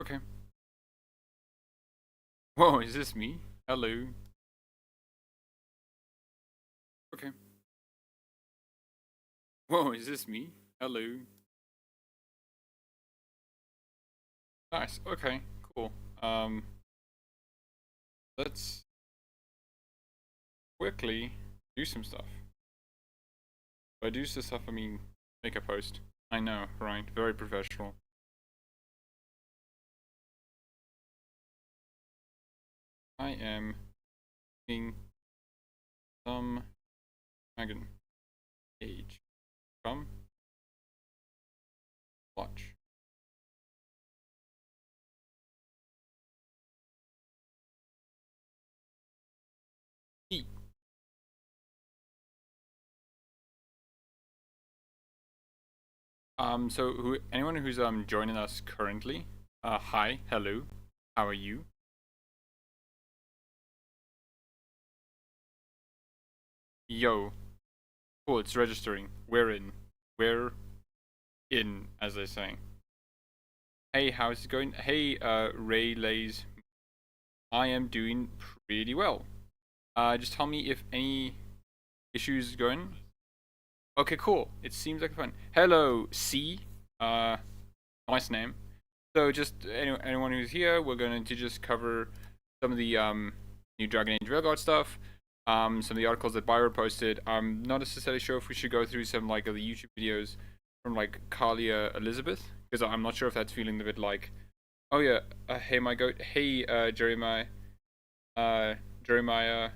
Okay. Whoa, is this me? Hello. Okay. Whoa, is this me? Hello. Nice. Okay. Cool. Let's quickly do some stuff. By do some stuff, I mean make a post. I know, right? Very professional. I am making some dragon age. Come. Watch. E. So anyone who's joining us currently, hi, hello, how are you? Yo, cool, it's registering. We're in. We're in, as they say. Hey, how's it going? Hey, Ray Lays. I am doing pretty well. Just tell me if any issues going. Okay, cool. It seems like fun. Hello, C. Nice name. So just anyone who's here, we're going to just cover some of the new Dragon Age Veilguard stuff. Some of the articles that Baldur posted. I'm not necessarily sure if we should go through some like of the YouTube videos from like Kalia Elizabeth, because I'm not sure if that's feeling a bit like, oh yeah, hey my goat, hey Jeremiah, Jeremiah,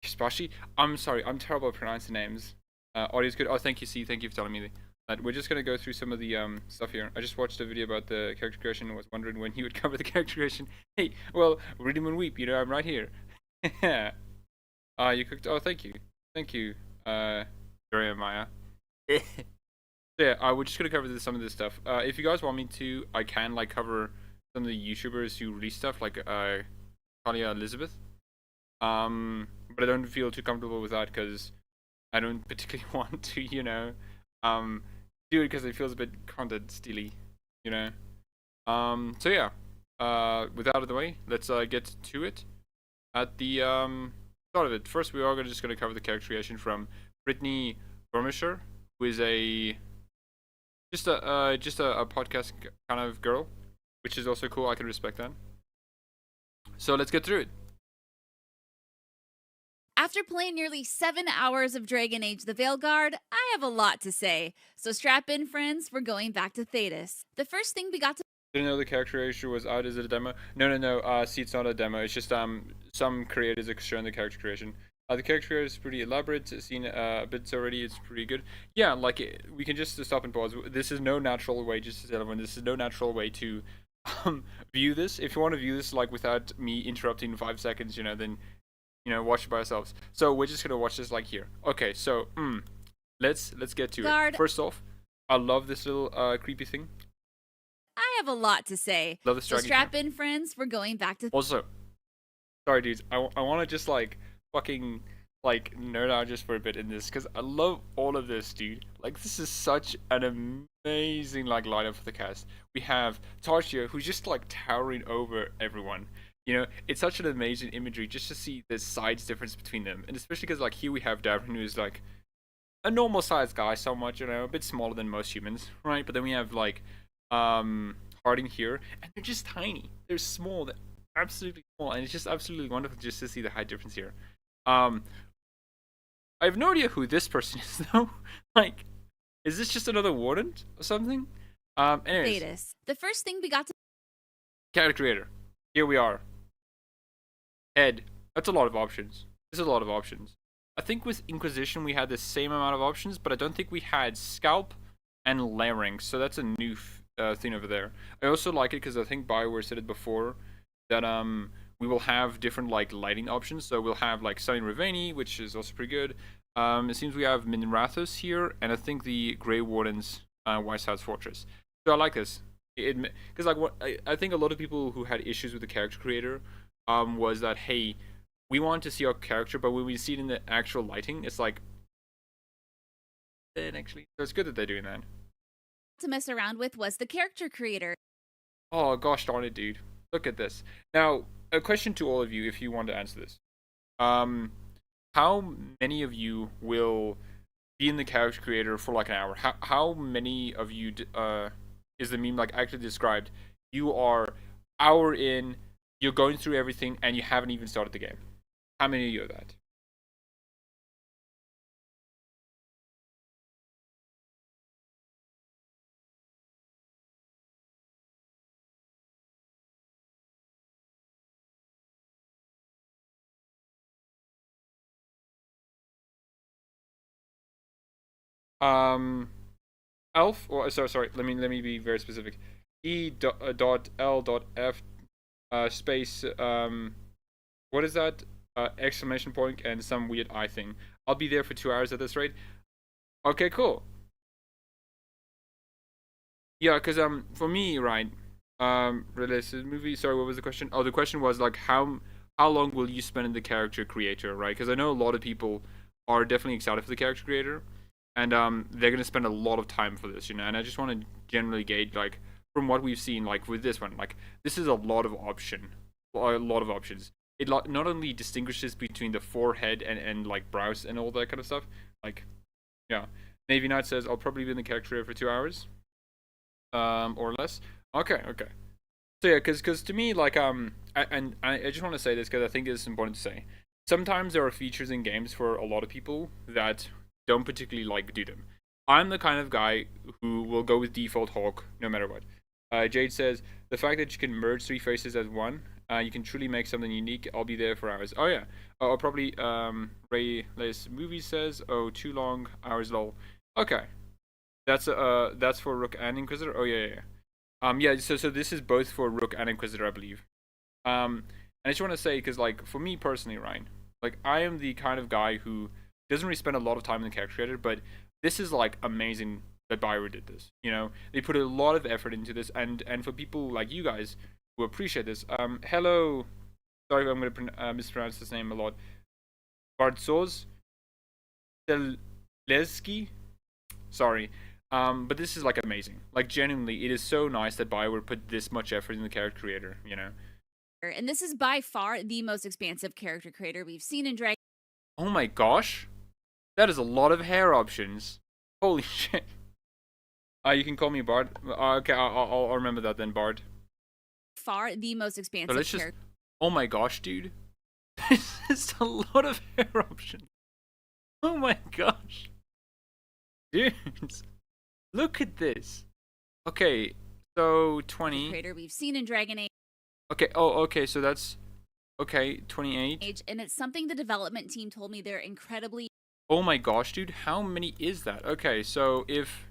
Kispashi. I'm sorry, I'm terrible at pronouncing names. Audio's good. Oh, thank you, C. Thank you for telling me that. We're just gonna go through some of the stuff here. I just watched a video about the character creation and was wondering when he would cover the character creation. Hey, well, read him and weep. You know, I'm right here. Yeah. You cooked. Oh, thank you, Jeremiah. So yeah, we're just gonna cover some of this stuff. If you guys want me to, I can like cover some of the YouTubers who release stuff, like Kalia Elizabeth. But I don't feel too comfortable with that because I don't particularly want to, do it because it feels a bit content steely, you know. So yeah, with that out of the way, let's get to it. At the start of it, first we are just gonna cover the character creation from Brittany Burmisher, who is just a podcast kind of girl, which is also cool. I can respect that. So let's get through it. After playing nearly 7 hours of Dragon Age the Veilguard, I have a lot to say. So strap in, friends, we're going back to Thetis. The first thing we got to Didn't know the character creation was out. Is it a demo? No. See, it's not a demo. It's just some creators are showing the character creation. The character creation is pretty elaborate. Seen bits already. It's pretty good. Yeah, like we can just stop and pause. This is no natural way. Just to tell everyone, this is no natural way to view this. If you want to view this like without me interrupting in 5 seconds, then watch it by ourselves. So we're just gonna watch this like here. Okay, so let's get to it. First off, I love this little creepy thing. I have a lot to say. Love this. So strap in, friends. We're going back to. Also, sorry, dudes. I want to just like fucking like nerd out just for a bit in this because I love all of this, dude. Like this is such an amazing like lineup for the cast. We have Tarshia, who's just like towering over everyone. It's such an amazing imagery just to see the size difference between them, and especially because like here we have Davin, who is like a normal sized guy, somewhat, a bit smaller than most humans, right? But then we have like Harding here, and they're just tiny. They're small. They're absolutely small, and it's just absolutely wonderful just to see the height difference here. I have no idea who this person is though. Like, is this just another warden or something? Anyways, Thetis. The first thing we got to. Character creator. Here we are. Head. That's a lot of options. There's a lot of options. I think with Inquisition we had the same amount of options, but I don't think we had scalp and larynx. So that's a new thing over there. I also like it because I think BioWare said it before that we will have different like lighting options. So we'll have like Sunny Ravani, which is also pretty good. It seems we have Minrathos here, and I think the Grey Warden's White House Fortress. So I like this. Because like what I think a lot of people who had issues with the character creator was that, hey, we want to see our character, but when we see it in the actual lighting, it's like, then actually, so it's good that they're doing that. To mess around with was the character creator. Oh gosh darn it, dude. Look at this. Now, a question to all of you, if you want to answer this. Um, how many of you will be in the character creator for like an hour? How many of you is the meme like actually described? You are hour in, you're going through everything, and you haven't even started the game. How many of you are that? Um, Elf or sorry. Let me be very specific. E.L.F space what is that? Exclamation point and some weird eye thing. I'll be there for 2 hours at this rate. Okay, cool. Yeah, cause for me, right, release movie. Sorry, what was the question? Oh, the question was like how long will you spend in the character creator, right? Because I know a lot of people are definitely excited for the character creator, and they're gonna spend a lot of time for this, you know. And I just want to generally gauge like from what we've seen, like with this one, like this is a lot of a lot of options. It not only distinguishes between the forehead and like brows and all that kind of stuff. Like, yeah, Navy Knight says I'll probably be in the character creator for 2 hours, or less. Okay, okay. So yeah, because to me, like I just want to say this because I think it's important to say. Sometimes there are features in games for a lot of people that don't particularly like do them. I'm the kind of guy who will go with default Hawk no matter what. Jade says the fact that you can merge three faces as one, you can truly make something unique. I'll be there for hours. Oh yeah. I'll probably Ray Les Movie says, oh, too long hours lol. Okay, that's for Rook and Inquisitor. Oh yeah, yeah, yeah. Yeah. So this is both for Rook and Inquisitor, I believe. And I just want to say because like for me personally, Ryan, like I am the kind of guy who doesn't really spend a lot of time in the character creator, but this is like amazing that Bioware did this. You know, they put a lot of effort into this, and for people like you guys who appreciate this, hello. Sorry if I'm gonna mispronounce this name a lot. Bartzoz Lesky. Sorry. But this is like amazing. Like genuinely, it is so nice that Bioware put this much effort in the character creator. You know. And this is by far the most expansive character creator we've seen in Dragon. Oh my gosh, that is a lot of hair options. Holy shit. You can call me Bard. Okay, I'll remember that then, Bard. Far the most So expansive let's just. character. Oh my gosh, dude. This is a lot of hair options. Oh my gosh. Dudes, look at this. Okay, so 20. Creator we've seen in Dragon Age. Okay, oh, okay, so that's. Okay, 28. And it's something the development team told me they're incredibly Oh my gosh, dude, how many is that? Okay, so if.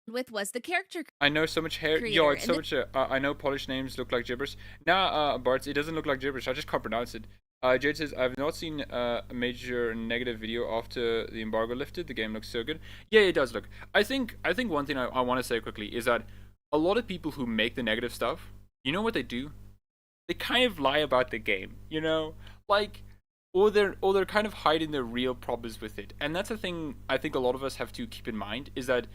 with was the character I know so much hair. creator. Yo, it's And so the- much. I know Polish names look like gibberish. Nah, Bart's, it doesn't look like gibberish. I just can't pronounce it. Jade says, I've not seen a major negative video after the embargo lifted. The game looks so good. Yeah, it does look. I think one thing I want to say quickly is that a lot of people who make the negative stuff, you know what they do? They kind of lie about the game, you know? Like, or they're kind of hiding their real problems with it. And that's the thing I think a lot of us have to keep in mind is that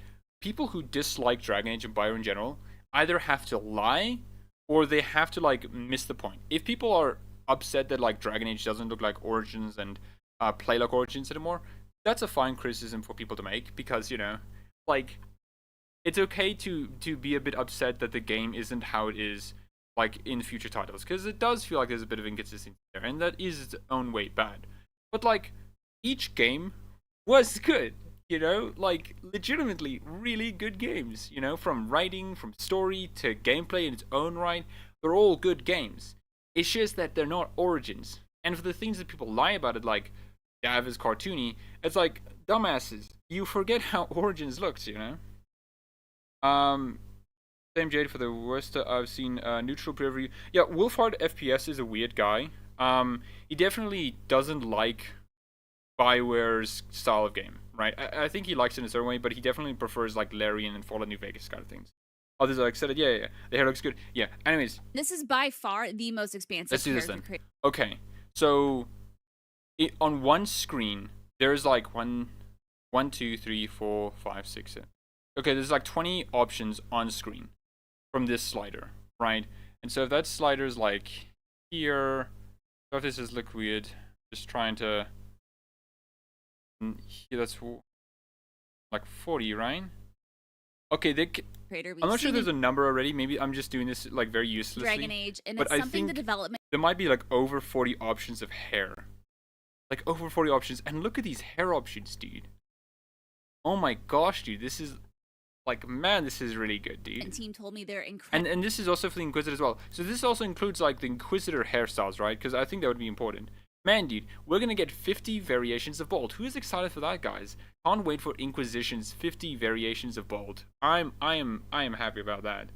people who dislike Dragon Age and Bio in general either have to lie or they have to like miss the point. If people are upset that like Dragon Age doesn't look like Origins and play like Origins anymore, that's a fine criticism for people to make because you know, like it's okay to be a bit upset that the game isn't how it is like in future titles because it does feel like there's a bit of inconsistency there and that is its own way bad. But like each game was good, you know, like legitimately really good games, you know, from writing, from story to gameplay in its own right. They're all good games. It's just that they're not Origins. And for the things that people lie about it, like Gav is cartoony, it's like dumbasses. You forget how Origins looks, you know. Same Jade for the worst I've seen. Neutral peer review. Yeah, Wolfhard FPS is a weird guy. He definitely doesn't like Bioware's style of game, right? I think he likes it in a certain way, but he definitely prefers like Larian and Fallout New Vegas kind of things. Others are like said it, yeah. The hair looks good. Yeah. Anyways, This is by far the most expansive let's do this character then. creator. Okay, so on one screen there's like one, two, three, four, five, six, seven. Okay, there's like 20 options on screen. from this slider, right? And so if that slider is like here, so if this is look weird, just trying to, here that's like 40, right? Okay, I'm not sure there's a number already. Maybe I'm just doing this like very uselessly. Dragon Age, and but it's I something the think development there might be like over 40 options of hair. Like over 40 options. And look at these hair options, dude. Oh my gosh, dude. This is like, man, this is really good, dude. team told me they're incredible. And this is also for the Inquisitor as well. So this also includes like the Inquisitor hairstyles, right? Because I think that would be important. Man, dude, we're gonna get 50 variations of bald. Who's excited for that, guys? Can't wait for Inquisition's 50 variations of bald. I am happy about that.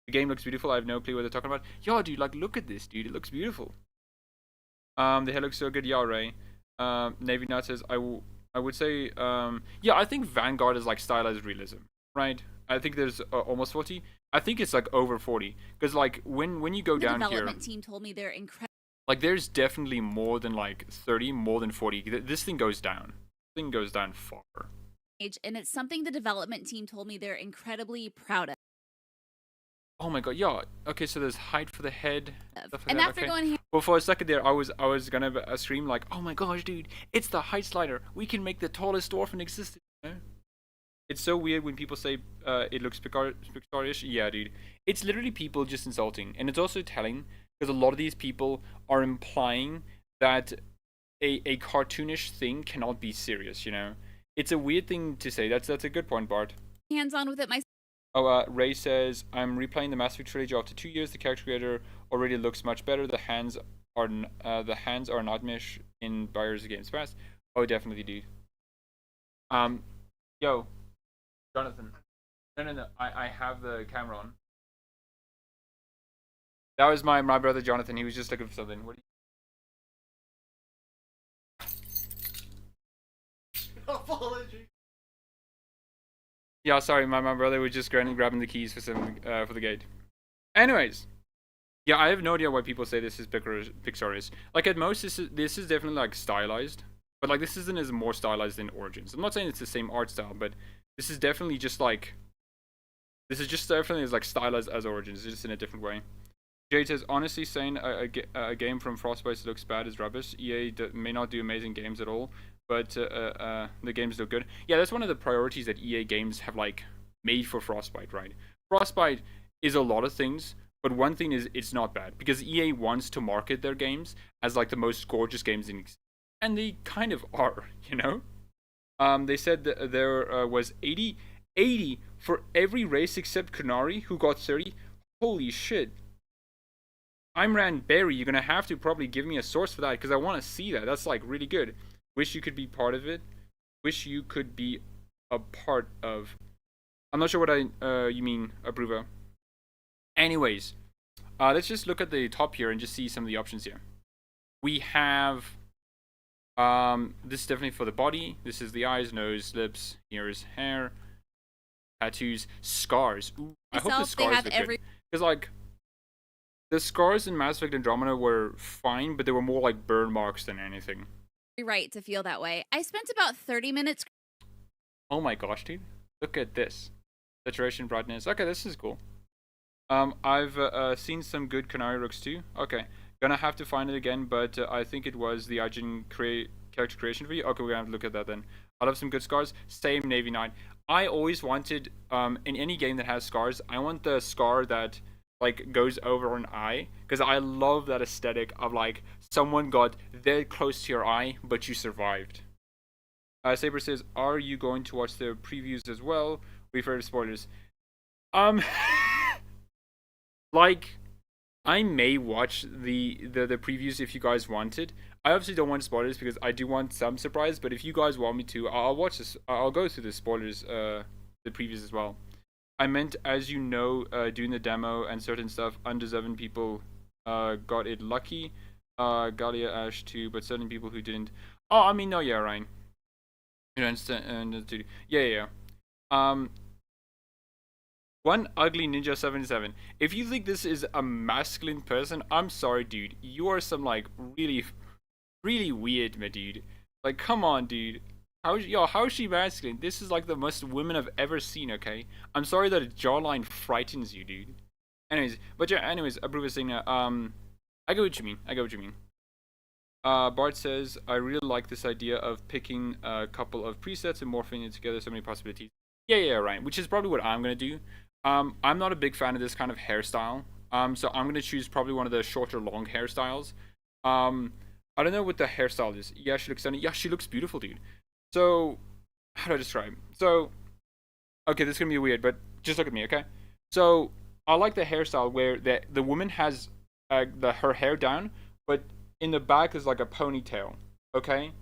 The game looks beautiful. I have no clue what they're talking about. Yo, dude, like look at this, dude. It looks beautiful. The hair looks so good. Yeah, Ray. Navy Nut says I would say yeah, I think Vanguard is like stylized realism, right? I think there's almost 40. I think it's like over 40 because like when you go down here, the development team told me they're incredible. Like there's definitely more than like 30, more than 40. This thing goes down. This thing goes down far. And it's something the development team told me they're incredibly proud of. Oh my god, yeah. Okay, so there's height for the head. Stuff like and that. after Okay. going here, Well, for a second there, I was gonna scream like, "Oh my gosh, dude! It's the height slider. We can make the tallest dwarf in existence." You know? It's so weird when people say it looks Pixar-ish. Yeah, dude. It's literally people just insulting, and it's also telling because a lot of these people are implying that a cartoonish thing cannot be serious. You know, it's a weird thing to say. That's a good point, Bart. hands-on with it myself. Oh, Ray says, I'm replaying the Mass Effect trilogy after 2 years. The character creator already looks much better. The hands are not mesh in Buyer's Games Past. Oh, definitely, dude. Yo, Jonathan. No. I have the camera on. That was my brother Jonathan. He was just looking for something. What? Apology. Yeah, sorry, my brother was just grabbing the keys for for the gate. Anyways, yeah, I have no idea why people say this is Pixar-ish. Like at most, this is definitely like stylized, but like this isn't as more stylized than Origins. I'm not saying it's the same art style, but this is definitely just like definitely as like stylized as Origins, just in a different way. Jade says, honestly, saying a game from Frostbite looks bad is rubbish. EA may not do amazing games at all, but the games look good. Yeah, that's one of the priorities that EA games have like made for Frostbite, right? Frostbite is a lot of things, but one thing is it's not bad because EA wants to market their games as like the most gorgeous games in existence, and they kind of are, you know. They said that there was 80 for every race except Canari, who got 30. Holy shit. Imran Berry, you're gonna have to probably give me a source for that because I want to see that. That's like really good. Wish you could be part of it. Wish you could be a part of. I'm not sure what you mean, Approver. Anyways, let's just look at the top here and just see some of the options here. We have this is definitely for the body. This is the eyes, nose, lips. Here's hair, tattoos, scars. Ooh, I hope the scars look good because like the scars in Mass Effect Andromeda were fine, but they were more like burn marks than anything. Right to feel that way. I spent about 30 minutes. Oh my gosh, dude! Look at this. Saturation, brightness. Okay, this is cool. I've seen some good Canari Rooks too. Okay, gonna have to find it again, but I think it was the IGN character creation video. Okay, we're gonna have to look at that then. I love some good scars. Same Navy 9. I always wanted in any game that has scars, I want the scar that like goes over an eye because I love that aesthetic of like someone got very close to your eye but you survived. Saber says, are you going to watch the previews as well? We've heard spoilers. Like I may watch the previews if you guys want it. I obviously don't want spoilers because I do want some surprise, but if you guys want me to, I'll watch this. I'll go through the spoilers, the previews as well. I meant, as you know, doing the demo and certain stuff, undeserving people got it lucky. Galia Ash too, but certain people who didn't. Oh, I mean, no, yeah, Ryan. You know, yeah. One ugly ninja 77. If you think this is a masculine person, I'm sorry, dude. You are some like really, really weird, my dude. Like, come on, dude. How is she masculine? This is like the most women I've ever seen, okay? I'm sorry that a jawline frightens you, dude. Anyways, but yeah, anyways, Abu was saying that, I get what you mean. I get what you mean. Bart says, I really like this idea of picking a couple of presets and morphing it together, so many possibilities. Yeah, right. Which is probably what I'm gonna do. I'm not a big fan of this kind of hairstyle. So I'm gonna choose probably one of the shorter, long hairstyles. I don't know what the hairstyle is. Yeah, she looks stunning. Yeah, she looks beautiful, dude. So, how do I describe? So, okay, this is gonna be weird, but just look at me, okay? So, I like the hairstyle where the woman has her hair down, but in the back is like a ponytail, okay?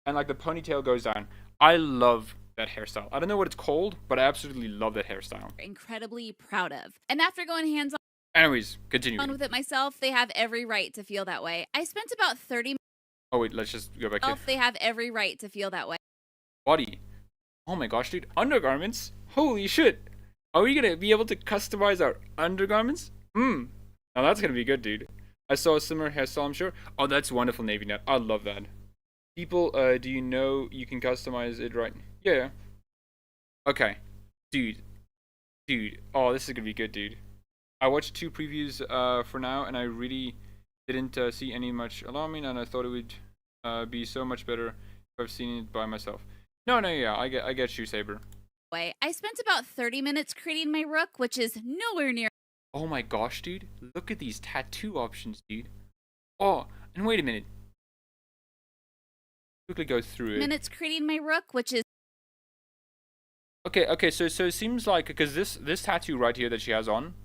And like the ponytail goes down. I love that hairstyle. I don't know what it's called, but I absolutely love that hairstyle. Incredibly proud of. And after going hands Anyways, continue. on with it myself, they have every right to feel that way. I spent about 30 Oh wait, let's just go back here. They have every right to feel that way. Body. Oh my gosh, dude. Undergarments? Holy shit. Are we gonna be able to customize our undergarments? Now that's gonna be good, dude. I saw a similar hairstyle, I'm sure. Oh, that's wonderful, Navy Net. I love that. People, do you know you can customize it right? Yeah. Okay. Dude. Oh, this is gonna be good, dude. I watched 2 previews for now, and I really didn't see any much alarming, and I thought it would be so much better if I've seen it by myself. No, yeah, I get you, Saber. I spent about 30 minutes creating my rook, which is nowhere near. Oh my gosh, dude. Look at these tattoo options, dude. Oh, and wait a minute. Quickly go through it. Minutes creating my rook, which is. Okay, so it seems like, because this tattoo right here that she has on,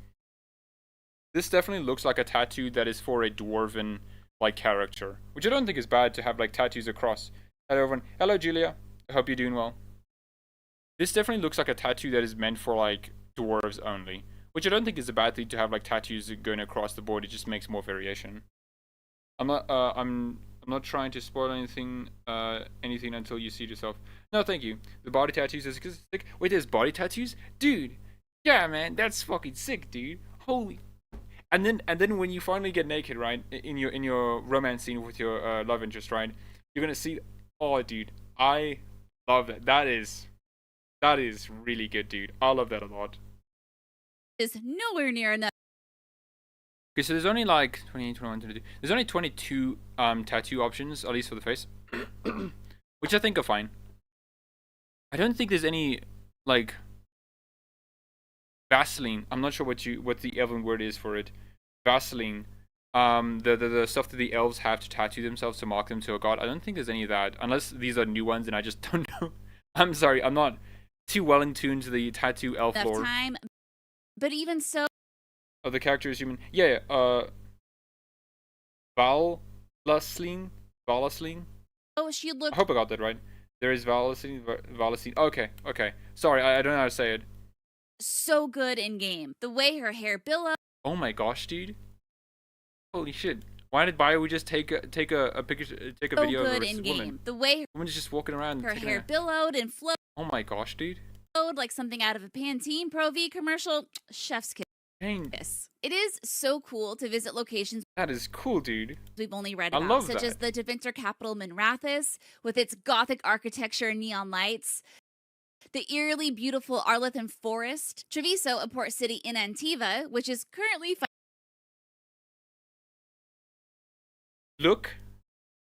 this definitely looks like a tattoo that is for a dwarven, like, character. Which I don't think is bad to have, like, tattoos across. Hello, everyone. Hello, Julia. I hope you're doing well. This definitely looks like a tattoo that is meant for, like, dwarves only. Which I don't think is a bad thing to have, like, tattoos going across the board. It just makes more variation. I'm not trying to spoil anything until you see it yourself. No, thank you. The body tattoos is sick. Wait, there's body tattoos? Dude. Yeah, man. That's fucking sick, dude. Holy. And then when you finally get naked, right, in your romance scene with your love interest, right, you're gonna see. Oh, dude, I love that. That is really good, dude. I love that a lot. Is nowhere near enough. Okay, so there's only like 20, 21, 22. There's only 22 tattoo options, at least for the face, which I think are fine. I don't think there's any like Vaseline. I'm not sure what the elven word is for it. Vaseline. The stuff that the elves have to tattoo themselves to mark them to a god. I don't think there's any of that, unless these are new ones and I just don't know. I'm sorry, I'm not too well in tune to the tattoo elf lore. Time, but even so. Oh, the character is human. Yeah. Valasling. Oh, she looked. I hope I got that right. There is Valasling. Okay. Sorry, I don't know how to say it. So good in game. The way her hair billowed. Oh my gosh, dude. Holy shit. Why did Bio just take a picture, take a video of this woman? The way her woman's just walking around. Her hair billowed and flowed. Oh my gosh, dude. Like something out of a Pantene Pro V commercial. Chef's kiss. Dang. Yes. It is so cool to visit locations. That is cool, dude. We've only read about, such as the Deventer capital Minrathous, with its Gothic architecture and neon lights. The eerily beautiful Arlethan Forest. Treviso, a port city in Antiva, which is currently. Look.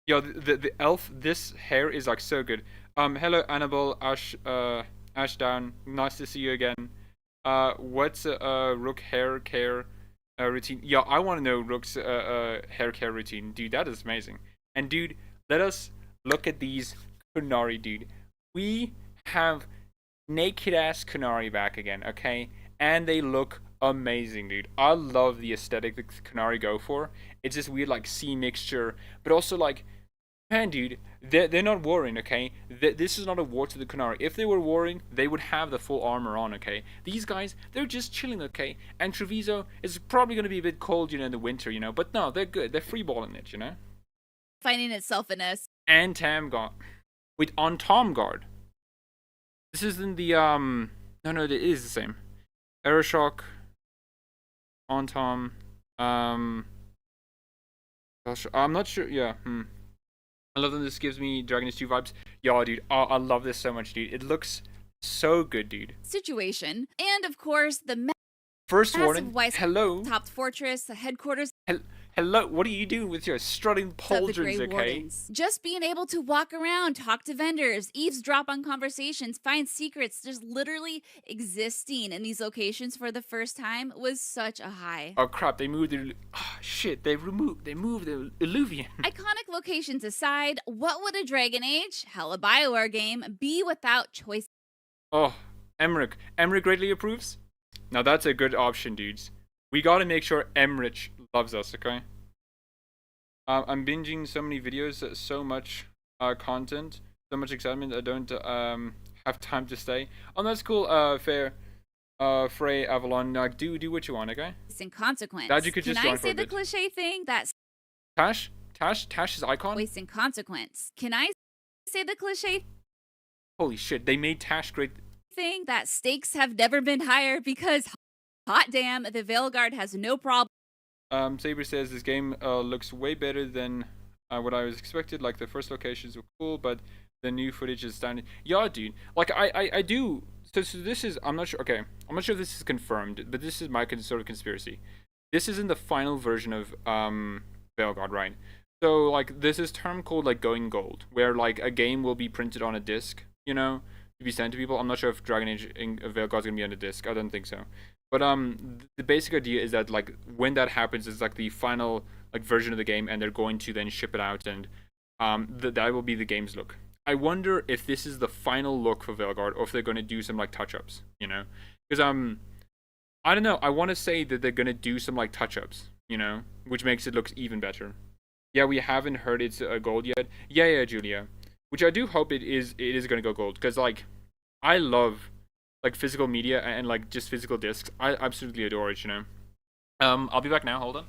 Yo, the elf, this hair is like so good. Hello Annabelle, Ashdown, nice to see you again. What's Rook hair care routine? Yeah, I want to know Rook's hair care routine. Dude, that is amazing. And dude, let us look at these Canari, dude. We have naked ass Canari back again, okay? And they look amazing, dude. I love the aesthetic that Canari go for. It's this weird like sea mixture, but also like, man, dude, they're not warring, okay? This is not a war to the Canari. If they were warring, they would have the full armor on, okay? These guys, they're just chilling, okay? And Treviso is probably going to be a bit cold, in the winter, but no, they're good. They're freeballing it, Finding itself in a. And Tamguard. Wait, on Tomguard. This isn't the, No, it is the same. Aeroshock. On Tom. Gosh, I'm not sure, yeah, I love that this gives me Dragon Age 2 vibes. Yo, dude, I love this so much, dude. It looks so good, dude. Situation. And, of course, the First Massive warning. white Hello. topped fortress, the headquarters Hello. What are you doing with your strutting of the pauldrons, Grey okay? Wardens. Just being able to walk around, talk to vendors, eavesdrop on conversations, find secrets, just literally existing in these locations for the first time was such a high. Oh crap! They moved the. Oh, shit! They moved the Illuvian. Iconic locations aside, what would a Dragon Age, hell a BioWare game, be without choice? Oh, Emmerich. Emmerich greatly approves. Now that's a good option, dudes. We gotta make sure Emmerich loves us, okay? I'm binging so many videos, so much content, so much excitement. I don't have time to stay. Oh, that's cool. Fair. Frey, Avalon, do what you want, okay? In consequence. Glad you could Can just I join for say a the bit. cliche thing that Tash's icon. voice in consequence? Can I say the cliche Holy shit! They made Tash great. thing that stakes have never been higher because hot damn, the Veilguard has no problem. Saber says this game looks way better than what I was expected. Like the first locations were cool, but the new footage is standing. Yeah, dude. Like I do. So this is, I'm not sure. Okay, I'm not sure if this is confirmed, but this is my sort of conspiracy. This isn't the final version of Veilguard, right? So like this is term called like going gold, where like a game will be printed on a disc, you know, to be sent to people. I'm not sure if Dragon Age Veilguard's gonna be on a disc. I don't think so. But the basic idea is that like when that happens, it's like the final like version of the game, and they're going to then ship it out, and that will be the game's look. I wonder if this is the final look for Veilguard, or if they're gonna do some like touch-ups, you know? Because I don't know. I want to say that they're gonna do some like touch-ups, you know, which makes it look even better. Yeah, we haven't heard it's gold yet. Yeah, Julia. Which I do hope it is. It is gonna go gold, because like I love like physical media and like just physical discs. I absolutely adore it, you know. I'll be back now. Hold on.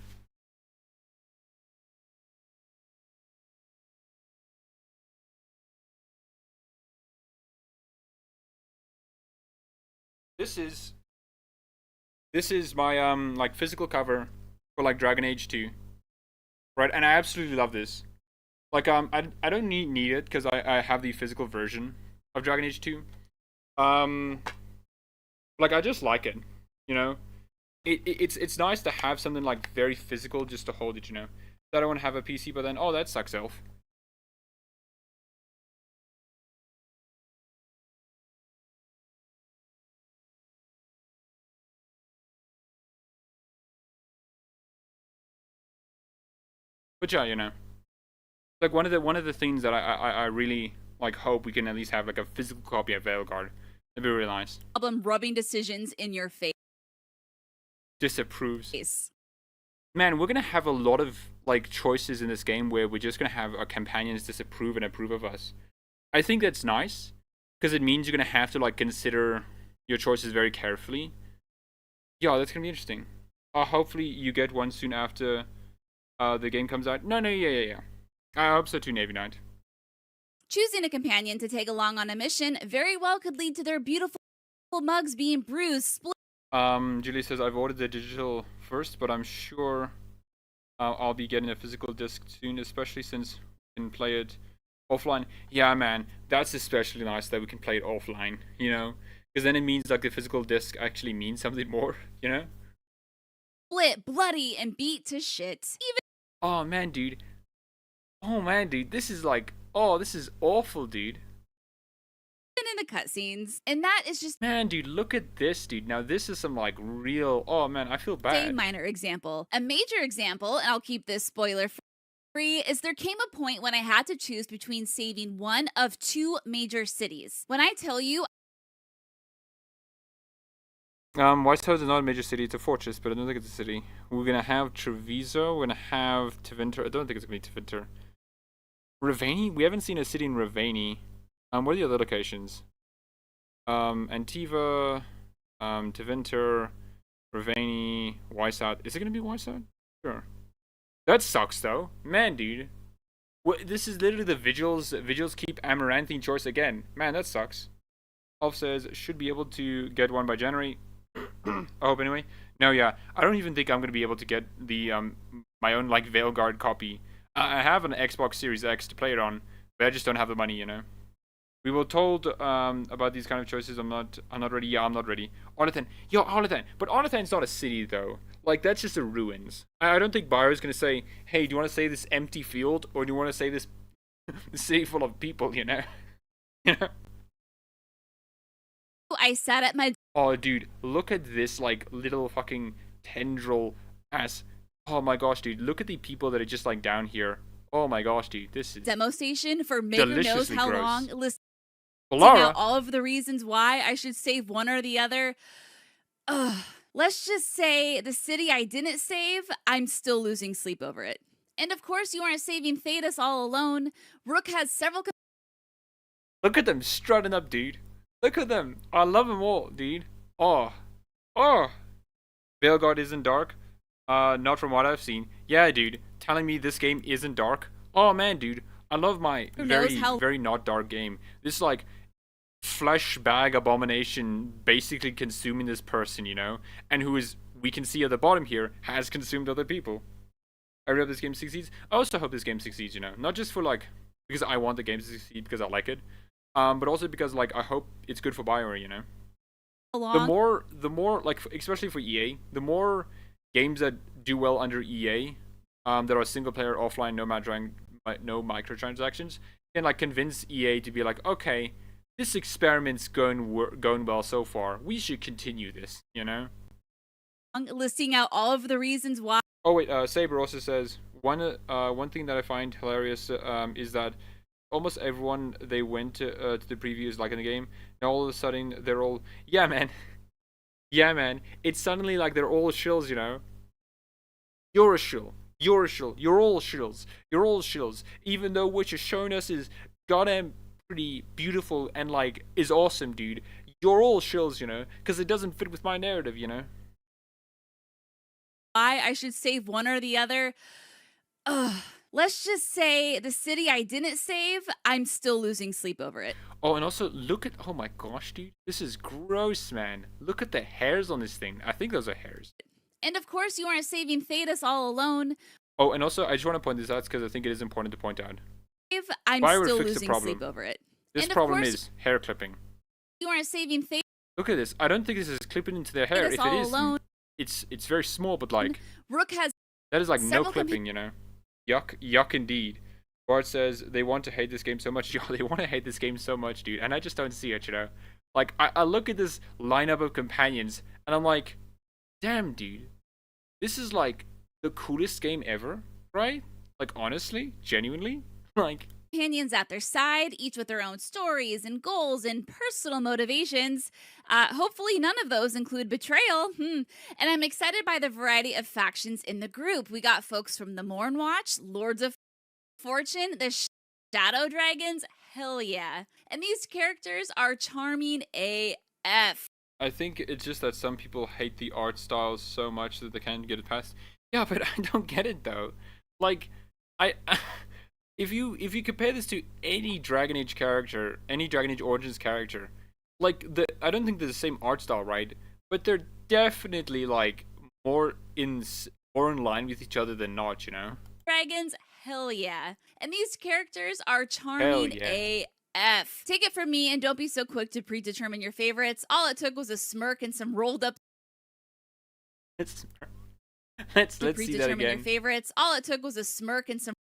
This is my like physical cover for like Dragon Age 2, right? And I absolutely love this. Like I don't need it because I have the physical version of Dragon Age 2. Like I just like it, you know. It's nice to have something like very physical just to hold it, you know. I don't want to have a PC, but then oh that sucks, Elf. But yeah, you know, like one of the things that I really like hope we can at least have like a physical copy of Veilguard. It'd be really nice. Problem rubbing decisions in your face. Disapproves. Man, we're gonna have a lot of like choices in this game where we're just gonna have our companions disapprove and approve of us. I think that's nice because it means you're gonna have to like consider your choices very carefully. Yeah, that's gonna be interesting. Hopefully you get one soon after the game comes out. No, yeah. I hope so too, Navy Knight. Choosing a companion to take along on a mission very well could lead to their beautiful mugs being bruised, split. Julie says I've ordered the digital first, but I'm sure I'll be getting a physical disc soon, especially since we can play it offline. Yeah, man, that's especially nice that we can play it offline, you know? Because then it means like the physical disc actually means something more, you know? Split, bloody, and beat to shit. Oh man, dude. This is like, oh, this is awful, dude. In the cutscenes, and that is just man, dude, look at this, dude. Now this is some like real, oh man, I feel bad. a minor example. A major example, and I'll keep this spoiler free, is there came a point when I had to choose between saving one of two major cities. When I tell you Whitehall is not a major city, it's a fortress, but I don't think it's a city. We're gonna have Treviso, we're gonna have Tevinter. I don't think it's gonna be Tevinter. Ravani? We haven't seen a city in Ravani. What are the other locations? Antiva, Tevinter, Ravani, Wysad. Is it gonna be Wysad? Sure. That sucks though. Man, dude. What, this is literally the Vigils. Vigils keep Amaranthine choice again. Man, that sucks. Elf says, should be able to get one by January. I hope anyway. No, yeah. I don't even think I'm gonna be able to get the my own like Veilguard copy. I have an Xbox Series X to play it on, but I just don't have the money, you know. We were told about these kind of choices. I'm not ready. Yeah, I'm not ready. Arlathan. Yo, Arlathan. But Arlathan's not a city, though. Like, that's just the ruins. I don't think Bio's gonna say, hey, do you want to save this empty field? Or do you want to save this city full of people, you know? You know? I sat at my Oh, dude, look at this, like, little fucking tendril ass. Oh my gosh, dude, look at the people that are just, like, down here. Oh my gosh, dude, this is demo station for Maker knows deliciously how gross. long, listing Lara. out all of the reasons why I should save one or the other. Ugh. Let's just say the city I didn't save, I'm still losing sleep over it. And of course, you aren't saving Thetis all alone. Rook has several. Look at them strutting up, dude. Look at them. I love them all, dude. Oh. Oh. Veilguard isn't dark. Not from what I've seen. Yeah, dude. Telling me this game isn't dark. Oh, man, dude. I love my very not dark game. This, like, flesh bag abomination basically consuming this person, you know? And who is, we can see at the bottom here, has consumed other people. I really hope this game succeeds. I also hope this game succeeds, you know? Not just for, like, because I want the game to succeed because I like it. But also because, like, I hope it's good for Bioware, you know? The more, like, especially for EA, the more games that do well under EA, that are single player, offline, no microtransactions, can, like, convince EA to be like, okay, this experiment's going well so far. We should continue this, you know? Listing out all of the reasons why. Oh wait, Saber also says one thing that I find hilarious is that almost everyone they went to the previews, like in the game, now all of a sudden they're all, yeah man, yeah man, it's suddenly like they're all shills, you know? You're a shill. You're a shill. You're all shills. You're all shills. Even though what you're showing us is goddamn pretty beautiful and, like, is awesome, dude. You're all shills, you know? Because it doesn't fit with my narrative, you know? Why I should save one or the other. Ugh. Let's just say the city I didn't save, I'm still losing sleep over it. Oh, and also look at, oh my gosh, dude. This is gross, man. Look at the hairs on this thing. I think those are hairs. And of course, you aren't saving Thetis all alone. Oh, and also, I just want to point this out because I think it is important to point out. I'm still losing sleep over it. This problem is hair clipping. You aren't saving Thetis. Look at this. I don't think this is clipping into their hair. If it is, alone. it's very small, but, like, Rook has that is like no clipping, you know? Yuck indeed. Bart says they want to hate this game so much. Yo, they want to hate this game so much, dude. And I just don't see it, you know? Like, I look at this lineup of companions, and I'm like, damn, dude. This is, like, the coolest game ever, right? Like, honestly, genuinely, like, companions at their side, each with their own stories and goals and personal motivations. Hopefully none of those include betrayal. And I'm excited by the variety of factions in the group. We got folks from the Mornwatch, Lords of Fortune, the Shadow Dragons. Hell yeah. And these characters are charming AF. I think it's just that some people hate the art styles so much that they can't get it past. Yeah, but I don't get it though. Like, if you compare this to any Dragon Age character, any Dragon Age Origins character, like I don't think they're the same art style, right? But they're definitely, like, more in line with each other than not, you know? Dragons, hell yeah. And these characters are charming AF. Take it from me and don't be so quick to predetermine your favorites. All it took was a smirk and some rolled up. Let's see that again. Your favorites. All it took was a smirk and some.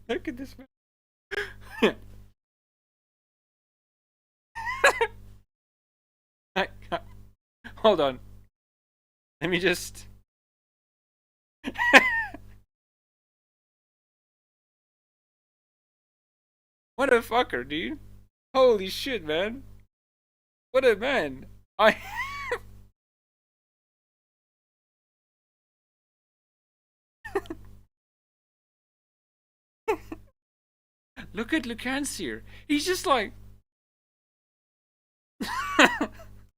Look at this man. Hold on. Let me just. What a fucker, dude. Holy shit, man. What a man. Look at Lucancier. He's just like.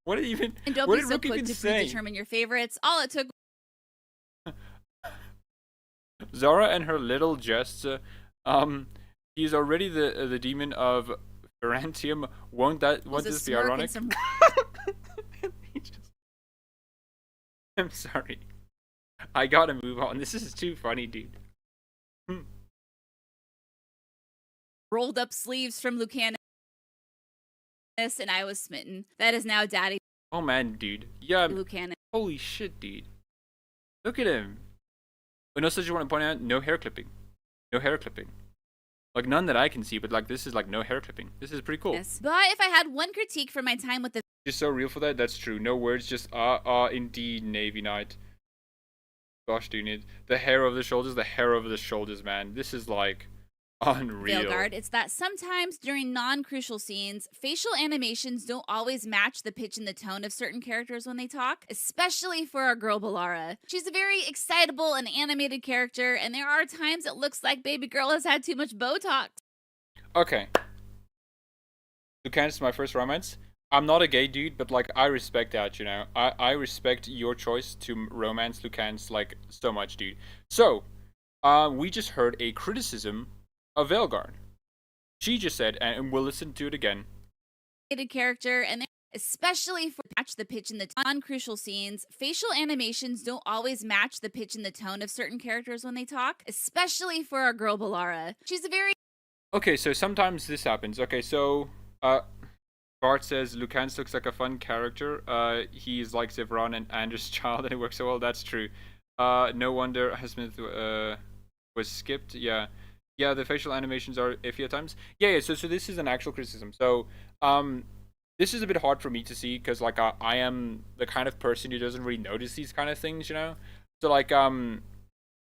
What even? And don't what be did so Rook quick even to say? predetermine your favorites. All it took. Zara and her little jests. He's already the demon of Ferrantium. Won't this be ironic? I'm sorry. I gotta move on. This is too funny, dude. Rolled up sleeves from Lucanus, and I was smitten. That is now Daddy Oh man, dude. Yeah. Lucanus. Holy shit, dude. Look at him. And also, just want to point out, no hair clipping. No hair clipping. Like, none that I can see, but like, this is like no hair clipping. This is pretty cool. Yes. But if I had one critique for my time with the Just so real for that. That's true. No words. Just indeed, Navy Knight. Gosh, dude, the hair over the shoulders. The hair over the shoulders, man. This is like unreal. Veilguard, it's that sometimes during non-crucial scenes, facial animations don't always match the pitch and the tone of certain characters when they talk, especially for our girl Balara. She's a very excitable and animated character, and there are times it looks like baby girl has had too much Botox. Okay. Lucanus is my first romance. I'm not a gay dude, but like, I respect that, you know. I respect your choice to romance Lucanus like so much, dude. So, we just heard a criticism of Veilguard. She just said, and we'll listen to it again. Character, and especially for match the pitch and the non-crucial scenes, facial animations don't always match the pitch and the tone of certain characters when they talk, especially for our girl Balara. She's a very Okay, so sometimes this happens. Okay, so Bart says Lucanus looks like a fun character. He's like Zevran and Anders' child, and it works so well. That's true. No wonder Smith was skipped. Yeah. Yeah, the facial animations are iffy at times. Yeah, so this is an actual criticism. So, this is a bit hard for me to see because, like, I am the kind of person who doesn't really notice these kind of things, you know? So, like,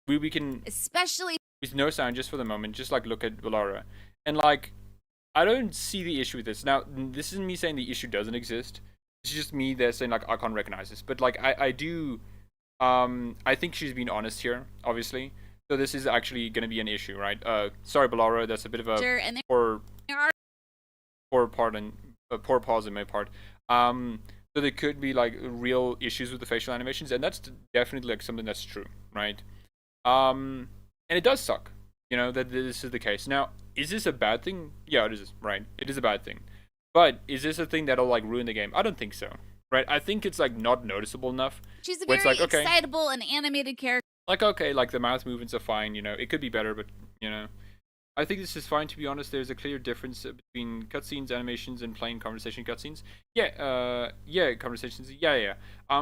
we can... especially... with no sound, just for the moment, just, like, look at Balara. And, like, I don't see the issue with this. Now, this isn't me saying the issue doesn't exist. It's just me that's saying, like, I can't recognize this. But, like, I do... I think she's being honest here, obviously. So this is actually going to be an issue, right? Sorry, Balara, that's a bit of a poor pause on my part. So there could be like real issues with the facial animations, and that's definitely like something that's true, right? And it does suck, you know, that this is the case. Now, is this a bad thing? Yeah, it is, right? It is a bad thing. But is this a thing that'll like ruin the game? I don't think so, right? I think it's like not noticeable enough. She's a very like, excitable and animated character. Like, okay, like, the mouth movements are fine, you know. It could be better, but, you know. I think this is fine, to be honest. There's a clear difference between cutscenes, animations, and plain conversation cutscenes. Yeah, conversations. Yeah.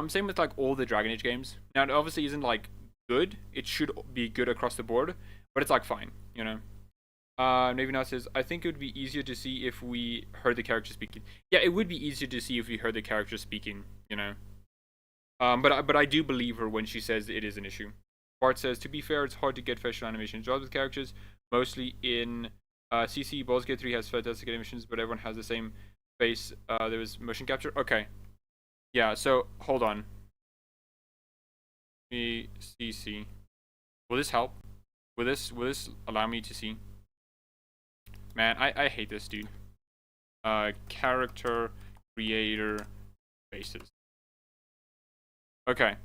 Same with, like, all the Dragon Age games. Now, it obviously isn't, like, good. It should be good across the board, but it's, like, fine, you know. Navy Now says, I think it would be easier to see if we heard the character speaking. Yeah, it would be easier to see if we heard the character speaking, you know. But I do believe her when she says it is an issue. Bart says, to be fair, it's hard to get facial animation jobs with characters, mostly in CC. Baldur's Gate 3 has fantastic animations, but everyone has the same face. There was motion capture. Okay. Yeah, so, hold on. Me CC. Will this help? Will this allow me to see? Man, I hate this, dude. Character creator faces. Okay.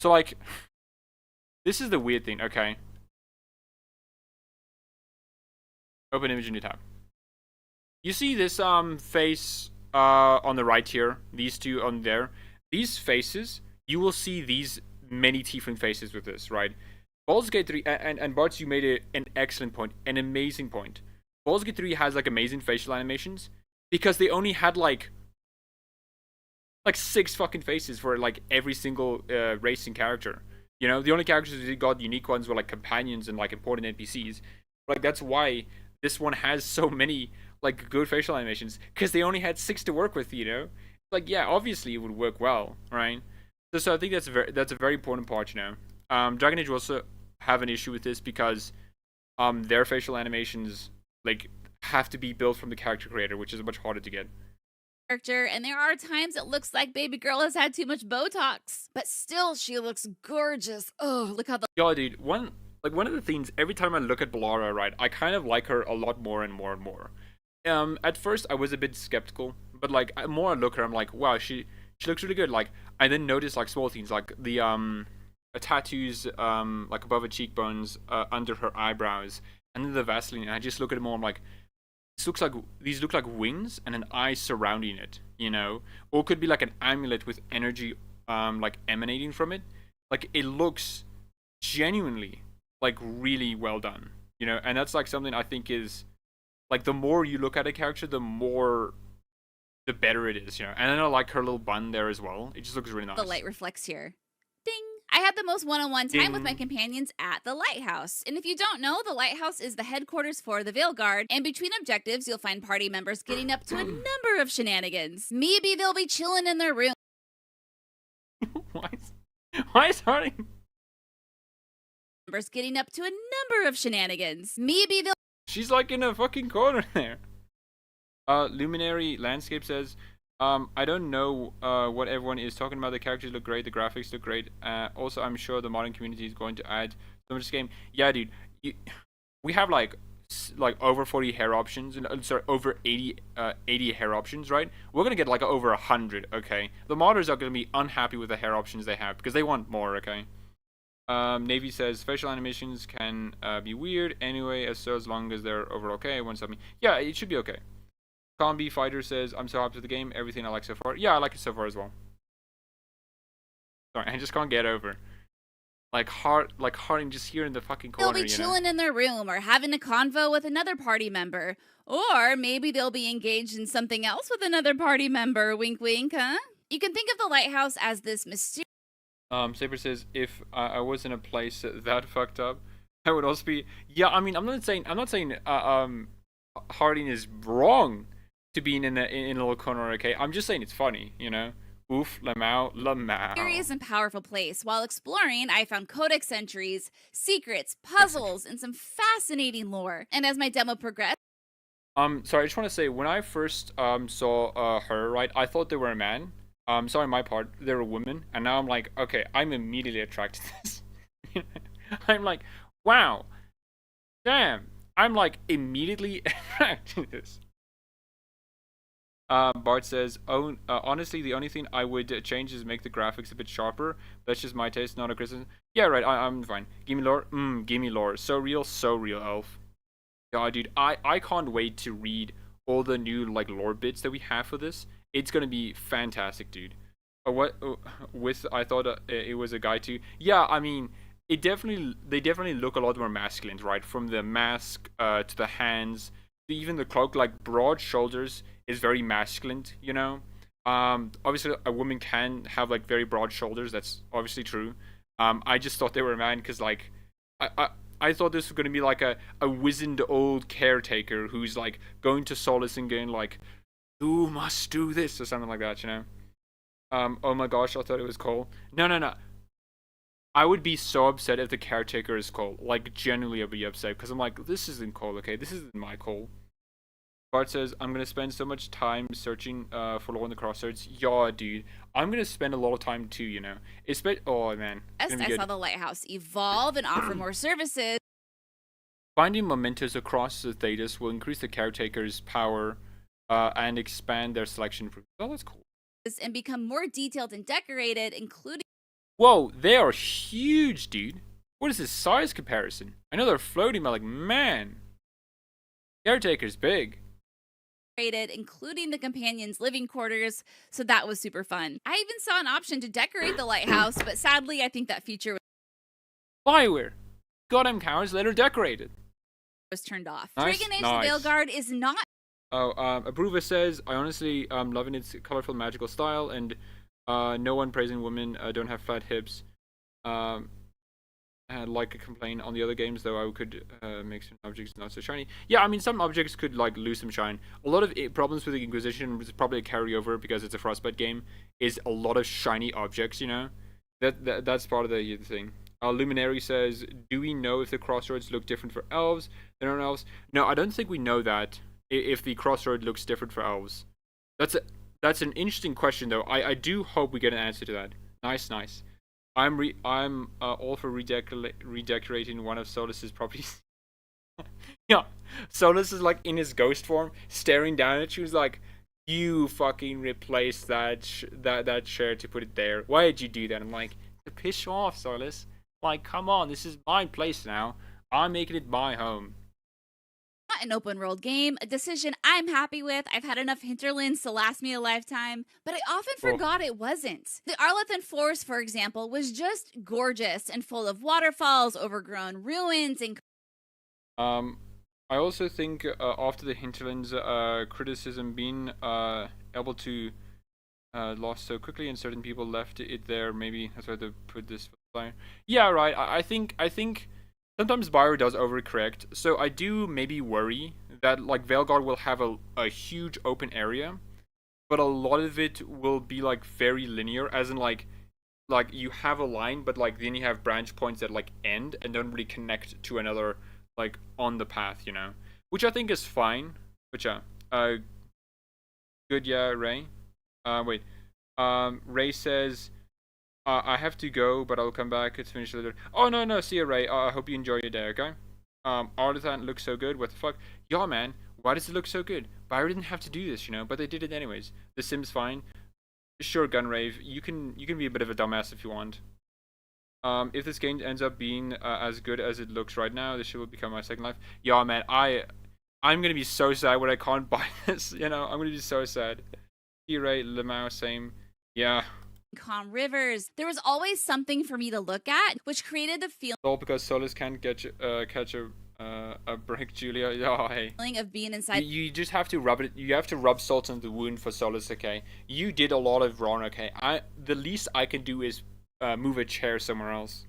So, like... this is the weird thing, okay. Open image in new tab. You see this face on the right here, these two on there. These faces, you will see these many tiefling faces with this, right? Baldur's Gate 3, and Bartz, you made an excellent point, an amazing point. Baldur's Gate 3 has like amazing facial animations because they only had like 6 fucking faces for like every single racing character. You know, the only characters that got unique ones were like companions and like important NPCs. Like, that's why this one has so many like good facial animations, because they only had 6 to work with, you know. Like, yeah, obviously it would work well, right? So I think that's a very important part, you know. Dragon Age will also have an issue with this because their facial animations like have to be built from the character creator, which is much harder to get. And there are times it looks like baby girl has had too much Botox, but still she looks gorgeous. Oh, look how the dude, one of the things, every time I look at Balara, right, I kind of like her a lot more and more and more. At first I was a bit skeptical, but like more I look at her, I'm like, wow, she looks really good. Like, I then notice like small things like the tattoos like above her cheekbones, under her eyebrows, and then the Vaseline, and I just look at them all, I'm like, these look like wings and an eye surrounding it, you know, or it could be like an amulet with energy like emanating from it. like it looks genuinely like really well done, you know, and that's like something I think is like the more you look at a character, the better it is, you know. And then I like her little bun there as well. It just looks really nice. The light reflects here. Ding! I had the most one-on-one time with my Ding. companions at the Lighthouse. And if you don't know, the Lighthouse is the headquarters for the Veilguard, and between objectives, you'll find party members getting up to a number of shenanigans. Maybe they'll be chilling in their room. Why is Harding Members getting up to a number of shenanigans. Maybe they'll. She's like in a fucking corner there. Luminary Landscape says, I don't know what everyone is talking about. The characters look great, the graphics look great. Also, I'm sure the modding community is going to add so much to this game. Yeah, dude, we have like over 40 hair options, and sorry, over 80 hair options, right? We're gonna get like over 100. Okay, the modders are gonna be unhappy with the hair options they have because they want more. Okay. Navy says facial animations can be weird anyway, as long as they're overall okay. Yeah, it should be okay. Combi Fighter says, I'm so happy with the game, everything I like so far. Yeah, I like it so far as well. Sorry, I just can't get over. Like Harding just here in the fucking corner. They'll be chilling in their room or having a convo with another party member. Or maybe they'll be engaged in something else with another party member. Wink wink, huh? You can think of the Lighthouse as this mysterious. Saber says, if I was in a place that fucked up, I would also be. Yeah, I mean, I'm not saying Harding is wrong to being in a little corner. Okay, I'm just saying it's funny, you know. Oof, lamau. Mysterious and powerful place. While exploring, I found codex entries, secrets, puzzles, and some fascinating lore. And as my demo progressed. Sorry, I just want to say, when I first saw her, right, I thought they were a man. Sorry, my part, they're a woman, and now I'm like, okay, I'm immediately attracted to this. I'm like, wow, damn, I'm like immediately attracted to this. Bart says, honestly, the only thing I would change is make the graphics a bit sharper. That's just my taste, not a criticism. Yeah, right, I'm fine. Give me lore, give me lore. So real, Elf. Yeah, dude, I can't wait to read all the new like lore bits that we have for this. It's gonna be fantastic, dude. I thought it was a guy too. Yeah, I mean, they definitely look a lot more masculine, right? From the mask to the hands, to even the cloak. Like broad shoulders is very masculine, you know. Obviously a woman can have like very broad shoulders. That's obviously true. I just thought they were a man because like I thought this was gonna be like a wizened old caretaker who's like going to Solace and going like, "You must do this," or something like that, you know. Oh my gosh, I thought it was Cole. No. I would be so upset if the caretaker is Cole. Like, genuinely, I'd be upset because I'm like, this isn't Cole, okay? This isn't my Cole. Bart says, I'm gonna spend so much time searching for lore in the crossroads. Yeah, dude. I'm gonna spend a lot of time too, you know. Oh man. I saw the Lighthouse evolve and offer more services. Finding mementos across the Thetis will increase the caretaker's power and expand their selection. Oh, that's cool. And become more detailed and decorated, including. Whoa, they are huge, dude. What is this size comparison? I know they're floating, but like, man. Caretaker's big. Including the companions' living quarters, so that was super fun. I even saw an option to decorate the lighthouse, but sadly, I think that feature Bioware. Goddamn cowards, let her decorate it. Was turned off. Nice, Dragon Age nice. the Veilguard is not. Oh, Abruva says, I honestly loving its colorful magical style, and no one praising women don't have flat hips. Like a complaint on the other games, though, I could make some objects not so shiny. Yeah, I mean, some objects could like lose some shine. A lot of problems with the Inquisition, which is probably a carryover because it's a Frostbite game, is a lot of shiny objects. You know, that's part of the thing. Luminary says, do we know if the crossroads look different for elves than on elves? No, I don't think we know that. If the crossroad looks different for elves, that's an interesting question, though. I do hope we get an answer to that. Nice. I'm all for redecorating one of Solus's properties. Yeah, Solus is like in his ghost form, staring down at you. He's like, "You fucking replace that chair to put it there. Why did you do that?" I'm like, "To piss off, Solus. Like, come on, this is my place now. I'm making it my home." not an open world game, a decision I'm happy with. I've had enough hinterlands to last me a lifetime, but I often forgot it wasn't. The Arlethan Forest, for example, was just gorgeous and full of waterfalls, overgrown ruins, and I also think after the hinterlands criticism being able to lost so quickly and certain people left it there, maybe that's why they put this flyer. Yeah, right. I think sometimes Bio does overcorrect, so I do maybe worry that like Veilguard will have a huge open area, but a lot of it will be like very linear, as in like you have a line, but like then you have branch points that like end and don't really connect to another like on the path, you know, which I think is fine. But yeah, good, yeah, Ray. Wait. Ray says, I have to go, but I'll come back. It's finished later. Oh, no. See you, Ray. I hope you enjoy your day, okay? Artisan looks so good. What the fuck? Yeah, man. Why does it look so good? Bio didn't have to do this, you know, but they did it anyways. The Sims fine. Sure, Gunrave. You can be a bit of a dumbass if you want. If this game ends up being as good as it looks right now, this shit will become my second life. Yeah, man. I'm gonna be so sad when I can't buy this, you know? I'm gonna be so sad. Ray, Lemao, same. Yeah. calm rivers. There was always something for me to look at, which created the feeling. All because Solus can't catch a break, Julia. Oh, hey. Feeling of being inside. You just have to rub it. You have to rub salt on the wound for Solus, okay? You did a lot of wrong, okay? The least I can do is move a chair somewhere else.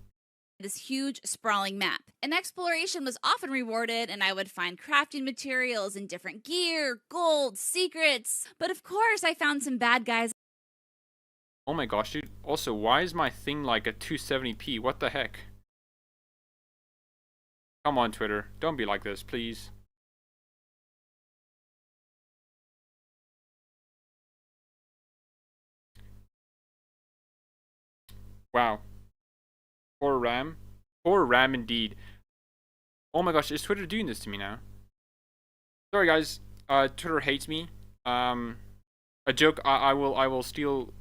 This huge, sprawling map. And exploration was often rewarded, and I would find crafting materials and different gear, gold, secrets. But of course, I found some bad guys. Oh my gosh, dude. Also, why is my thing like a 270p? What the heck? Come on, Twitter. Don't be like this, please. Wow. Poor RAM. Poor RAM indeed. Oh my gosh, is Twitter doing this to me now? Sorry guys, Twitter hates me. A joke I will steal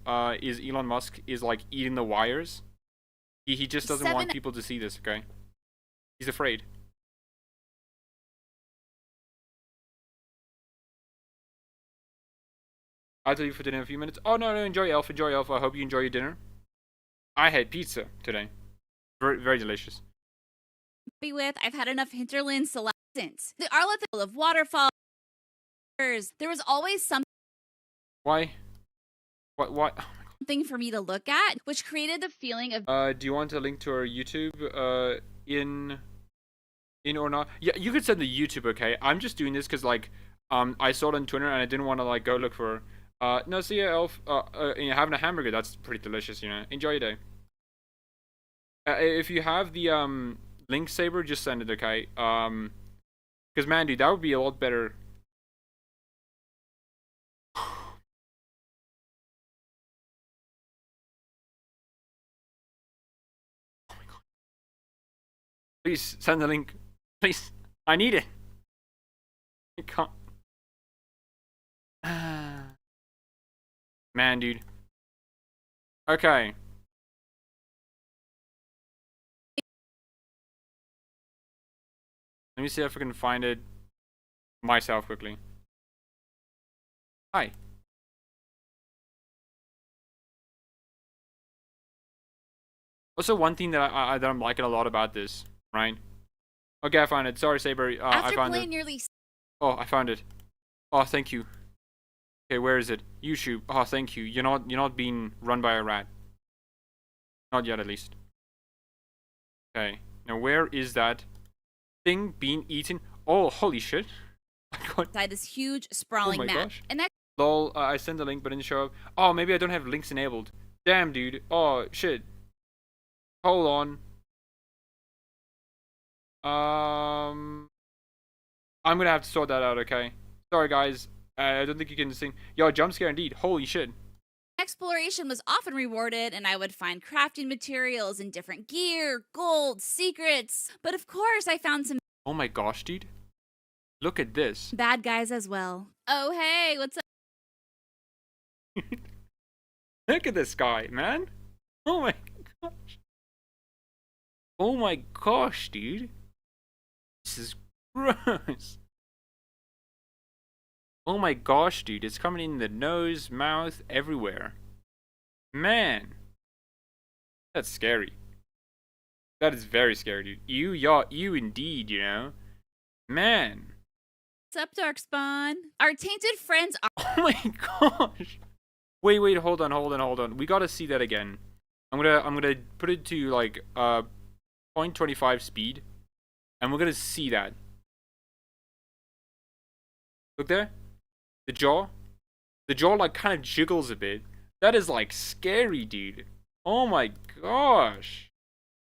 is Elon Musk is like eating the wires. He just doesn't want people to see this, okay? He's afraid. I'll tell you for dinner in a few minutes. Oh no, enjoy Elf, enjoy Elf. I hope you enjoy your dinner. I had pizza today. Very, very delicious. I've had enough hinterlands to last since. The Arlethan full of waterfalls. There was always something. Why? What? Oh my God. Something for me to look at, which created the feeling of. Do you want a link to our YouTube? In or not? Yeah, you could send the YouTube. Okay, I'm just doing this because like, I saw it on Twitter and I didn't want to like go look for her. No, see ya, Elf. You're having a hamburger. That's pretty delicious. You know, enjoy your day. If you have the link saber, just send it, okay? Because man, dude, that would be a lot better. Oh my God! Please send the link, please. I need it. I can't. Man, dude. Okay. Let me see if I can find it myself quickly. Hi. Also, one thing that I'm liking a lot about this, right? Okay, I found it. Sorry, Saber. I found it. Nearly. Oh, I found it. Oh, thank you. Okay, where is it? YouTube. Oh, thank you. You're not being run by a rat. Not yet, at least. Okay. Now, where is that thing being eaten? Oh, holy shit. Inside this huge, sprawling map. Gosh. And that. Lol, I sent the link, but it didn't show up. Oh, maybe I don't have links enabled. Damn, dude. Oh, shit. Hold on. I'm gonna have to sort that out, okay? Sorry, guys. I don't think you can sing. Yo, jump scare indeed. Holy shit. Exploration was often rewarded, and I would find crafting materials and different gear, gold, secrets. But of course, I found some. Oh my gosh, dude. Look at this. Bad guys as well. Oh, hey, what's up? Look at this guy, man. Oh my gosh. Oh my gosh, dude. This is gross. Oh my gosh, dude, it's coming in the nose, mouth, everywhere. Man, that's scary. That is very scary, dude. You indeed, you know. Man. What's up, Darkspawn? Our tainted friends are. Oh my gosh. Wait, hold on. We gotta see that again. I'm gonna put it to like 0.25 speed, and we're gonna see that. Look there, the jaw like kind of jiggles a bit. That is like scary, dude. Oh my gosh,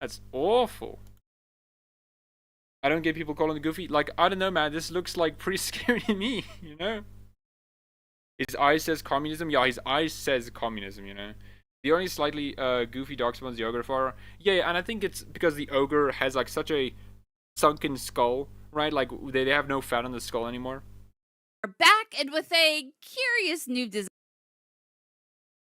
that's awful. I don't get people calling it goofy. Like, I don't know, man. This looks like pretty scary to me, you know? His eyes says communism. Yeah, his eyes says communism, you know? The only slightly goofy Darkspawn is the ogre far. Yeah, and I think it's because the ogre has like such a sunken skull, right? Like, they have no fat on the skull anymore. We're back and with a curious new design.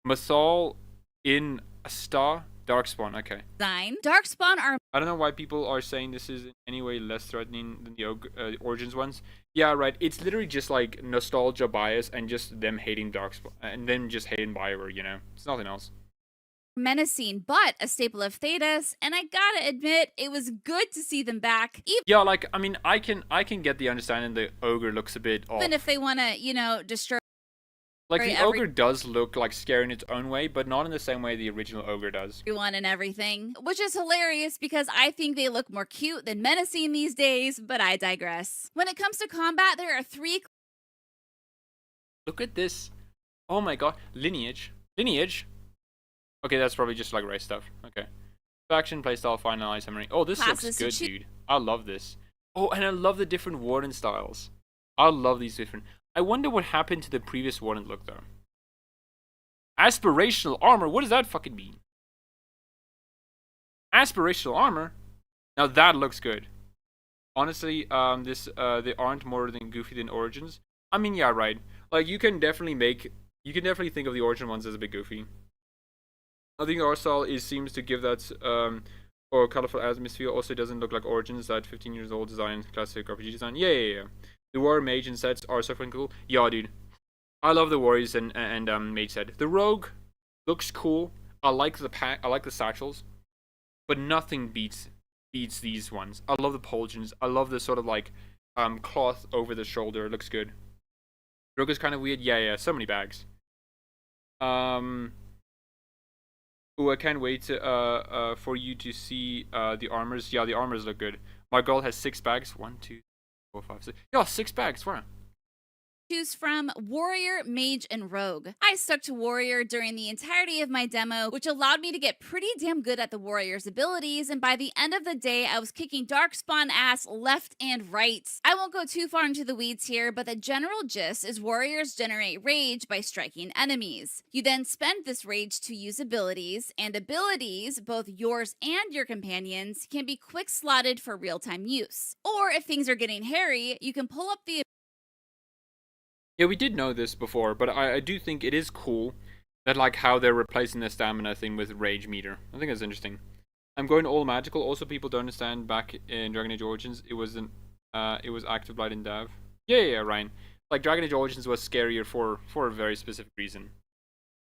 Mathal in a star. Darkspawn, okay. Darkspawn are. I don't know why people are saying this is in any way less threatening than the Origins ones. Yeah, right. It's literally just like nostalgia bias and just them hating Darkspawn and them just hating BioWare, you know? It's nothing else. Menacing, but a staple of Thedas, and I gotta admit, it was good to see them back. Yeah, like, I mean, I can get the understanding the ogre looks a bit off. Even if they want to, you know, destroy. Like, the ogre does look like scary in its own way, but not in the same way the original ogre does. Everyone and everything, which is hilarious because I think they look more cute than menacing these days, but I digress. When it comes to combat, there are 3. Look at this. Oh my god. Lineage. Okay, that's probably just like race stuff. Okay. Faction, playstyle, finalized, hammering. Oh, this looks good, dude. I love this. Oh, and I love the different warden styles. I love these different. I wonder what happened to the previous warden look, though. Aspirational armor? What does that fucking mean? Aspirational armor? Now that looks good. Honestly, they aren't more than goofy than Origins. I mean, yeah, right. Like, you can definitely think of the Origin ones as a bit goofy. I think our style seems to give that or colorful atmosphere. Also, doesn't look like Origins, that 15 years old design, classic RPG design. Yeah. The warrior mage and sets are so fucking cool. Yeah, dude. I love the warriors and mage set. The rogue looks cool. I like the pack. I like the satchels, but nothing beats these ones. I love the pauldrons. I love the sort of like cloth over the shoulder. It looks good. Rogue is kind of weird. Yeah. So many bags. Ooh, I can't wait for you to see the armors. Yeah, the armors look good. My girl has 6 bags. 1, 2, 4, 5, 6. Yo, 6 bags. Wow. Choose from Warrior, Mage, and Rogue. I stuck to Warrior during the entirety of my demo, which allowed me to get pretty damn good at the Warrior's abilities, and by the end of the day, I was kicking Darkspawn ass left and right. I won't go too far into the weeds here, but the general gist is Warriors generate rage by striking enemies. You then spend this rage to use abilities, and abilities, both yours and your companions, can be quick slotted for real-time use. Or if things are getting hairy, you can pull up the. Yeah, we did know this before, but I do think it is cool that like how they're replacing the stamina thing with rage meter. I think that's interesting. I'm going all magical. Also, people don't understand back in Dragon Age Origins, it was active blight and Dav. Yeah, Ryan. Like Dragon Age Origins was scarier for a very specific reason.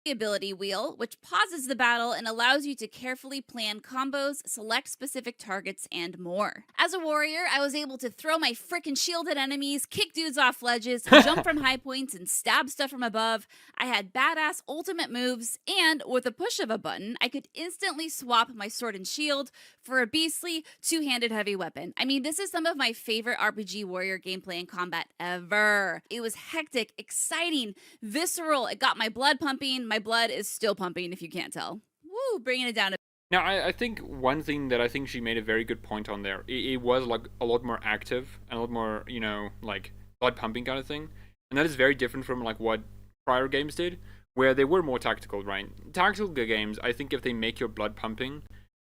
Ability wheel, which pauses the battle and allows you to carefully plan combos, select specific targets, and more. As a warrior, I was able to throw my frickin' shield at enemies, kick dudes off ledges, jump from high points, and stab stuff from above. I had badass ultimate moves, and with a push of a button, I could instantly swap my sword and shield for a beastly two-handed heavy weapon. I mean, this is some of my favorite RPG warrior gameplay and combat ever. It was hectic, exciting, visceral. It got my blood pumping. My blood is still pumping, if you can't tell. Woo, bringing it down. Now, I think one thing that I think she made a very good point on there, it was like a lot more active and a lot more, you know, like blood pumping kind of thing. And that is very different from like what prior games did, where they were more tactical, right? Tactical games, I think if they make your blood pumping,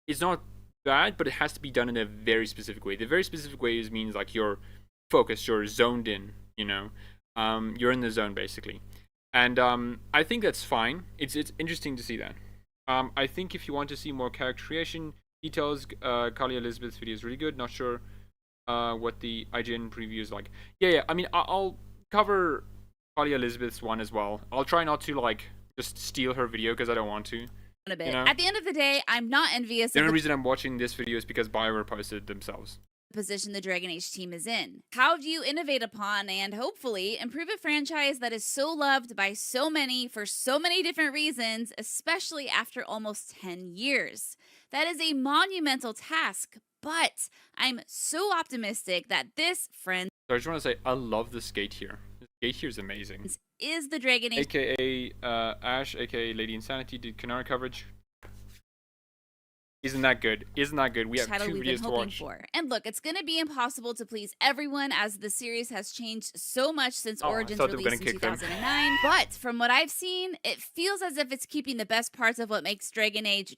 it's not bad, but it has to be done in a very specific way. The very specific way means like you're focused, you're zoned in, you know, you're in the zone basically. And I think that's fine. It's interesting to see that. I think if you want to see more character creation details, Kali Elizabeth's video is really good. Not sure what the IGN preview is like. Yeah. I mean, I'll cover Polly Elizabeth's one as well. I'll try not to like just steal her video because I don't want to. A bit. You know? At the end of the day, I'm not envious The of only the reason I'm watching this video is because BioWare posted it themselves. position the Dragon Age team is in. How do you innovate upon and hopefully improve a franchise that is so loved by so many for so many different reasons, especially after almost 10 years? That is a monumental task, but I'm so optimistic that this, friends, So I just want to say, I love this gate here. This gate here is amazing. is the Dragon Age. AKA Ash, AKA Lady Insanity, did Canari coverage. Isn't that good? Isn't that good? We have Title 2 we've been videos to hoping watch. for. And look, it's going to be impossible to please everyone as the series has changed so much since Oh, I Origins thought they were released gonna in kick them. 2009. But from what I've seen, it feels as if it's keeping the best parts of what makes Dragon Age,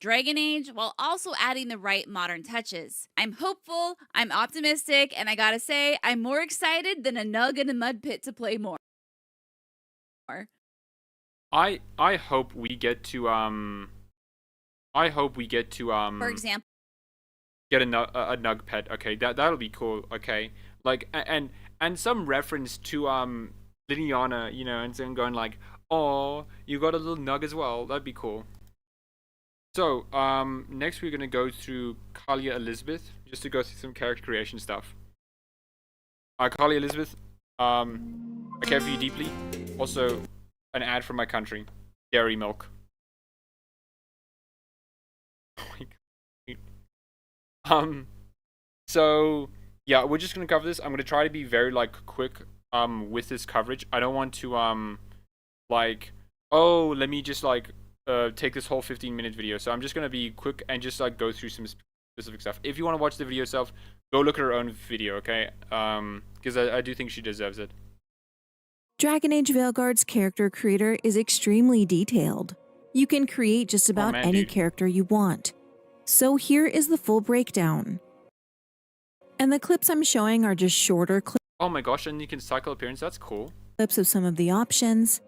while also adding the right modern touches. I'm hopeful, I'm optimistic, and I gotta say, I'm more excited than a nug in a mud pit to play more. I hope we get to For example, get a nug pet. Okay, that'll be cool. Okay, like and some reference to Liliana, you know, and then going like, oh, you got a little nug as well. That'd be cool. So next we're gonna go through Kalia Elizabeth just to go through some character creation stuff. Kalia Elizabeth, I care for you deeply. Also, an ad from my country, dairy milk. Oh my god. So yeah, we're just gonna cover this. I'm gonna try to be very like quick with this coverage. I don't want to like, oh, let me just like take this whole 15-minute video. So I'm just gonna be quick and just like go through some specific stuff. If you want to watch the video yourself, go look at her own video, okay? Because I do think she deserves it. Dragon Age Veilguard's character creator is extremely detailed. You can create just about man, any dude. character you want. So here is the full breakdown. And the clips I'm showing are just shorter Oh my gosh, and you can cycle appearance. That's cool. clips of some of the options.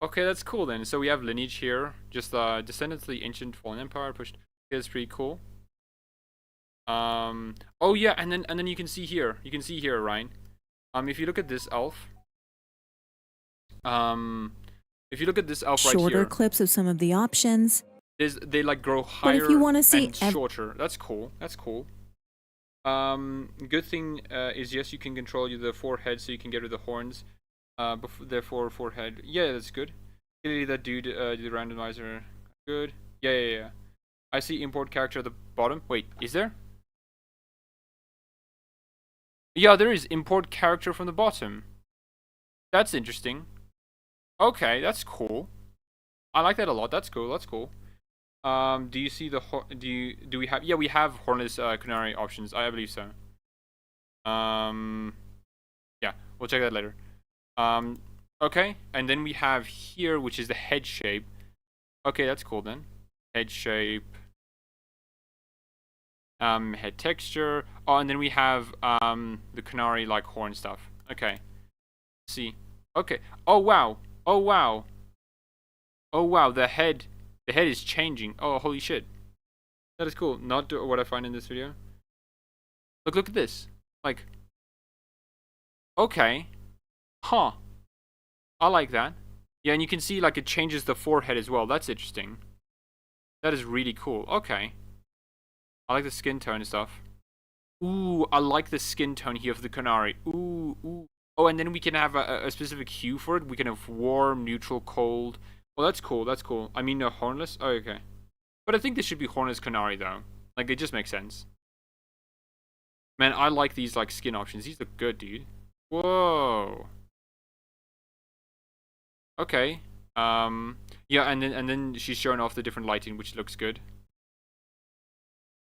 Okay, that's cool then. So we have lineage here, just descendants of the ancient fallen empire pushed. It's pretty cool. Oh yeah, and then you can see here. You can see here, Ryan. If you look at this elf. If you look at this elf right Shorter here, clips of some of the options. they like grow higher if you wanna see and shorter. That's cool. That's cool. Good thing is yes, you can control the forehead, so you can get rid of the horns. Therefore forehead. Yeah, that's good. Clearly that dude, the randomizer. Good. Yeah. I see import character at the bottom. Wait, is there? Yeah, there is import character from the bottom. That's interesting. Okay, that's cool. I like that a lot. That's cool. That's cool. Do you see the do we have? Yeah, we have hornless Canari options. I believe so. Yeah, we'll check that later. Okay, and then we have here, which is the head shape. Okay, that's cool then. Head shape. Head texture. Oh, and then we have the Canari like horn stuff. Okay. Let's see. Okay. Oh wow. Oh wow. Oh wow. The head is changing. Oh holy shit. That is cool. Not what I find in this video. Look at this. Like. Okay. Huh. I like that. Yeah, and you can see like it changes the forehead as well. That's interesting. That is really cool. Okay. I like the skin tone and stuff. Ooh, I like the skin tone here of the Canari. Ooh. Oh, and then we can have a specific hue for it. We can have warm, neutral, cold. Well, that's cool. That's cool. I mean, no hornless. Oh, okay. But I think this should be hornless Canari though. Like, it just makes sense. Man, I like these like skin options. These look good, dude. Whoa. Okay. Yeah, and then she's showing off the different lighting, which looks good.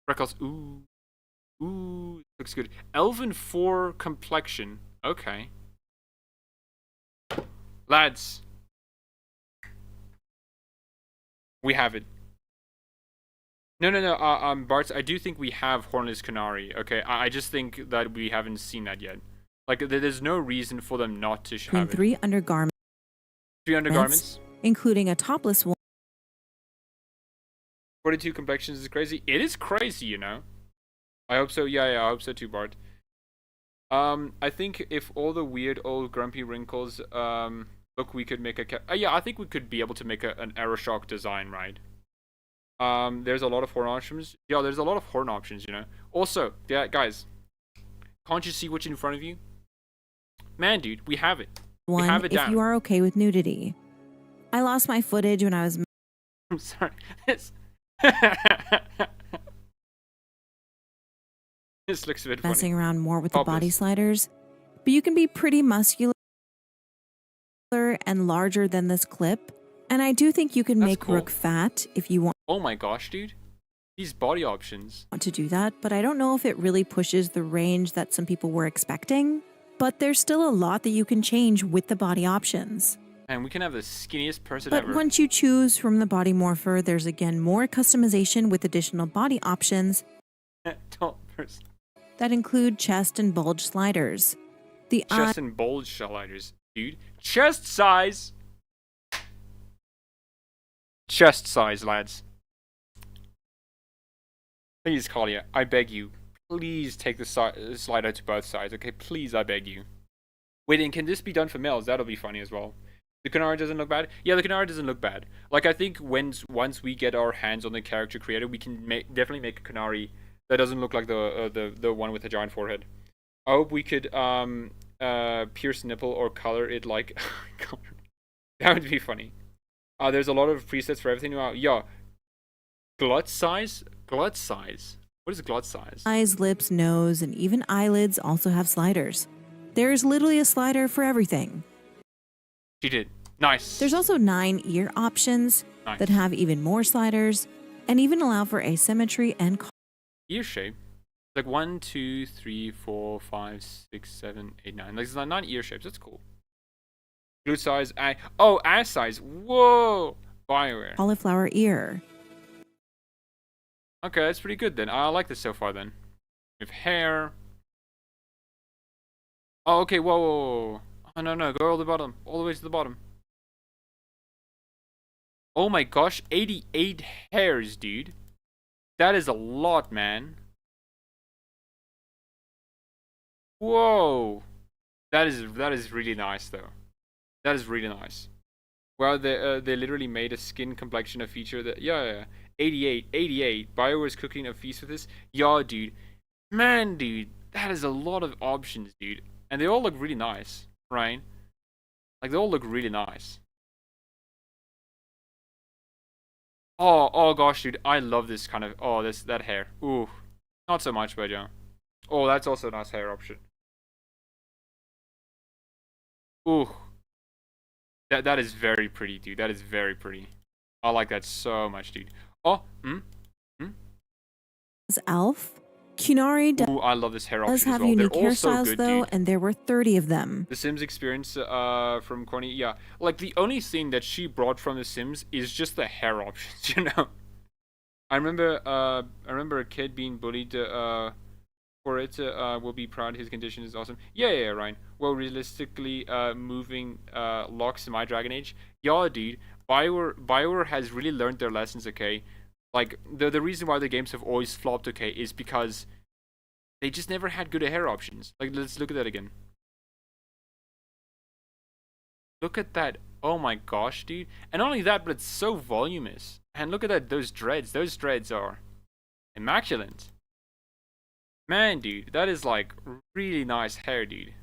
Freckles. Ooh, looks good. Elven 4 complexion. Okay. Lads. We have it. No. Bart, I do think we have Hornless Canari. Okay, I just think that we haven't seen that yet. Like, there's no reason for them not to have it. 3 undergarments. 3 undergarments. Including a topless one. 42 complexions is crazy. It is crazy, you know. I hope so. Yeah, I hope so too, Bart. I think if all the weird old grumpy wrinkles look, we could make a yeah, I think we could be able to make an Aeroshock design, right? There's a lot of horn options. Yeah, there's a lot of horn options, you know. Also, yeah, guys, can't you see what's in front of you? Man, dude, we have it. We have it if down. you are okay with nudity. I lost my footage when I was I'm sorry. This looks a bit funny. messing around more with the body Obvious. sliders, but you can be pretty muscular and larger than this clip. And I do think you can That's make cool. Rook fat if you want Oh my gosh, dude. These body options. to do that, but I don't know if it really pushes the range that some people were expecting. But there's still a lot that you can change with the body options. And we can have the skinniest person But ever. once you choose from the body morpher, there's again more customization with additional body options Tall person. that include chest and bulge sliders. The Chest and bulge sliders, dude. Chest size. Chest size, lads. Please, Kalia, I beg you. Please take the slider to both sides, okay? Please, I beg you. Wait, and can this be done for males? That'll be funny as well. The Canari doesn't look bad? Yeah, the Canari doesn't look bad. Like, I think once we get our hands on the character creator, we can definitely make a Canari that doesn't look like the one with the giant forehead. I hope we could pierce nipple or color it like... That would be funny. There's a lot of presets for everything now. Yeah. Glut size? Glut size. What is glut size? eyes, lips, nose, and even eyelids also have sliders. There is literally a slider for everything. She did. Nice. There's also 9 ear options Nice. that have even more sliders and even allow for asymmetry and Ear shape. Like 1, 2, 3, 4, 5, 6, 7, 8, 9. Like there's 9 ear shapes. That's cool. Glute size. Oh, ass size. Whoa. Bioware. cauliflower ear. Okay, that's pretty good then. I like this so far then. With hair. Oh, okay. Whoa, whoa, whoa. Oh, no. Go all the bottom. All the way to the bottom. Oh my gosh. 88 hairs, dude. That is a lot, man. Whoa. That is really nice, though. That is really nice. Well, they literally made a skin complexion a feature that... Yeah. 88. BioWare's cooking a feast with this. Yeah, dude. Man, dude. That is a lot of options, dude. And they all look really nice, right? Like, they all look really nice. Oh gosh, dude. I love this kind of... Oh, that hair. Ooh. Not so much, but yeah. Oh, that's also a nice hair option. Ooh. That is very pretty, dude. That is very pretty. I like that so much, dude. Oh, As Elf, Canari Ooh, I love this hair option does have as well. unique They're all so hairstyles good, though, dude. and there were 30 of them. The Sims experience from Corny, yeah. Like, the only thing that she brought from The Sims is just the hair options, you know? I remember a kid being bullied for it. Will be proud. His condition is awesome. Yeah, Ryan. Well, realistically, moving locks in my Dragon Age. Yeah, dude. BioWare has really learned their lessons, okay? Like, the reason why the games have always flopped, okay, is because they just never had good hair options. Like, let's look at that again. Look at that. Oh my gosh, dude. And not only that, but it's so voluminous. And look at that, those dreads. Those dreads are immaculate. Man, dude, that is like really nice hair, dude.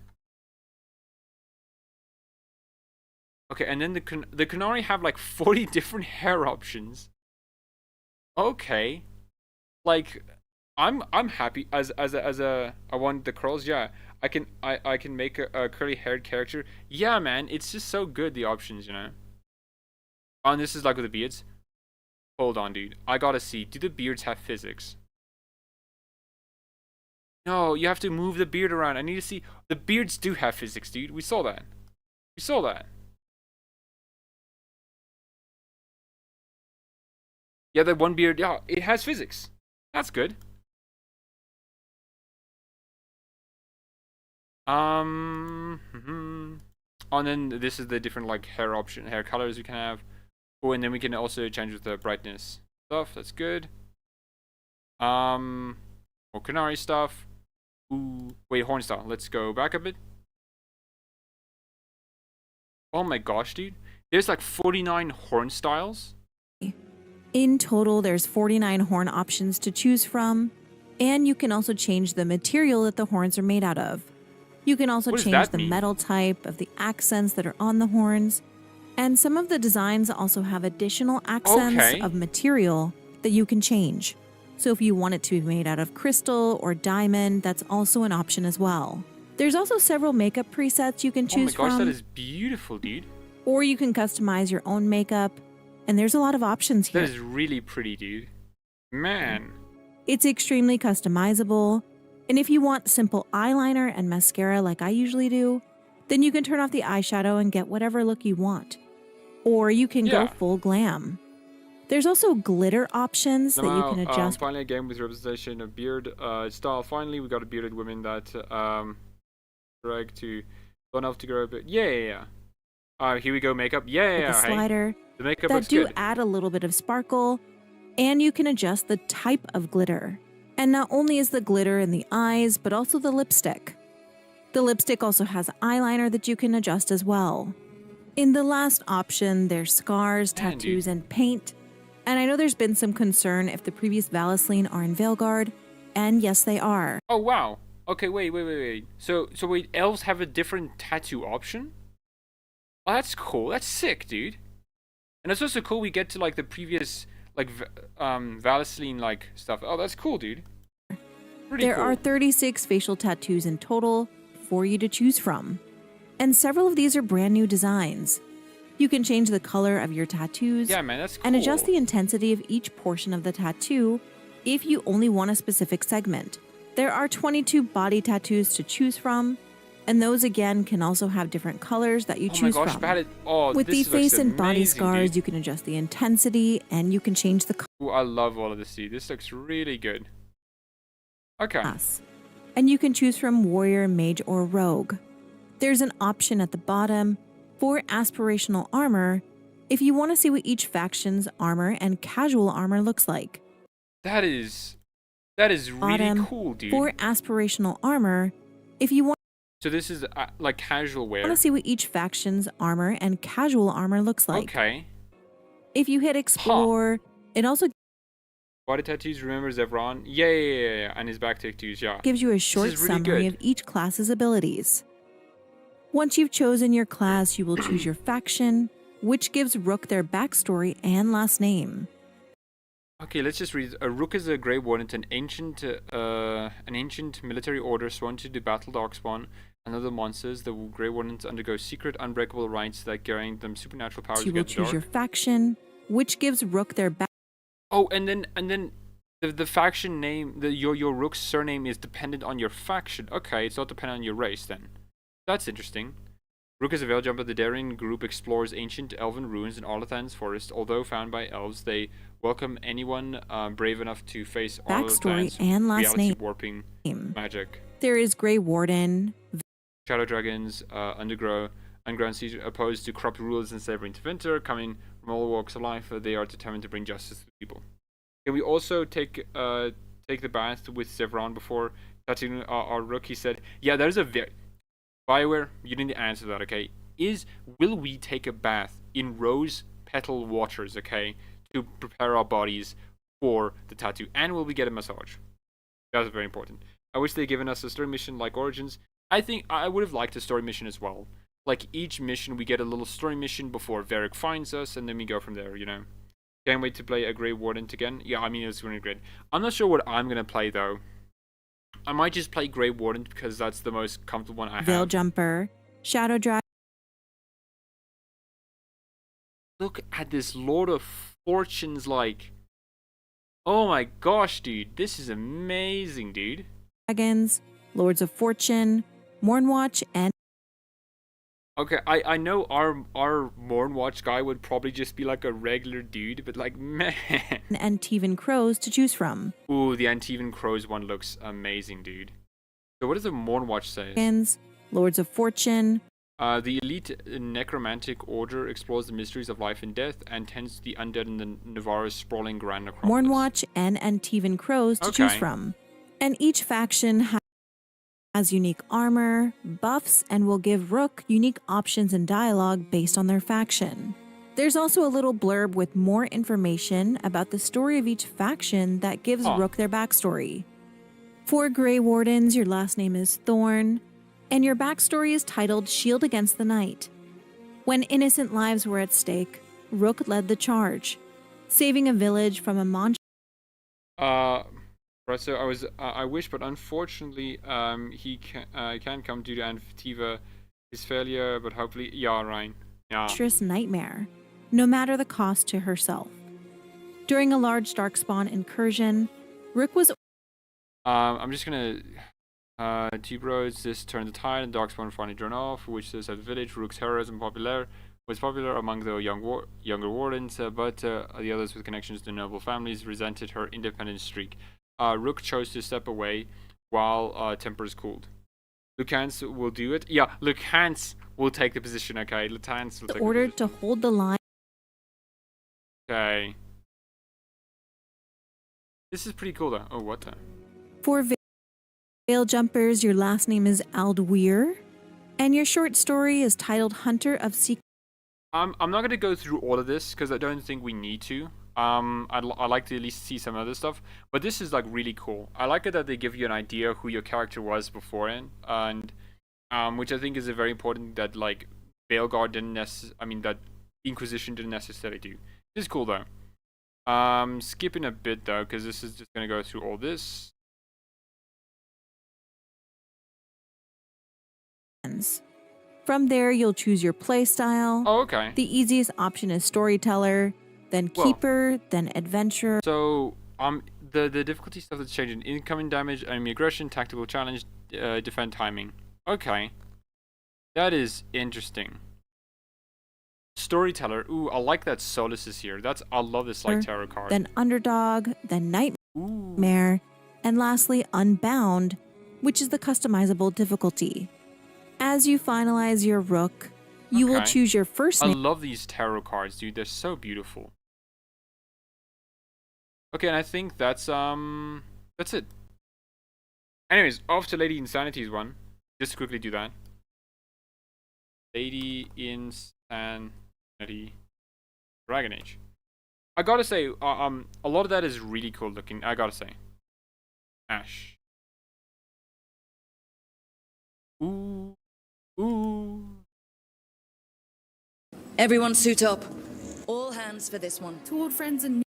Okay, and then the Canari have like 40 different hair options. Okay. Like, I'm happy as I want the curls. Yeah, I can make a curly haired character. Yeah, man, it's just so good, the options, you know. And this is like with the beards. Hold on, dude. I gotta see. Do the beards have physics? No, you have to move the beard around. I need to see. The beards do have physics, dude. We saw that. We saw that. Yeah, that one beard. Yeah, it has physics. That's good. And then this is the different like hair colors we can have. Oh, and then we can also change with the brightness stuff. That's good. More Canari stuff. Ooh, wait, horn style. Let's go back a bit. Oh my gosh, dude. There's like 49 horn styles. In total, there's 49 horn options to choose from, and you can also change the material that the horns are made out of. You can also What does change that the mean? metal type of the accents that are on the horns, and some of the designs also have additional accents Okay. of material that you can change. So if you want it to be made out of crystal or diamond, that's also an option as well. There's also several makeup presets you can Oh my choose gosh, from, that is beautiful, dude. or you can customize your own makeup, and there's a lot of options here. That is really pretty, dude. Man. It's extremely customizable, and if you want simple eyeliner and mascara like I usually do, then you can turn off the eyeshadow and get whatever look you want. Or you can go Yeah. full glam. There's also glitter options that you can adjust. Finally, a game with representation of beard style. Finally, we got a bearded woman that drag to don't have to grow a bit. Yeah. Here we go. Makeup. Yeah. With the Hey, slider the makeup that looks do good. add a little bit of sparkle, and you can adjust the type of glitter. And not only is the glitter in the eyes, but also the lipstick. The lipstick also has eyeliner that you can adjust as well. In the last option, there's scars, Handy. tattoos, and paint. And I know there's been some concern if the previous Valisleen are in Veilguard, and yes, they are. Oh wow. Okay, wait. So wait, elves have a different tattoo option? Oh, that's cool. That's sick, dude. And it's also cool we get to like the previous like Valisleen like stuff. Oh, that's cool, dude. Pretty There cool. are 36 facial tattoos in total for you to choose from. And several of these are brand new designs. You can change the color of your tattoos Yeah, man, that's cool. and adjust the intensity of each portion of the tattoo if you only want a specific segment. There are 22 body tattoos to choose from, and those again can also have different colors that you Oh my choose gosh, from. bad it. Oh, With the this looks face and body amazing, scars, dude. you can adjust the intensity and you can change the Ooh, I love all of this, dude. This looks really good. Okay. class. And you can choose from warrior, mage, or rogue. There's an option at the bottom for aspirational armor if you want to see what each faction's armor and casual armor looks like. That is really Bottom cool, dude. for aspirational armor if you want So this is like casual wear. to see what each faction's armor and casual armor looks like. Okay. If you hit explore, it also Body tattoos, remember Zevran? Yeah. And his back tattoos, yeah. gives you a short is really summary good. of each class's abilities. Once you've chosen your class, you will choose your faction, which gives Rook their backstory and last name. Okay, let's just read. A Rook is a Grey Warden, an ancient military order sworn to do battle Darkspawn and other monsters. The Grey Wardens undergo secret, unbreakable rites that grant them supernatural powers You will against the choose your dark. faction, which gives Rook their Oh, and then the faction name, your Rook's surname is dependent on your faction. Okay, it's not dependent on your race then. That's interesting. Rook is a Veiljumper. The Daring group explores ancient elven ruins in Arlathan's forest. Although found by elves, they welcome anyone brave enough to face backstory Arlathan's and last reality name. warping magic. There is Grey Warden, Shadow dragons, underground siege opposed to corrupt rulers and slavery into winter, coming from all walks of life. They are determined to bring justice to the people. Can we also take the bath with Zevran before tattooing our Rook? He said, yeah, there's a Bioware, you need to answer that, okay? Will we take a bath in rose petal waters, okay, to prepare our bodies for the tattoo? And will we get a massage? That's very important. I wish they'd given us a story mission like Origins. I think I would have liked a story mission as well. Like each mission, we get a little story mission before Varric finds us, and then we go from there, you know? Can't wait to play a Grey Warden again. Yeah, I mean, it's really great. I'm not sure what I'm going to play, though. I might just play Grey Warden because that's the most comfortable one I have. Veiljumper, Shadow Dragon. Look at this Lord of Fortunes, like... Oh my gosh, dude. This is amazing, dude. Dragons, Lords of Fortune, Mornwatch, and Okay, I know our Mornwatch guy would probably just be like a regular dude, but like, man. Teven Crows to choose from. Ooh, the Antivan Crows one looks amazing, dude. So what does the Mornwatch say? Dragons, Lords of Fortune, The elite necromantic order explores the mysteries of life and death and tends to the undead in the Navarra's sprawling grand necropolis. Mornwatch, and Teven Crows to choose Okay. from. And each faction has has unique armor, buffs, and will give Rook unique options and dialogue based on their faction. There's also a little blurb with more information about the story of each faction that gives Rook their backstory. For Grey Wardens, your last name is Thorn, and your backstory is titled Shield Against the Night. When innocent lives were at stake, Rook led the charge, saving a village from a monster. Right, so I wish, but unfortunately, he can't come due to Antiva, his failure, but hopefully, yeah, Ryan. Yeah. Monstrous nightmare, no matter the cost to herself. During a large Darkspawn incursion, Rook was. I'm just gonna. Deep Roads, this turned the tide, and Darkspawn finally drawn off, which says at the village, Rook's heroism was popular among the younger wardens, but the others with connections to noble families resented her independent streak. Rook chose to step away while tempers cooled. Lucans will do it. Yeah, Lucans will take the position, okay? Lucans will take ordered to hold the line. Okay. This is pretty cool, though. Oh, what the? For Veil Jumpers, your last name is Aldweir, and your short story is titled Hunter of Secret. I'm not going to go through all of this, because I don't think we need to. I'd like to at least see some other stuff, but this is like really cool. I like it that they give you an idea who your character was beforehand, and which I think is a very important that like Veilguard didn't that Inquisition didn't necessarily do. This is cool though. Skipping a bit though, because this is just gonna go through all this. From there, you'll choose your playstyle. Oh, okay. The easiest option is Storyteller, then Keeper, then Adventurer. So, the difficulty stuff that's changing: incoming damage, enemy aggression, tactical challenge, defend timing. Okay, that is interesting. Storyteller. Ooh, I like that Solus is here. I love this like tarot card. Then Underdog, then Nightmare, and lastly Unbound, which is the customizable difficulty. As you finalize your Rook, you will choose your first name. I love these tarot cards, dude. They're so beautiful. Okay, and I think that's it. Anyways, off to Lady Insanity's one. Just to quickly do that. Lady Insanity Dragon Age. I gotta say, a lot of that is really cool looking. I gotta say. Ash. Ooh. Ooh. Everyone suit up. All hands for this one. To old friends and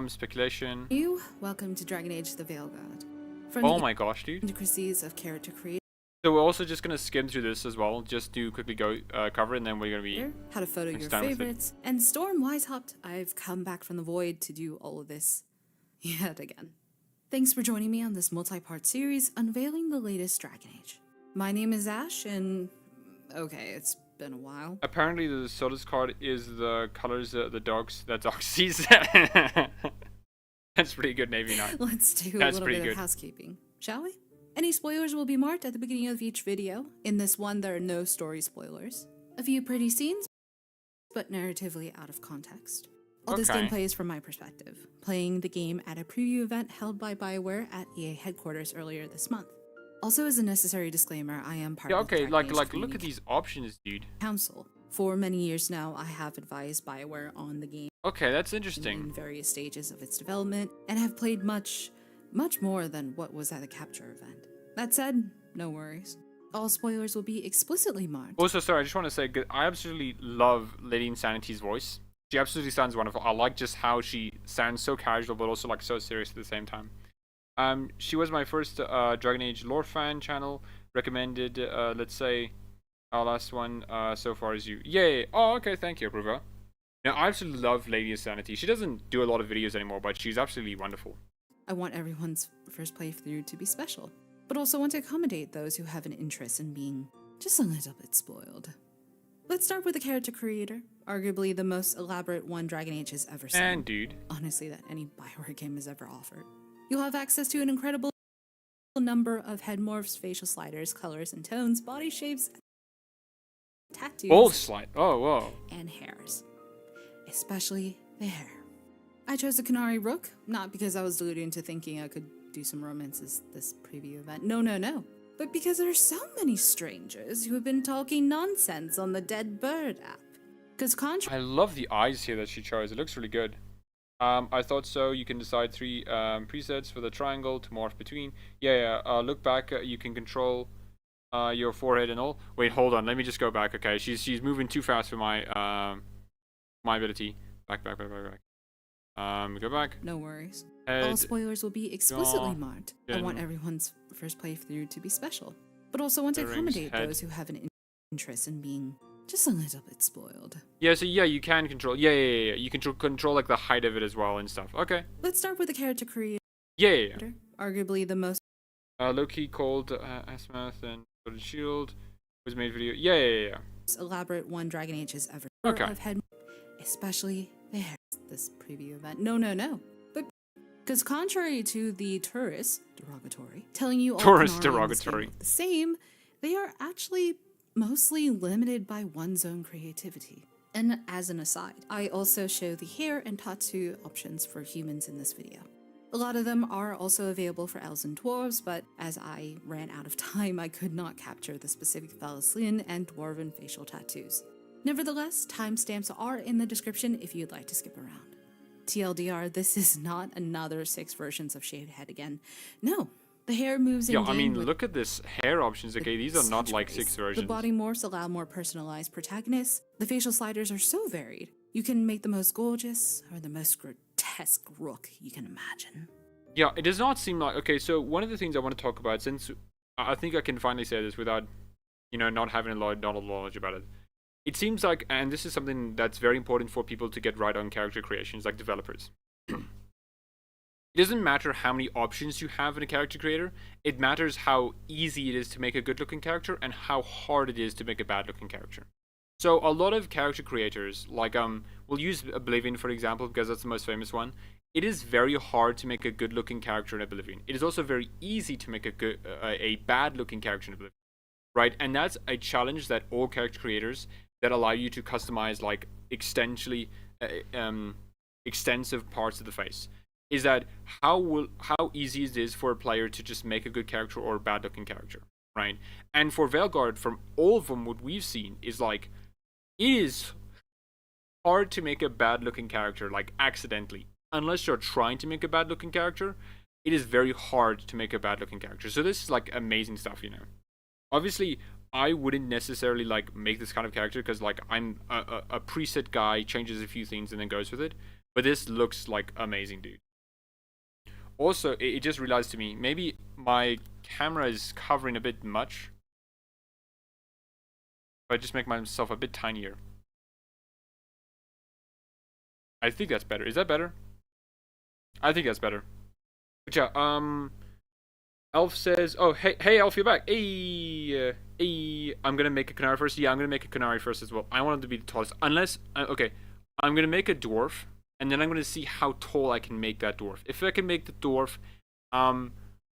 Speculation. new, welcome to Dragon Age the Veilguard. From Oh my gosh, dude. intricacies of character creation. So we're also just gonna skim through this as well, just to quickly go cover it, and then we're gonna be How to photo your done with it. favorites. And Storm Wisehopped, I've come back from the void to do all of this yet again. Thanks for joining me on this multi-part series unveiling the latest Dragon Age. My name is Ash, and okay, it's been a while. Apparently, the Solus card is the colors the dogs sees. That's pretty good, Navy Knight. Let's do a That's little pretty bit good. of housekeeping, shall we? Any spoilers will be marked at the beginning of each video. In this one, there are no story spoilers. A few pretty scenes, but narratively out of context. All this Okay. gameplay is from my perspective, playing the game at a preview event held by BioWare at EA headquarters earlier this month. Also, as a necessary disclaimer, I am part Yeah, of the okay, Dragon like Age look at Community these options, dude. Council. For many years now, I have advised BioWare on the game Okay, that's in interesting. various stages of its development, and have played much more than what was at the capture event. That said, no worries. All spoilers will be explicitly marked. Also, sorry, I just want to say, I absolutely love Lady Insanity's voice. She absolutely sounds wonderful. I like just how she sounds so casual, but also like so serious at the same time. She was my first Dragon Age lore fan channel. Recommended, let's say, our last one so far is you. Yay! Oh, okay, thank you, Bruva. Now, I absolutely love Lady Insanity. She doesn't do a lot of videos anymore, but she's absolutely wonderful. I want everyone's first playthrough to be special, but also want to accommodate those who have an interest in being just a little bit spoiled. Let's start with the character creator, arguably the most elaborate one Dragon Age has ever seen. And, dude. Honestly, that any BioWare game has ever offered. You'll have access to an incredible number of head morphs, facial sliders, colors and tones, body shapes, tattoos, Oh, whoa. and hairs. Especially the hair. I chose the Canari Rook, not because I was deluded into thinking I could do some romances this preview event. No. but because there are so many strangers who have been talking nonsense on the Dead Bird app. Because I love the eyes here that she chose. It looks really good. I thought so. You can decide 3 presets for the triangle to morph between. Yeah. Look back. You can control your forehead and all. Wait, hold on. Let me just go back. Okay, she's moving too fast for my my ability. Back. Go back. No worries. Head, all spoilers will be explicitly jaw, marked. chin. I want everyone's first playthrough to be special, but also want to Earrings, accommodate head. those who have an interest in being just a little bit spoiled. Yeah, so yeah, you can control. Yeah. You can control like the height of it as well and stuff. Okay. Let's start with the character creator. Yeah. Arguably the most Loki called Asmath and Golden Shield was made video. Yeah. elaborate one Dragon Age has ever. Okay. I've had, especially there. This preview event. No. But because contrary to the tourist derogatory telling you all Tourist Canari in this game derogatory. look the same, they are actually mostly limited by one's own creativity. And as an aside, I also show the hair and tattoo options for humans in this video. A lot of them are also available for elves and dwarves, but as I ran out of time, I could not capture the specific Thalislin and dwarven facial tattoos. Nevertheless, timestamps are in the description if you'd like to skip around. TLDR, this is not another 6 versions of shaved head again. No, the hair moves in Yeah, I game mean, with look at this hair options. Okay, these are not such like grace. 6 versions. The body morphs allow more personalized protagonists. The facial sliders are so varied. You can make the most gorgeous or the most grotesque rook you can imagine. Yeah, it does not seem like... Okay, so one of the things I want to talk about, since I think I can finally say this without, not having a lot of knowledge about it. It seems like, and this is something that's very important for people to get right on character creations, like developers. It doesn't matter how many options you have in a character creator. It matters how easy it is to make a good-looking character and how hard it is to make a bad-looking character. So a lot of character creators, like we'll use Oblivion for example because that's the most famous one. It is very hard to make a good-looking character in Oblivion. It is also very easy to make a bad-looking character in Oblivion, right? And that's a challenge that all character creators that allow you to customize like extensive parts of the face. Is that how easy it is for a player to just make a good character or a bad-looking character, right? And for Veilguard, from all of them, what we've seen is like it is hard to make a bad-looking character like accidentally. Unless you're trying to make a bad-looking character, it is very hard to make a bad-looking character. So this is like amazing stuff, Obviously, I wouldn't necessarily like make this kind of character because like I'm a preset guy, changes a few things and then goes with it. But this looks like amazing, dude. Also, it just realized to me, maybe my camera is covering a bit much. If I just make myself a bit tinier. I think that's better. Is that better? I think that's better. But yeah, Elf says, oh, hey, Elf, you're back. Hey, I'm gonna make a Canari first. Yeah, I'm gonna make a Canari first as well. I want him to be the tallest. Unless, okay, I'm gonna make a dwarf, and then I'm gonna see how tall I can make that dwarf. If I can make the dwarf,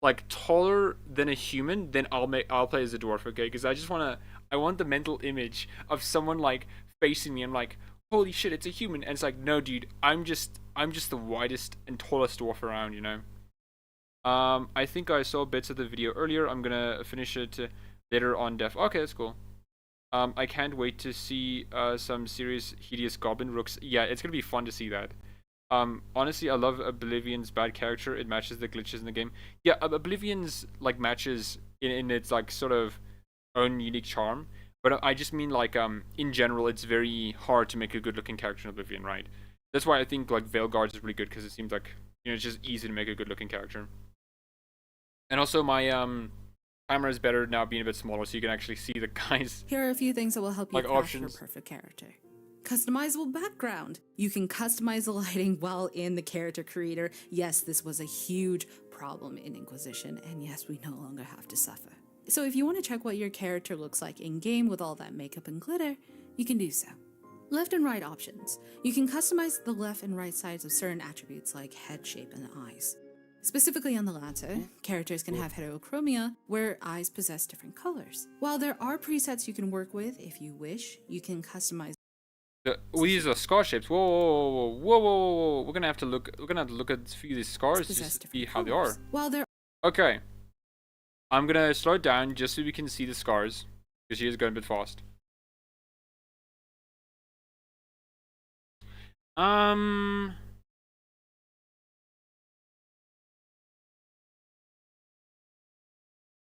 like taller than a human, then I'll play as a dwarf, okay? Because I want the mental image of someone like facing me. I'm like, holy shit, it's a human, and it's like, no, dude, I'm just the widest and tallest dwarf around, I think I saw bits of the video earlier. I'm gonna finish it later on def. Okay, that's cool. I can't wait to see some serious hideous goblin rooks. Yeah, it's gonna be fun to see that. Honestly, I love Oblivion's bad character. It matches the glitches in the game. Yeah, Oblivion's like matches in its like sort of own unique charm. But I just mean like in general, it's very hard to make a good-looking character in Oblivion, right? That's why I think like Veilguard is really good because it seems like it's just easy to make a good-looking character. And also my camera is better now being a bit smaller, so you can actually see the guys. Here are a few things that will help you Like craft options. your perfect character. Customizable background. You can customize the lighting while in the character creator. Yes, this was a huge problem in Inquisition, and yes, we no longer have to suffer. So if you want to check what your character looks like in-game with all that makeup and glitter, you can do so. Left and right options. You can customize the left and right sides of certain attributes like head shape and eyes. Specifically on the latter, characters can have heterochromia, where eyes possess different colors. While there are presets you can work with, if you wish, you can customize. These are scar shapes. Whoa. We're gonna have to look at a few of these scars just to see how they are. While there Okay. I'm gonna slow it down just so we can see the scars, because she is going a bit fast.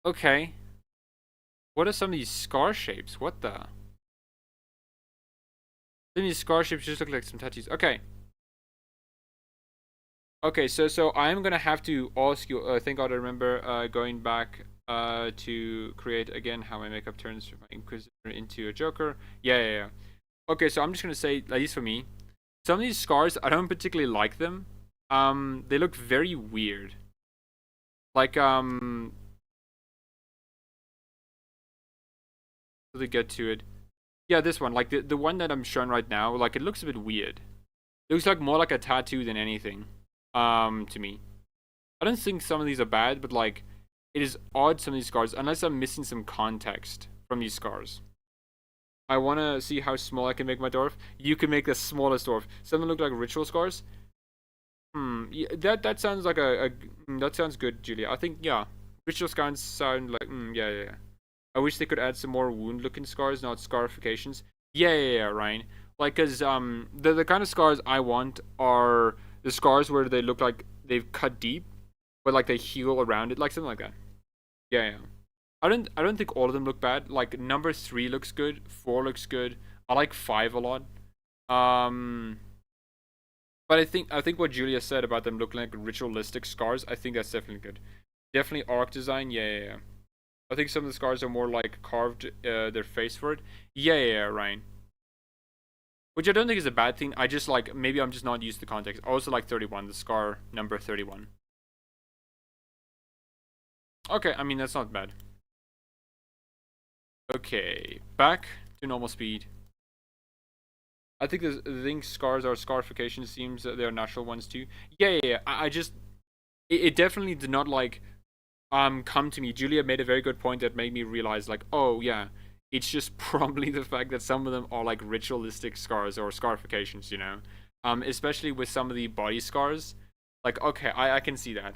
Okay. What are some of these scar shapes? What the? Some of these scar shapes just look like some tattoos. Okay. Okay, so I'm gonna have to ask you. Thank God I remember going back to create again how my makeup turns from my Inquisitor into a Joker. Yeah. Okay, so I'm just gonna say, at least for me, some of these scars I don't particularly like them. They look very weird. Like so to get to it. Yeah, this one, like the one that I'm showing right now, like it looks a bit weird. It looks like more like a tattoo than anything. To me. I don't think some of these are bad, but like it is odd, some of these scars, unless I'm missing some context from these scars. I wanna see how small I can make my dwarf. You can make the smallest dwarf. Some of them look like ritual scars. Yeah, that sounds like that sounds good, Julia. I think yeah. Ritual scars sound like yeah. I wish they could add some more wound-looking scars, not scarifications. Yeah, Ryan. Like, cause the kind of scars I want are the scars where they look like they've cut deep, but like they heal around it, like something like that. Yeah. I don't think all of them look bad. Like number 3 looks good, 4 looks good. I like 5 a lot. But I think what Julia said about them looking like ritualistic scars, I think that's definitely good. Definitely arc design, yeah. I think some of the scars are more like carved their face for it. Yeah, Ryan. Which I don't think is a bad thing. I just like, maybe I'm just not used to context. I also like 31, the scar number 31. Okay, I mean, that's not bad. Okay, back to normal speed. I think the thing scars are scarification seems that they're natural ones too. Yeah. I just, it definitely did not like come to me. Julia made a very good point that made me realize like, oh yeah, it's just probably the fact that some of them are like ritualistic scars or scarifications, you know, especially with some of the body scars. Like, okay, I can see that.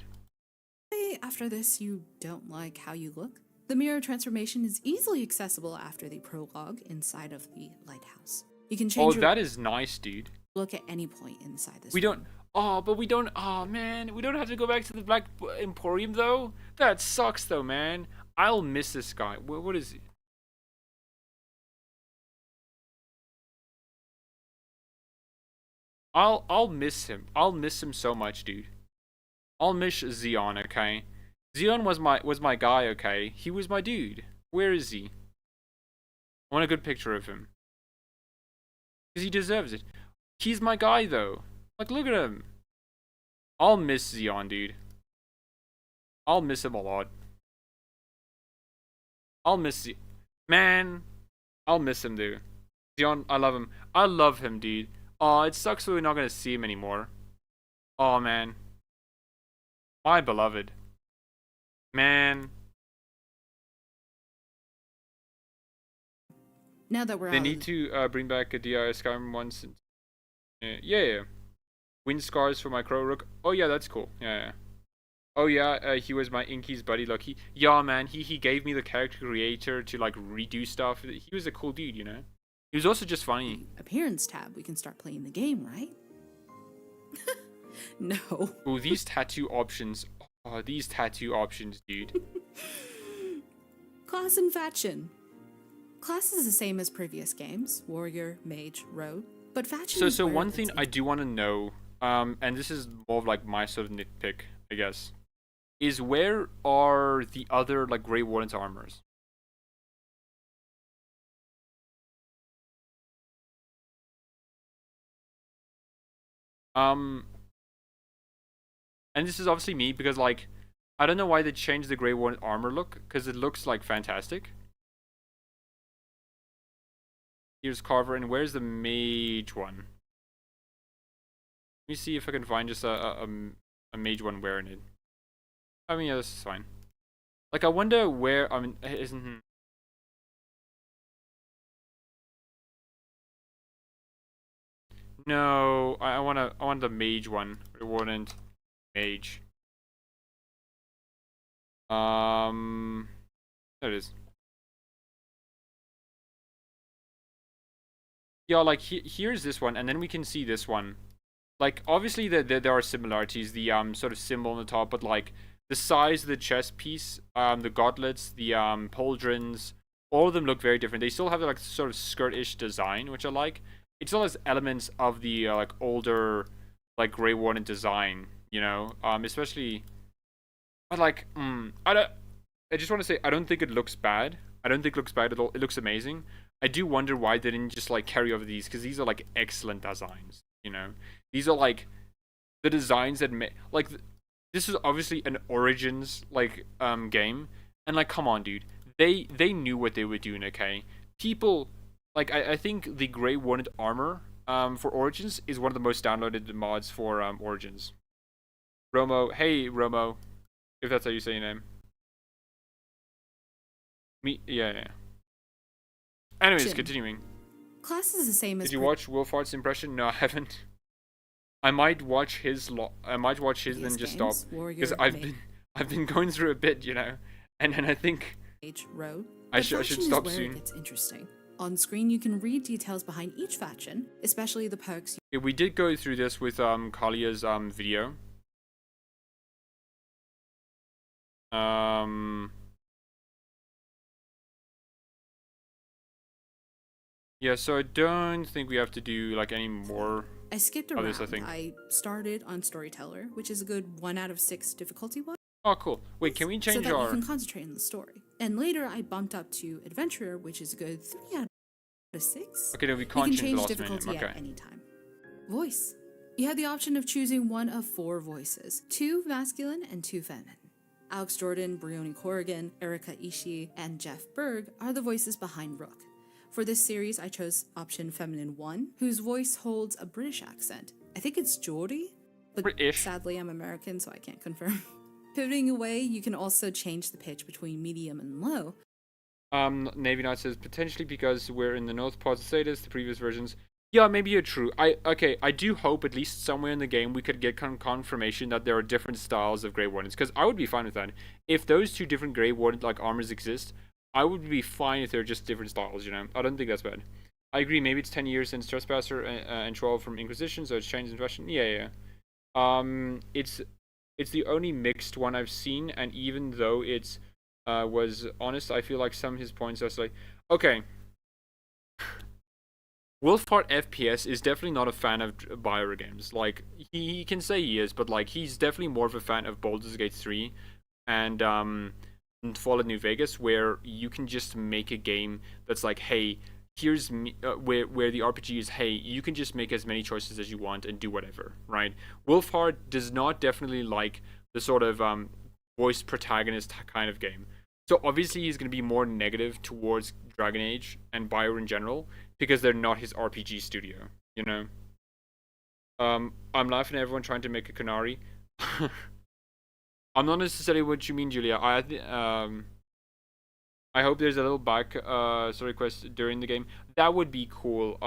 After this, you don't like how you look? The mirror transformation is easily accessible after the prologue inside of the Lighthouse. You can change your that is nice, dude. Look at any point inside this. We don't. Oh, but we don't. Oh man, we don't have to go back to the Black Emporium though. That sucks though, man. I'll miss this guy. What is he? I'll miss him. I'll miss him so much, dude. I'll miss Xeon, okay? Xeon was my guy, okay? He was my dude. Where is he? I want a good picture of him. Because he deserves it. He's my guy, though. Like, look at him. I'll miss Xeon, dude. I'll miss him a lot. I'll miss Man, I'll miss him, dude. Xeon, I love him. I love him, dude. Aw, it sucks that we're not gonna see him anymore. Aw, man. My beloved. Man. Now that we're They need to bring back a DI Skyrim once. Yeah. Wind scars for my Crow Rook. Oh yeah, that's cool. Yeah. Oh yeah, he was my Inky's buddy. Look, yeah, man, he gave me the character creator to like redo stuff. He was a cool dude, you know. He was also just funny. Appearance tab, we can start playing the game, right? No. Oh, these tattoo options. Oh, these tattoo options, dude. Class and faction. Class is the same as previous games: warrior, mage, rogue. But faction. So one thing I do want to know, and this is more of like my sort of nitpick, I guess, is where are the other like Grey Warden's armors? And this is obviously me because like I don't know why they changed the Grey Warden armor look, because it looks like fantastic. Here's Carver, and where's the mage one? Let me see if I can find just a mage one wearing it. I mean, yeah, this is fine. Like, I wonder where, I mean, isn't... No, I want the mage one. Warden mage. There it is. Yeah, like here's this one, and then we can see this one. Like obviously there are similarities. The sort of symbol on the top, but like the size of the chest piece, the gauntlets, the pauldrons, all of them look very different. They still have like sort of skirt-ish design, which I like. It still has elements of the like older, like Grey Warden design, you know. Especially, but like, I just want to say I don't think it looks bad. I don't think it looks bad at all. It looks amazing. I do wonder why they didn't just like carry over these, because these are like excellent designs, you know. These are like the designs that like this is obviously an Origins like game, and like come on, dude, they knew what they were doing. Okay, people like I think the Grey Warden armor for Origins is one of the most downloaded mods for Origins. Romo, hey Romo, if that's how you say your name. Yeah. Anyways, Jim. continuing. Class is the same as. Did you watch Wolfart's impression? No, I haven't. I might watch his then just stop, because I've been going through a bit, you know, and I think Road. I should stop soon. It's interesting. On screen, you can read details behind each faction, especially the perks. Yeah, we did go through this with Kalia's video. Yeah, so I don't think we have to do like any more. I skipped around. This, I think. I started on Storyteller, which is a good 1 out of 6 difficulty one. Oh, cool. Wait, can we change so that our? you can concentrate on the story. And later, I bumped up to Adventurer, which is a good 3 out of 6. Okay, no, we You can't can change the change last difficulty minute. at Okay. any time. Voice. You have the option of choosing one of 4 voices, 2 masculine and 2 feminine. Alex Jordan, Brioni Corrigan, Erika Ishii, and Jeff Berg are the voices behind Rook. For this series, I chose option feminine 1, whose voice holds a British accent. I think it's Geordie, but British. sadly I'm American, so I can't confirm. Pivoting away, you can also change the pitch between medium and low. Navy Knight says potentially because we're in the north part of status, the previous versions. Yeah, maybe you're true. I do hope at least somewhere in the game we could get confirmation that there are different styles of Grey Wardens, because I would be fine with that. If those 2 different Grey Warden like armors exist, I would be fine if they're just different styles, you know. I don't think that's bad. I agree, maybe it's 10 years since Trespasser and 12 from Inquisition, so it's changed in fashion. Yeah. It's the only mixed one I've seen, and even though it's was honest, I feel like some of his points are like, okay. Wolfhard FPS is definitely not a fan of Bioware games. Like, he can say he is, but like he's definitely more of a fan of Baldur's Gate 3 and Fallout New Vegas, where you can just make a game that's like, hey, here's me, where the RPG is, hey, you can just make as many choices as you want and do whatever, right? Wolfhard does not definitely like the sort of voice protagonist kind of game. So obviously he's going to be more negative towards Dragon Age and BioWare in general, because they're not his RPG studio, you know? I'm laughing at everyone trying to make a Canari. I'm not necessarily what you mean, Julia. I hope there's a little back story quest during the game. That would be cool,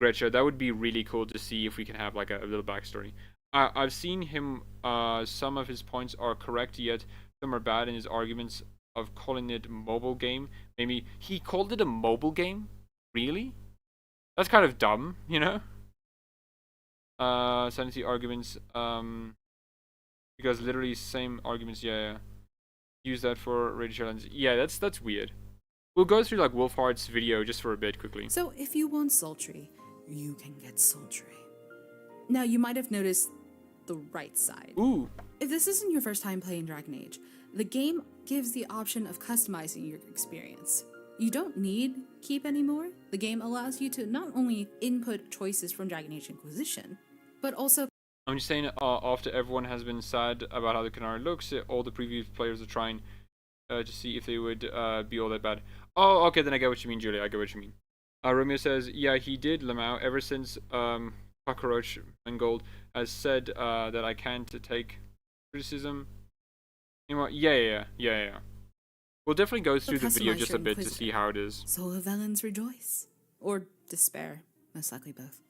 Gretcha. That would be really cool to see if we can have like a little backstory. I've seen him, some of his points are correct, yet some are bad in his arguments of calling it mobile game. Maybe he called it a mobile game? Really? That's kind of dumb, you know? Sanity arguments, because literally same arguments, yeah. Use that for radio challenge. Yeah, that's weird. We'll go through like Wolfhard's video just for a bit quickly. So if you want sultry, you can get sultry. Now you might have noticed the right side. Ooh. If this isn't your first time playing Dragon Age, the game gives the option of customizing your experience. You don't need keep anymore. The game allows you to not only input choices from Dragon Age Inquisition, but also. I'm just saying, after everyone has been sad about how the Canari looks, all the previous players are trying to see if they would be all that bad. Oh, okay, then I get what you mean, Julia. I get what you mean. Romeo says, yeah, he did, Lamau, ever since Cockroach and Gold has said that I can't take criticism. Anyway, yeah. We'll definitely go through the video just a bit to see how it is. Solar Velens rejoice. Or despair. Most likely both.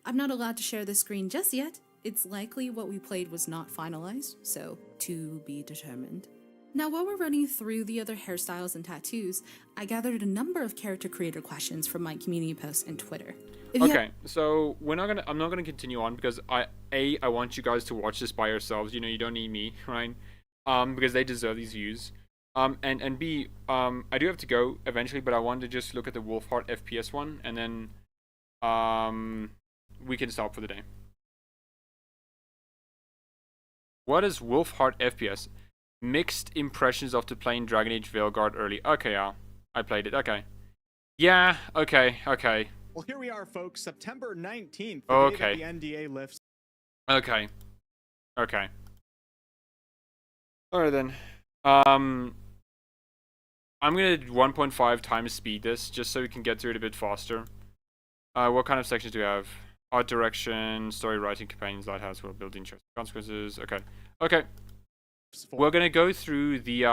I'm not allowed to share the screen just yet. It's likely what we played was not finalized, so to be determined. Now, while we're running through the other hairstyles and tattoos, I gathered a number of character creator questions from my community posts and Twitter. Okay, so I'm not gonna continue on because I want you guys to watch this by yourselves. You know, you don't need me, right? Because they deserve these views. And B, I do have to go eventually, but I wanted to just look at the Wolfheart FPS one, and then we can stop for the day. What is Wolfheart FPS? Mixed impressions after playing Dragon Age Veilguard early. Okay, yeah, I played it. Okay, yeah, okay. Well, here we are, folks. September 19th. Okay. Day that the NDA lifts. Okay. Alright then. I'm gonna 1.5 times speed this just so we can get through it a bit faster. What kind of sections do we have? Art direction, story writing, companions, lighthouse, world building, choice, consequences. Okay. We're gonna go through the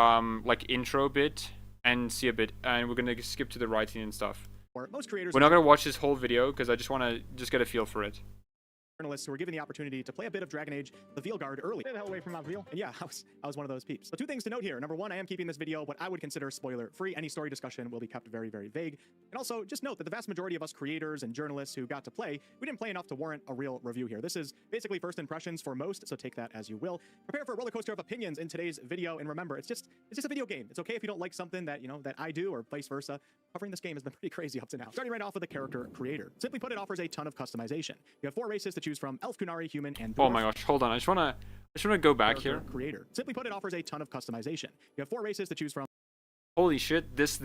like intro bit and see a bit, and we're gonna skip to the writing and stuff. Most creators We're not gonna watch this whole video because I just wanna get a feel for it. Journalists who were given the opportunity to play a bit of Dragon Age, the Veilguard early. Stay the hell away from my veal. And yeah, I was one of those peeps. So 2 things to note here. Number 1, I am keeping this video what I would consider spoiler-free. Any story discussion will be kept very, very vague. And also, just note that the vast majority of us creators and journalists who got to play, we didn't play enough to warrant a real review here. This is basically first impressions for most, so take that as you will. Prepare for a roller coaster of opinions in today's video, and remember, it's just a video game. It's okay if you don't like something that, that I do, or vice versa. Covering this game has been pretty crazy up to now. Starting right off with the character creator. Simply put, it offers a ton of customization. You have 4 races to choose from: Elf, Canari, Human, and Dwarf. Oh my gosh, hold on. I just wanna go back here. Creator. Simply put, it offers a ton of customization. You have 4 races to choose from. Holy shit, this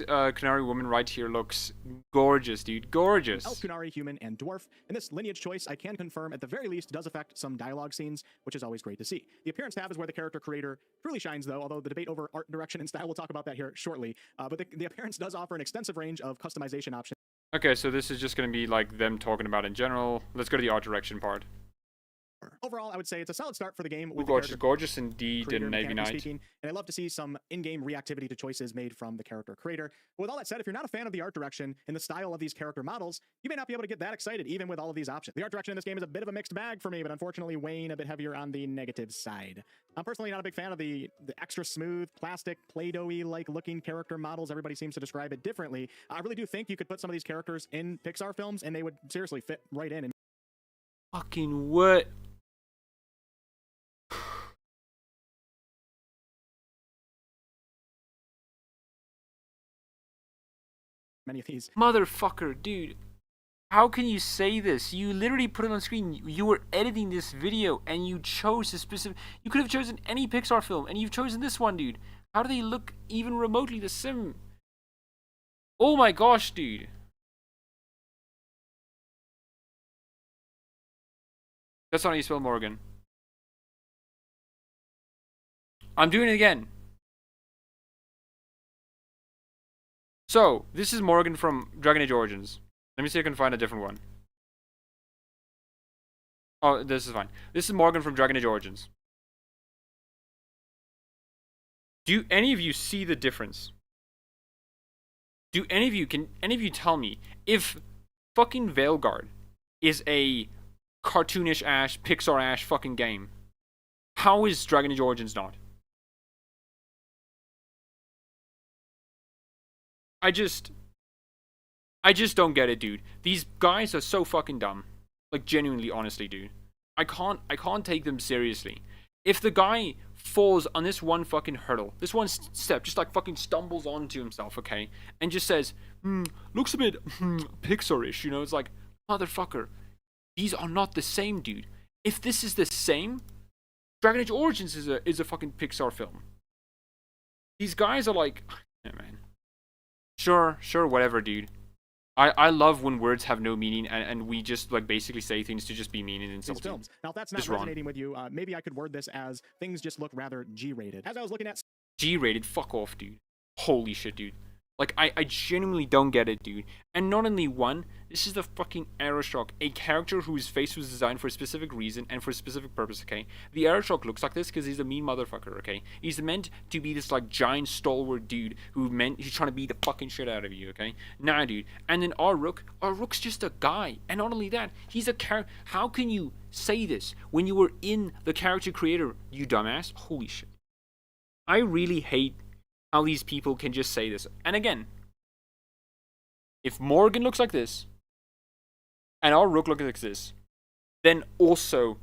Canary woman right here looks gorgeous, dude. Gorgeous. Elf, Canari, Human, and Dwarf. And this lineage choice, I can confirm, at the very least, does affect some dialogue scenes, which is always great to see. The appearance tab is where the character creator truly shines, though, although the debate over art direction and style, we'll talk about that here shortly. But the appearance does offer an extensive range of customization options. Okay, so this is just gonna be like them talking about in general. Let's go to the art direction part. Overall, I would say it's a solid start for the game. Ooh, gorgeous indeed, and Navy Knight. And I love to see some in-game reactivity to choices made from the character creator. But with all that said, if you're not a fan of the art direction and the style of these character models, you may not be able to get that excited, even with all of these options. The art direction in this game is a bit of a mixed bag for me, but unfortunately weighing a bit heavier on the negative side. I'm personally not a big fan of the extra smooth, plastic, Play-Doh-y like looking character models. Everybody seems to describe it differently. I really do think you could put some of these characters in Pixar films, and they would seriously fit right in. Fucking what? Many of these. Motherfucker, dude. How can you say this? You literally put it on screen. You were editing this video and you chose a specific... You could have chosen any Pixar film and you've chosen this one, dude. How do they look even remotely the same? Oh my gosh, dude. That's not how you spell Morgan. I'm doing it again. So, this is Morgan from Dragon Age Origins. Let me see if I can find a different one. Oh, this is fine. This is Morgan from Dragon Age Origins. Do any of you see the difference? Can any of you tell me if fucking Veilguard is a cartoonish ass, Pixar ass fucking game, how is Dragon Age Origins not? I just don't get it, dude. These guys are so fucking dumb. Like, genuinely, honestly, dude. I can't take them seriously. If the guy falls on this one fucking hurdle, this one step, just like fucking stumbles onto himself, okay, and just says, looks a bit Pixar-ish, you know, it's like, motherfucker, these are not the same, dude. If this is the same, Dragon Age Origins is a fucking Pixar film. These guys are like, yeah, man. Sure, whatever, dude. I love when words have no meaning and we just like basically say things to just be mean and insulting. These films. Now, if that's not resonating with you, maybe I could word this as things just look rather G-rated. As I was looking at G-rated, fuck off, dude. Holy shit, dude. Like, I genuinely don't get it, dude. And not only one, this is the fucking Aeroshock, a character whose face was designed for a specific reason and for a specific purpose, okay? The Aeroshock looks like this because he's a mean motherfucker, okay? He's meant to be this, like, giant stalwart dude he's trying to beat the fucking shit out of you, okay? Nah, dude. And then our Rook's just a guy. And not only that, he's a character. How can you say this when you were in the character creator, you dumbass? Holy shit. I really hate how these people can just say this. And again, if Morgan looks like this, and our Rook looks like this, then also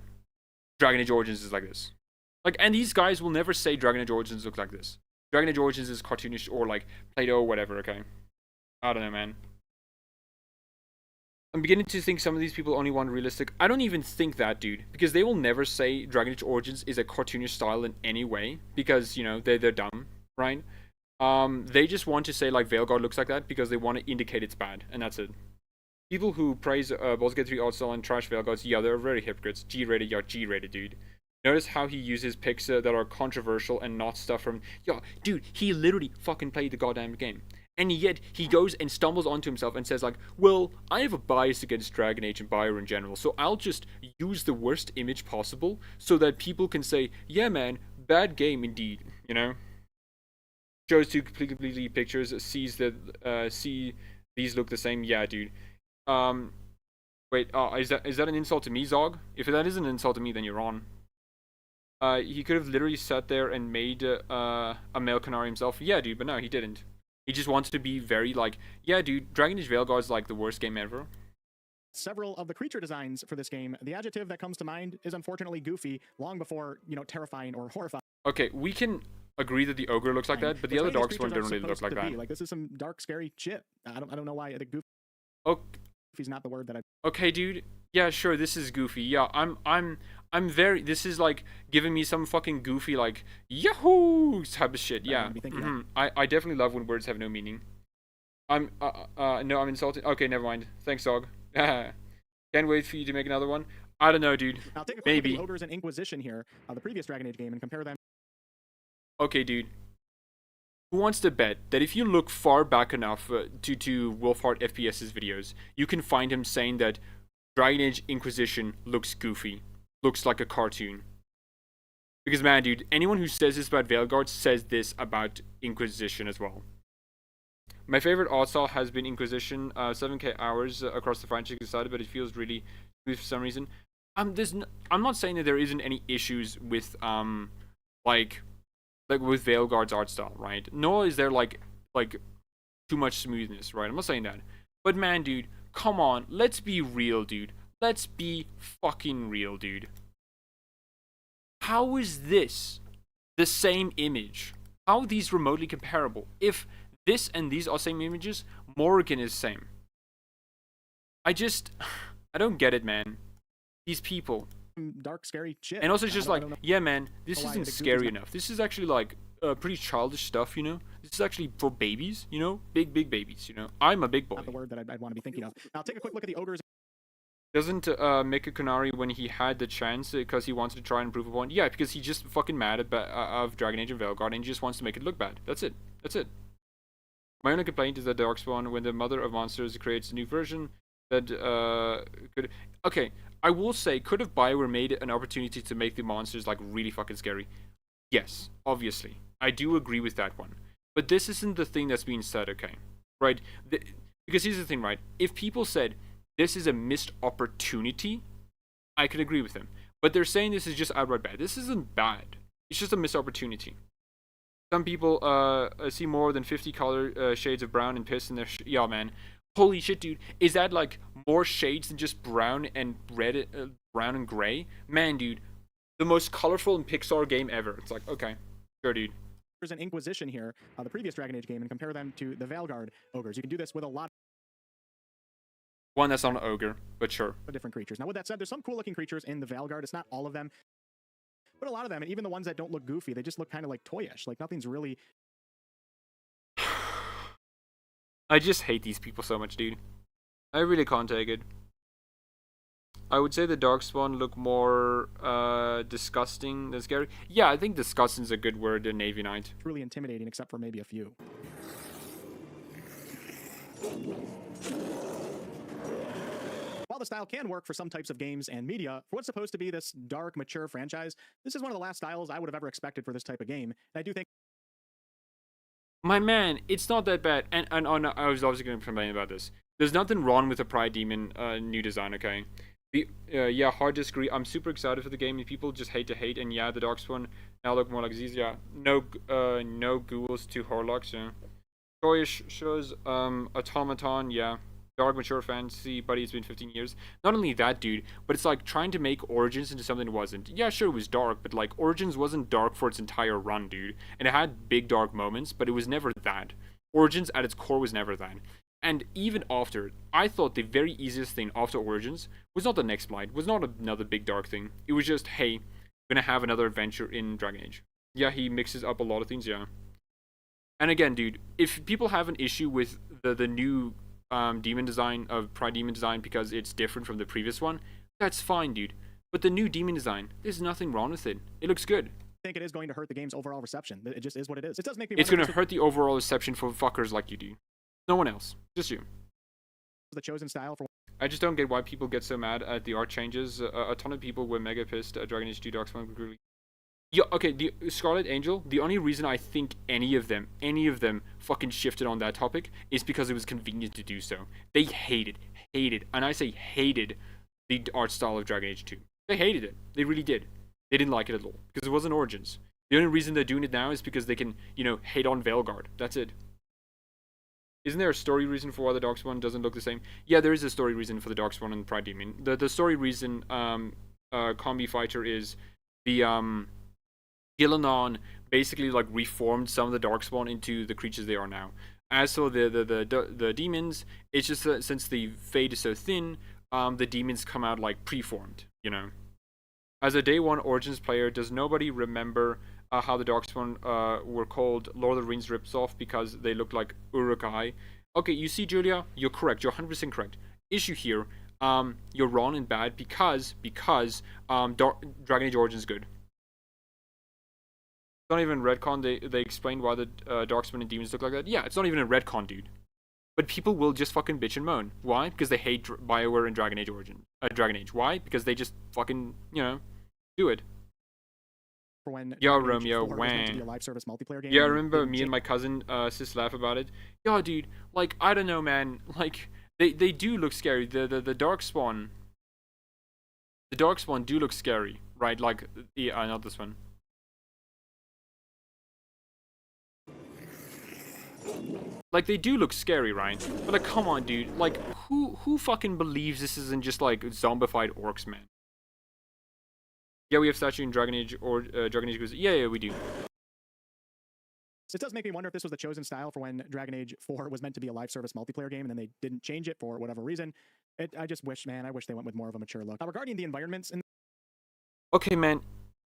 Dragon Age Origins is like this. Like, and these guys will never say Dragon Age Origins look like this. Dragon Age Origins is cartoonish or like Play-Doh or whatever, okay? I don't know, man. I'm beginning to think some of these people only want realistic. I don't even think that, dude. Because they will never say Dragon Age Origins is a cartoonish style in any way. Because, you know, they're dumb, right? They just want to say, like, Veilguard looks like that because they want to indicate it's bad. And that's it. People who praise Baldur's Gate 3 art style and trash Veilguards, yeah, they're very hypocrites. G-rated, yeah, G-rated, dude. Notice how he uses pics that are controversial and not stuff from... Yeah, dude, he literally fucking played the goddamn game. And yet, he goes and stumbles onto himself and says like, well, I have a bias against Dragon Age and Bio in general, so I'll just use the worst image possible so that people can say, yeah man, bad game indeed, you know? Shows two completely pictures, sees that, see these look the same, yeah dude. Wait, is that an insult to me, Zog? If that is an insult to me, then you're on. He could have literally sat there and made a male Canari himself. Yeah, dude, but no, he didn't. He just wants to be very like, yeah, dude, Dragon Age Veilguard is like the worst game ever. Several of the creature designs for this game, the adjective that comes to mind is unfortunately goofy, long before, you know, terrifying or horrifying. Okay, we can agree that the ogre looks like that, but the other Darkspawn don't really look like that. Like, this is some dark, scary shit. I don't know why I think goofy's not the word that I... Okay, dude. Yeah, sure, this is goofy. Yeah, I'm very... This is, like, giving me some fucking goofy, like, yahoo type of shit. Yeah. I definitely love when words have no meaning. No, I'm insulting. Okay, never mind. Thanks, dog. Can't wait for you to make another one. I don't know, dude. Now take a quick Maybe. look at the Ogres and Inquisition here, the previous Dragon Age game, and compare them. Okay, dude. Who wants to bet that if you look far back enough to Wolfheart FPS's videos, you can find him saying that Dragon Age Inquisition looks goofy, looks like a cartoon? Because man, dude, anyone who says this about Veilguard says this about Inquisition as well. My favorite art style has been Inquisition. 7k hours across the franchise decided, but it feels really smooth for some reason. I'm not saying that there isn't any issues with like with Veilguard's art style, right? Nor is there like too much smoothness, right? I'm not saying that. But man, dude, come on, let's be real, dude. Let's be fucking real, dude. How is this the same image? How are these remotely comparable? If this and these are same images, Morgan is same. I don't get it, man. These people. Dark, scary shit. And also it's just like, yeah, man, this isn't scary enough. This is actually like pretty childish stuff, you know? This is actually for babies, you know? Big babies, you know? I'm a big boy. Not the word that I'd want to be thinking of. Now take a quick look at the Ogres. Doesn't make a Canari when he had the chance because he wanted to try and improve upon. Yeah, because he's just fucking mad of Dragon Age and Veilguard and he just wants to make it look bad. That's it. That's it. My only complaint is that Darkspawn, when the Mother of Monsters creates a new version, that could... Okay, I will say, could have BioWare made it an opportunity to make the monsters, like, really fucking scary? Yes, obviously. I do agree with that one. But this isn't the thing that's being said, okay? Right? Because here's the thing, right? If people said, this is a missed opportunity, I could agree with them. But they're saying this is just outright bad. This isn't bad. It's just a missed opportunity. Some people see more than 50 color shades of brown and piss in their... Yeah, man. Holy shit, dude. Is that, like, more shades than just brown and red, brown and gray? Man, dude. The most colorful in Pixar game ever. It's like, okay. Sure, dude. There's an Inquisition here, the previous Dragon Age game, and compare them to the Veilguard Ogres. You can do this with a lot One that's not an ogre, but sure. of different creatures. Now, with that said, there's some cool-looking creatures in the Veilguard. It's not all of them, but a lot of them, and even the ones that don't look goofy, they just look kind of like toyish. Like, nothing's really... I just hate these people so much, dude. I really can't take it. I would say the Darkspawn look more disgusting than scary. Yeah, I think disgusting is a good word in Navy Knight. truly intimidating, except for maybe a few. While the style can work for some types of games and media, for what's supposed to be this dark, mature franchise, this is one of the last styles I would have ever expected for this type of game. And I do think My man, it's not that bad. And oh no, I was obviously going to complain about this. There's nothing wrong with the Pride Demon new design, okay? Yeah, hard disagree. I'm super excited for the game, and people just hate to hate. And yeah, the Darkspawn Now look more like Z's, yeah. No ghouls to Horlocks, yeah. Toyish shows, Automaton, yeah. Dark mature fantasy, buddy, it's been 15 years. Not only that, dude, but it's like trying to make Origins into something it wasn't. Yeah, sure, it was dark, but like Origins wasn't dark for its entire run, dude. And it had big dark moments, but it was never that. Origins at its core was never that. And even after it, I thought the very easiest thing after Origins was not the next Blight, was not another big dark thing. It was just, hey, we're gonna have another adventure in Dragon Age. Yeah, he mixes up a lot of things, yeah. And again, dude, if people have an issue with the new demon design of Pride Demon design because it's different from the previous one, that's fine, dude. But the new demon design, there's nothing wrong with it. It looks good. I think it is going to hurt the game's overall reception. It just is what it is. It does make me It's wonder gonna hurt the overall reception for fuckers like you do. No one else. Just you. the chosen style for. I just don't get why people get so mad at the art changes. A ton of people were mega pissed at Dragon Age 2 Darkspawn. Yeah, okay, the Scarlet Angel, the only reason I think any of them fucking shifted on that topic is because it was convenient to do so. They hated, and I say hated, the art style of Dragon Age 2. They hated it. They really did. They didn't like it at all. Because it wasn't Origins. The only reason they're doing it now is because they can, hate on Veilguard. That's it. Isn't there a story reason for why the Darkspawn doesn't look the same? Yeah, there is a story reason for the Darkspawn and Pride Demon. The story reason, Combi Fighter is the, Gillenon basically like reformed some of the Darkspawn into the creatures they are now. As for the demons, it's just that since the fade is so thin, the demons come out like preformed, As a day one Origins player, does nobody remember how the Darkspawn were called Lord of the Rings rips off because they looked like Uruk-hai? Okay, you see, Julia, you're correct. You're 100% correct. Issue here, you're wrong and bad because Dragon Age Origins is good. Not even retcon. They explained why the Darkspawn and demons look like that. Yeah, it's not even a retcon, dude. But people will just fucking bitch and moan. Why? Because they hate BioWare and Dragon Age Dragon Age. Why? Because they just fucking do it. For when Yo, Dragon Age Romeo, 4 was meant to be wah. a live service multiplayer game. Yeah, I and remember didn't me change- and my cousin sis laugh about it. Yo, dude, like I don't know, man. Like they do look scary. The Darkspawn. The Darkspawn do look scary, right? Like not this one. Like they do look scary, right? But like, come on, dude. Like, who fucking believes this isn't just like zombified orcs, man? Yeah, we have statue in Dragon Age or Dragon Age. Yeah, we do. It does make me wonder if this was the chosen style for when Dragon Age 4 was meant to be a live service multiplayer game, and then they didn't change it for whatever reason. I just wish, man, I wish they went with more of a mature look. Now, regarding the environments in Okay, man.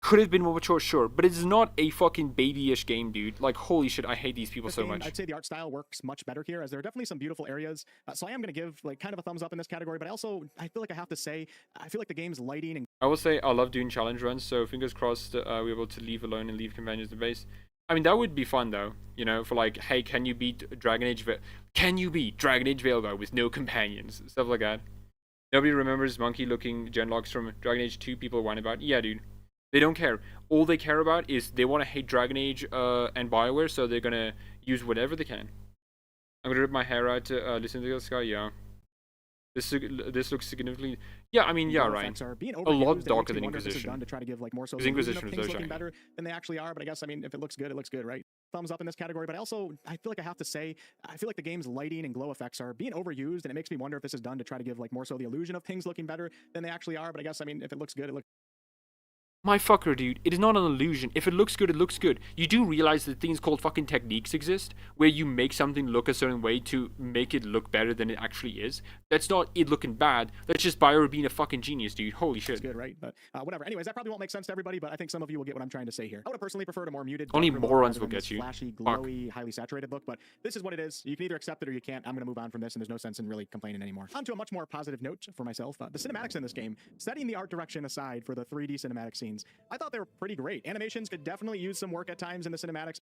Could have been more mature, sure, but it's not a fucking babyish game, dude. Like, holy shit, I hate these people this so game, much. I'd say the art style works much better here, as there are definitely some beautiful areas. So I am going to give like kind of a thumbs up in this category, but I feel like I have to say, I feel like the game's lighting and I will say I love doing challenge runs, so fingers crossed we're able to leave alone and leave companions in base. I mean, that would be fun though, for like, hey, can you beat Dragon Age Veilguard with no companions? Stuff like that. Nobody remembers monkey-looking genlocks from Dragon Age 2 people whine about. Yeah, dude. They don't care. All they care about is they want to hate Dragon Age and BioWare, so they're gonna use whatever they can. I'm gonna rip my hair out to listen to this guy. Yeah, this looks significantly. Yeah, I mean, yeah, visual right. effects are being A lot overused, and it makes darker me than wonder if this is done Inquisition. to try to give like more so Because the illusion Inquisition of was things so looking shiny. better than they actually are. But I guess, I mean, if it looks good, right? Thumbs up in this category. But I feel like I have to say, I feel like the game's lighting and glow effects are being overused, and it makes me wonder if this is done to try to give like more so the illusion of things looking better than they actually are. But I guess, I mean, if it looks good, it looks. My fucker, dude, it is not an illusion. If it looks good, it looks good. You do realize that things called fucking techniques exist, where you make something look a certain way to make it look better than it actually is. That's not it looking bad. That's just BioWare being a fucking genius, dude. Holy shit. It's good, right? But whatever. Anyways, that probably won't make sense to everybody, but I think some of you will get what I'm trying to say here. I would have personally preferred a more muted. Only darker look morons rather will than get this you. Flashy, Fuck. glowy, highly saturated look, but this is what it is. You can either accept it or you can't. I'm going to move on from this, and there's no sense in really complaining anymore. On to a much more positive note for myself. The cinematics in this game, setting the art direction aside for the 3D cinematic scenes, I thought they were pretty great. Animations could definitely use some work at times in the cinematics.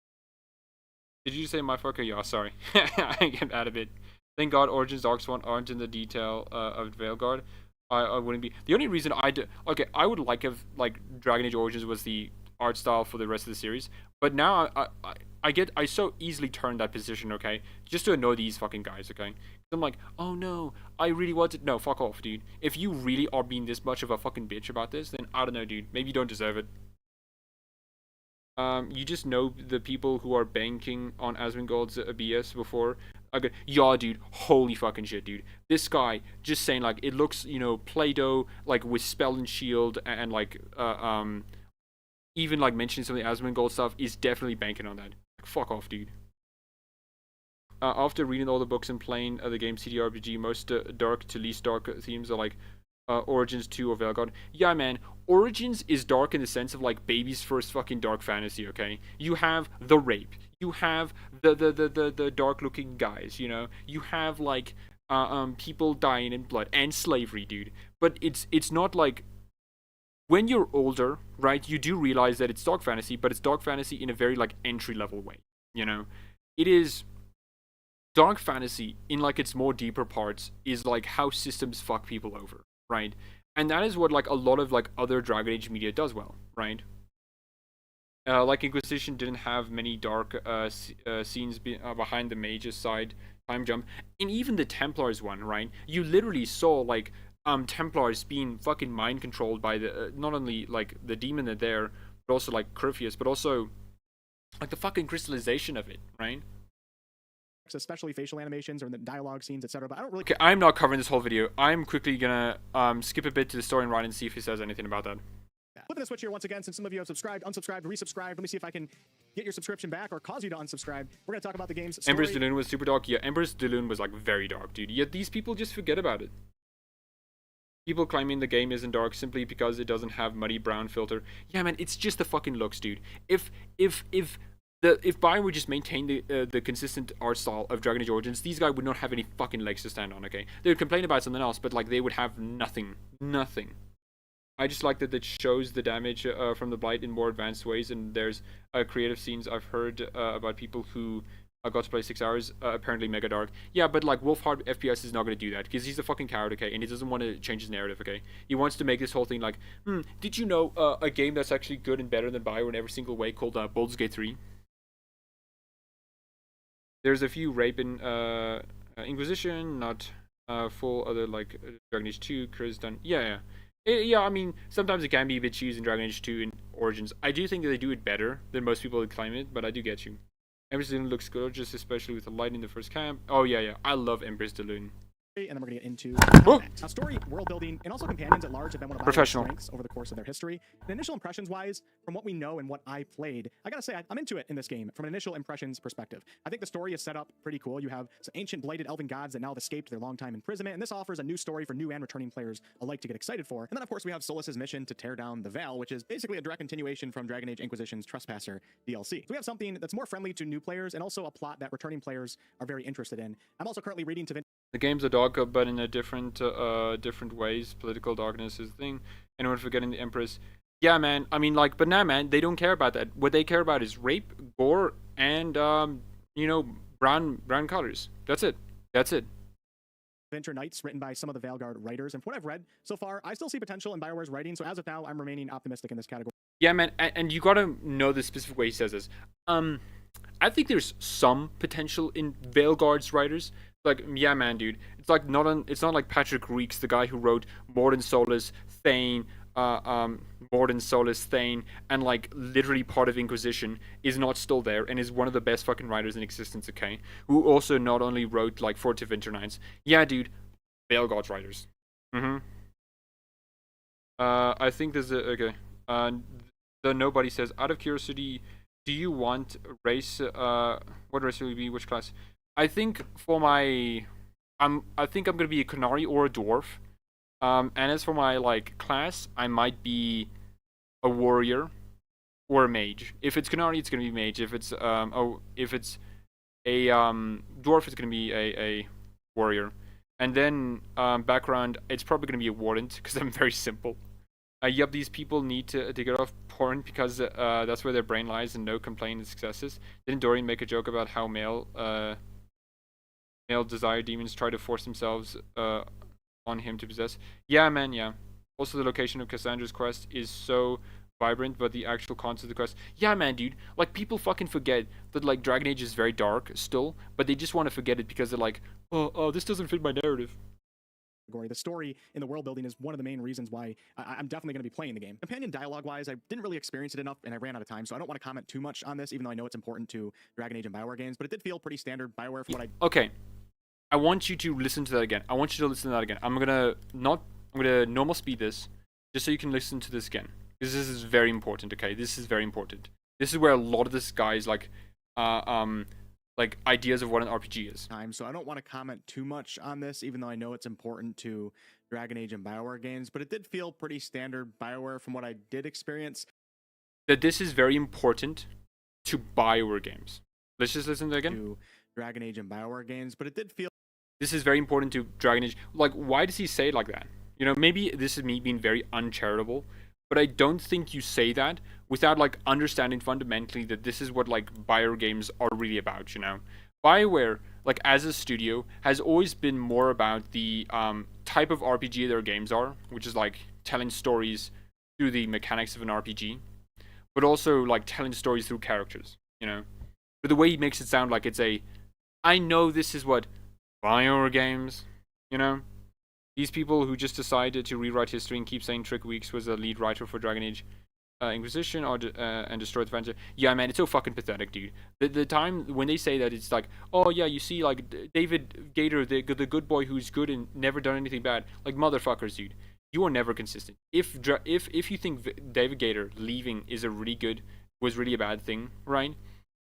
Did you say my fucker? Yeah, sorry. I get out of it. Thank God Origins Darkspawn aren't in the detail of Veilguard. I wouldn't be. The only reason I would like if like Dragon Age Origins was the art style for the rest of the series, but now I so easily turn that position, okay, just to annoy these fucking guys, okay. I'm like, oh no, I really want it. No, fuck off, dude. If you really are being this much of a fucking bitch about this, then I don't know, dude. Maybe you don't deserve it. You just know the people who are banking on Asmongold's BS before. Okay, yeah, dude, holy fucking shit, dude. This guy just saying like it looks, Play-Doh like with spell and shield and like even like mentioning some of the Asmongold stuff is definitely banking on that. Like, fuck off, dude. After reading all the books and playing the game CDRPG, most dark to least dark themes are like Origins 2 or Veilguard. Yeah, man, Origins is dark in the sense of like baby's first fucking dark fantasy, okay? You have the rape. You have the dark looking guys, You have like people dying in blood and slavery, dude. But it's not like when you're older, right, you do realize that it's dark fantasy, but it's dark fantasy in a very like entry level way, It is dark fantasy in like its more deeper parts is like how systems fuck people over, right? And that is what like a lot of like other Dragon Age media does well, right? Like Inquisition didn't have many dark scenes behind the mage's side time jump, and even the Templars one, right? You literally saw like Templars being fucking mind controlled by the not only like the demon that there, but also like Curfeus, but also like the fucking crystallization of it, right? Especially facial animations or in the dialogue scenes, etc. But I don't really. Okay, I'm not covering this whole video. I'm quickly gonna skip a bit to the story and Ryan and see if he says anything about that. Flipping the switch here once again, since some of you have subscribed, unsubscribed, resubscribed. Let me see if I can get your subscription back or cause you to unsubscribe. We're gonna talk about the game's story. Ember's Daloon was super dark. Yeah, Ember's Daloon was like very dark, dude. Yet these people just forget about it. People claiming the game isn't dark simply because it doesn't have muddy brown filter. Yeah, man, it's just the fucking looks, dude. If Bioware would just maintain the consistent art style of Dragon Age Origins, these guys would not have any fucking legs to stand on, okay? They would complain about something else, but like they would have nothing. Nothing. I just like that it shows the damage from the Blight in more advanced ways, and there's creative scenes I've heard about people who got to play 6 hours, apparently mega dark. Yeah, but like Wolfhard FPS is not going to do that, because he's a fucking coward, okay? And he doesn't want to change his narrative, okay? He wants to make this whole thing like, did you know a game that's actually good and better than Bioware in every single way called Baldur's Gate 3? There's a few rape in Inquisition, not full other like Dragon Age 2, Chris done. Yeah. Yeah, I mean, sometimes it can be a bit cheesy in Dragon Age 2 in Origins. I do think that they do it better than most people would claim it, but I do get you. Empress Daloon looks gorgeous, especially with the light in the first camp. Oh, yeah. I love Empress Daloon. And then we're going to get into now, story, world building, and also companions at large have been one of Bioware's strengths over the course of their history. And initial impressions-wise, from what we know and what I played, I gotta say, I'm into it in this game from an initial impressions perspective. I think the story is set up pretty cool. You have some ancient blighted elven gods that now have escaped their long-time imprisonment, and this offers a new story for new and returning players alike to get excited for. And then, of course, we have Solas's mission to tear down the Veil, which is basically a direct continuation from Dragon Age Inquisition's Trespasser DLC. So we have something that's more friendly to new players and also a plot that returning players are very interested in. I'm also currently reading to the game's a dark, but in a different ways. Political darkness is the thing. Anyone forgetting the Empress? Yeah, man. I mean, like, but nah, man. They don't care about that. What they care about is rape, gore, and brown colors. That's it. Adventure Nights, written by some of the Veilguard writers, and from what I've read so far, I still see potential in Bioware's writing. So as of now, I'm remaining optimistic in this category. Yeah, man. And you gotta know the specific way he says this. I think there's some potential in Veilguard's writers. Like, yeah, man, dude. It's like it's not like Patrick Reeks, the guy who wrote Morden Solus, Thane, Morden Solus, Thane, and like literally part of Inquisition is not still there and is one of the best fucking writers in existence, okay? Who also not only wrote like Fort to Winter Nights. Yeah, dude. Veilguard's writers. I think there's a okay. The nobody says, out of curiosity, do you want race? What race will you be? Which class? I think for my, I think I'm gonna be a Canari or a dwarf. And as for my like class, I might be a warrior or a mage. If it's Canari, it's gonna be mage. If it's if it's a dwarf, it's gonna be a warrior. And then background, it's probably gonna be a warden because I'm very simple. Yep, these people need to get off porn because that's where their brain lies and no complaint and successes. Didn't Dorian make a joke about how male desire demons try to force themselves on him to possess? Yeah, man, yeah. Also, the location of Cassandra's quest is so vibrant, but the actual concept of the quest... Yeah, man, dude. Like, people fucking forget that, like, Dragon Age is very dark still, but they just want to forget it because they're like, oh, this doesn't fit my narrative. The story in the world building is one of the main reasons why I'm definitely going to be playing the game. Companion dialogue-wise, I didn't really experience it enough, and I ran out of time, so I don't want to comment too much on this, even though I know it's important to Dragon Age and BioWare games, but it did feel pretty standard BioWare for what I... Okay, I want you to listen to that again. I want you to listen to that again. I'm gonna normal speed this, just so you can listen to this again. Because this is very important, okay? This is very important. This is where a lot of this guy's like ideas of what an RPG is. So I don't want to comment too much on this, even though I know it's important to Dragon Age and BioWare games, but it did feel pretty standard BioWare from what I did experience. That this is very important to BioWare games. Let's just listen to that again. To Dragon Age and BioWare games, but it did feel... This is very important to Dragon Age. Like, why does he say it like that? You know, maybe this is me being very uncharitable, but I don't think you say that without, like, understanding fundamentally that this is what, like, BioWare games are really about, you know? BioWare, like, as a studio, has always been more about the type of RPG their games are, which is, like, telling stories through the mechanics of an RPG, but also, like, telling stories through characters, you know? But the way he makes it sound like it's a... I know this is what BioWare games, you know? These people who just decided to rewrite history and keep saying Trick Weeks was the lead writer for Dragon Age Inquisition and destroyed the franchise. Yeah, man, it's so fucking pathetic, dude. The time when they say that, it's like, oh yeah, you see, like, David Gator, the good boy who's good and never done anything bad. Like, motherfuckers, dude. You are never consistent. If you think David Gator leaving was really a bad thing, right?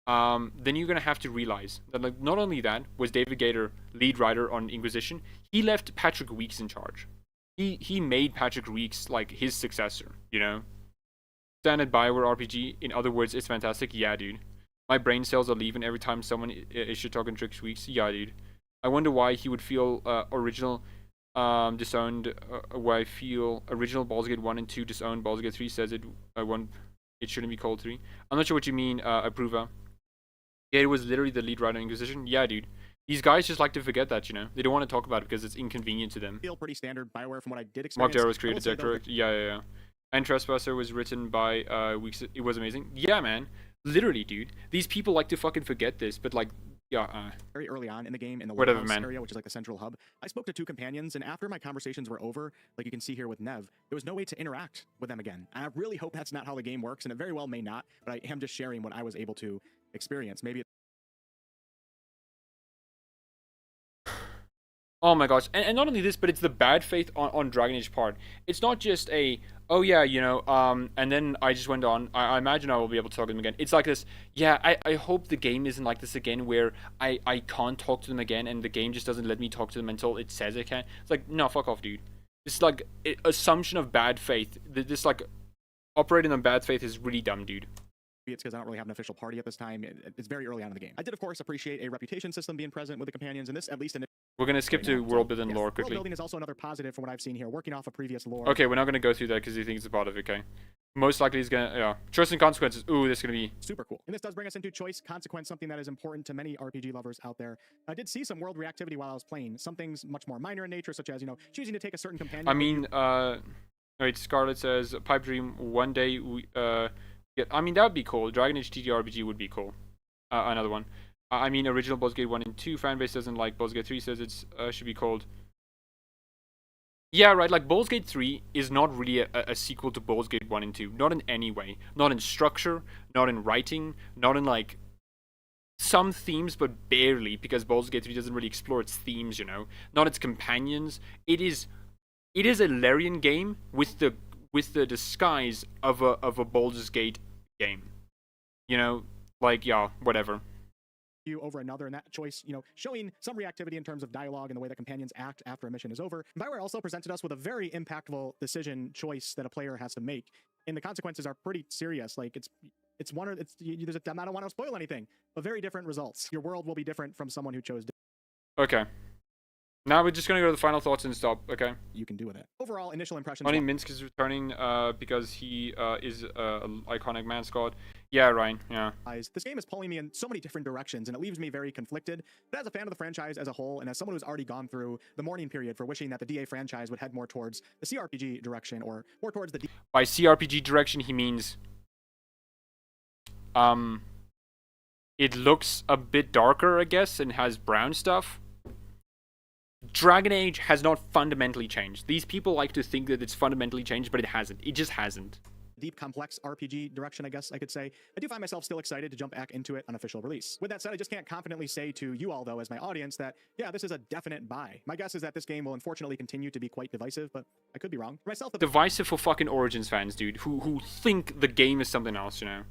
Then you're gonna have to realize that, like, not only that was David Gator lead writer on Inquisition, he left Patrick Weeks in charge. He made Patrick Weeks like his successor, you know. Standard BioWare RPG. In other words, it's fantastic. Yeah, dude. My brain cells are leaving every time someone is shit talking Trick Weeks. Yeah, dude. I wonder why he would feel original disowned. Why I feel original Baldur's Gate 1 and 2 disowned. Baldur's Gate 3 says it shouldn't be called 3. I'm not sure what you mean, Approva. Yeah, it was literally the lead writer in Inquisition. Yeah, dude. These guys just like to forget that, you know. They don't want to talk about it because it's inconvenient to them. Feel pretty standard BioWare from what I did experience. Mark Darrow was created, is that correct? Yeah. And Trespasser was written by Weeks. It was amazing. Yeah, man. Literally, dude. These people like to fucking forget this, but like, yeah. Very early on in the game, in the whatever, Lighthouse man. area, which is like the central hub, I spoke to 2 companions, and after my conversations were over, like you can see here with Nev, there was no way to interact with them again. And I really hope that's not how the game works, and it very well may not, but I am just sharing what I was able to experience. Maybe Oh my gosh, and not only this, but it's the bad faith on Dragon Age part. It's not just a, oh yeah, you know, and then I just went on, I imagine I will be able to talk to them again. It's like this, yeah, I hope the game isn't like this again, where I can't talk to them again, and the game just doesn't let me talk to them until it says it can. It's like, no, fuck off, dude. It's like, assumption of bad faith. This, like, operating on bad faith is really dumb, dude. It's because I don't really have an official party at this time. It's very early on in the game. I did, of course, appreciate a reputation system being present with the companions, and this, at least in... We're going to skip to world building lore quickly. World building is also another positive from what I've seen here, working off of previous lore. Okay, we're not going to go through that because he thinks it's a part of it, okay? Most likely he's going to, yeah. Choice and consequences. Ooh, this is going to be... super cool. And this does bring us into choice, consequence, something that is important to many RPG lovers out there. I did see some world reactivity while I was playing. Some things much more minor in nature, such as, you know, choosing to take a certain companion... I mean, wait, Scarlet says, pipe dream, one day we, I mean, that would be cool. Dragon Age TTRPG would be cool. Another one. I mean, original Baldur's Gate 1 and 2 fanbase doesn't like. Baldur's Gate 3 says it's should be called... Yeah, right, like, Baldur's Gate 3 is not really a sequel to Baldur's Gate 1 and 2. Not in any way. Not in structure, not in writing, not in, like, some themes, but barely, because Baldur's Gate 3 doesn't really explore its themes, you know? Not its companions. It is a Larian game with the disguise of a Baldur's Gate game. You know, like, yeah, whatever. Over another, and that choice, you know, showing some reactivity in terms of dialogue and the way that companions act after a mission is over. BioWare also presented us with a very impactful decision choice that a player has to make, and the consequences are pretty serious. Like, it's one, it's, I don't want to spoil anything, but very different results. Your world will be different from someone who chose. Okay. Now we're just gonna go to the final thoughts and stop, okay? You can do with it. Overall, initial impressions... Only Minsk is returning because he is an iconic mascot. Yeah, Ryan, yeah. This game is pulling me in so many different directions, and it leaves me very conflicted. But as a fan of the franchise as a whole, and as someone who's already gone through the mourning period for wishing that the DA franchise would head more towards the CRPG direction, or more towards the... By CRPG direction, he means... It looks a bit darker, I guess, and has brown stuff. Dragon Age has not fundamentally changed. These people like to think that it's fundamentally changed, but it hasn't. It just hasn't. Deep, complex RPG direction, I guess I could say. I do find myself still excited to jump back into it on official release. With that said, I just can't confidently say to you all, though, as my audience, that, yeah, this is a definite buy. My guess is that this game will unfortunately continue to be quite divisive, but I could be wrong. For myself, divisive for fucking Origins fans, dude, who think the game is something else, you know?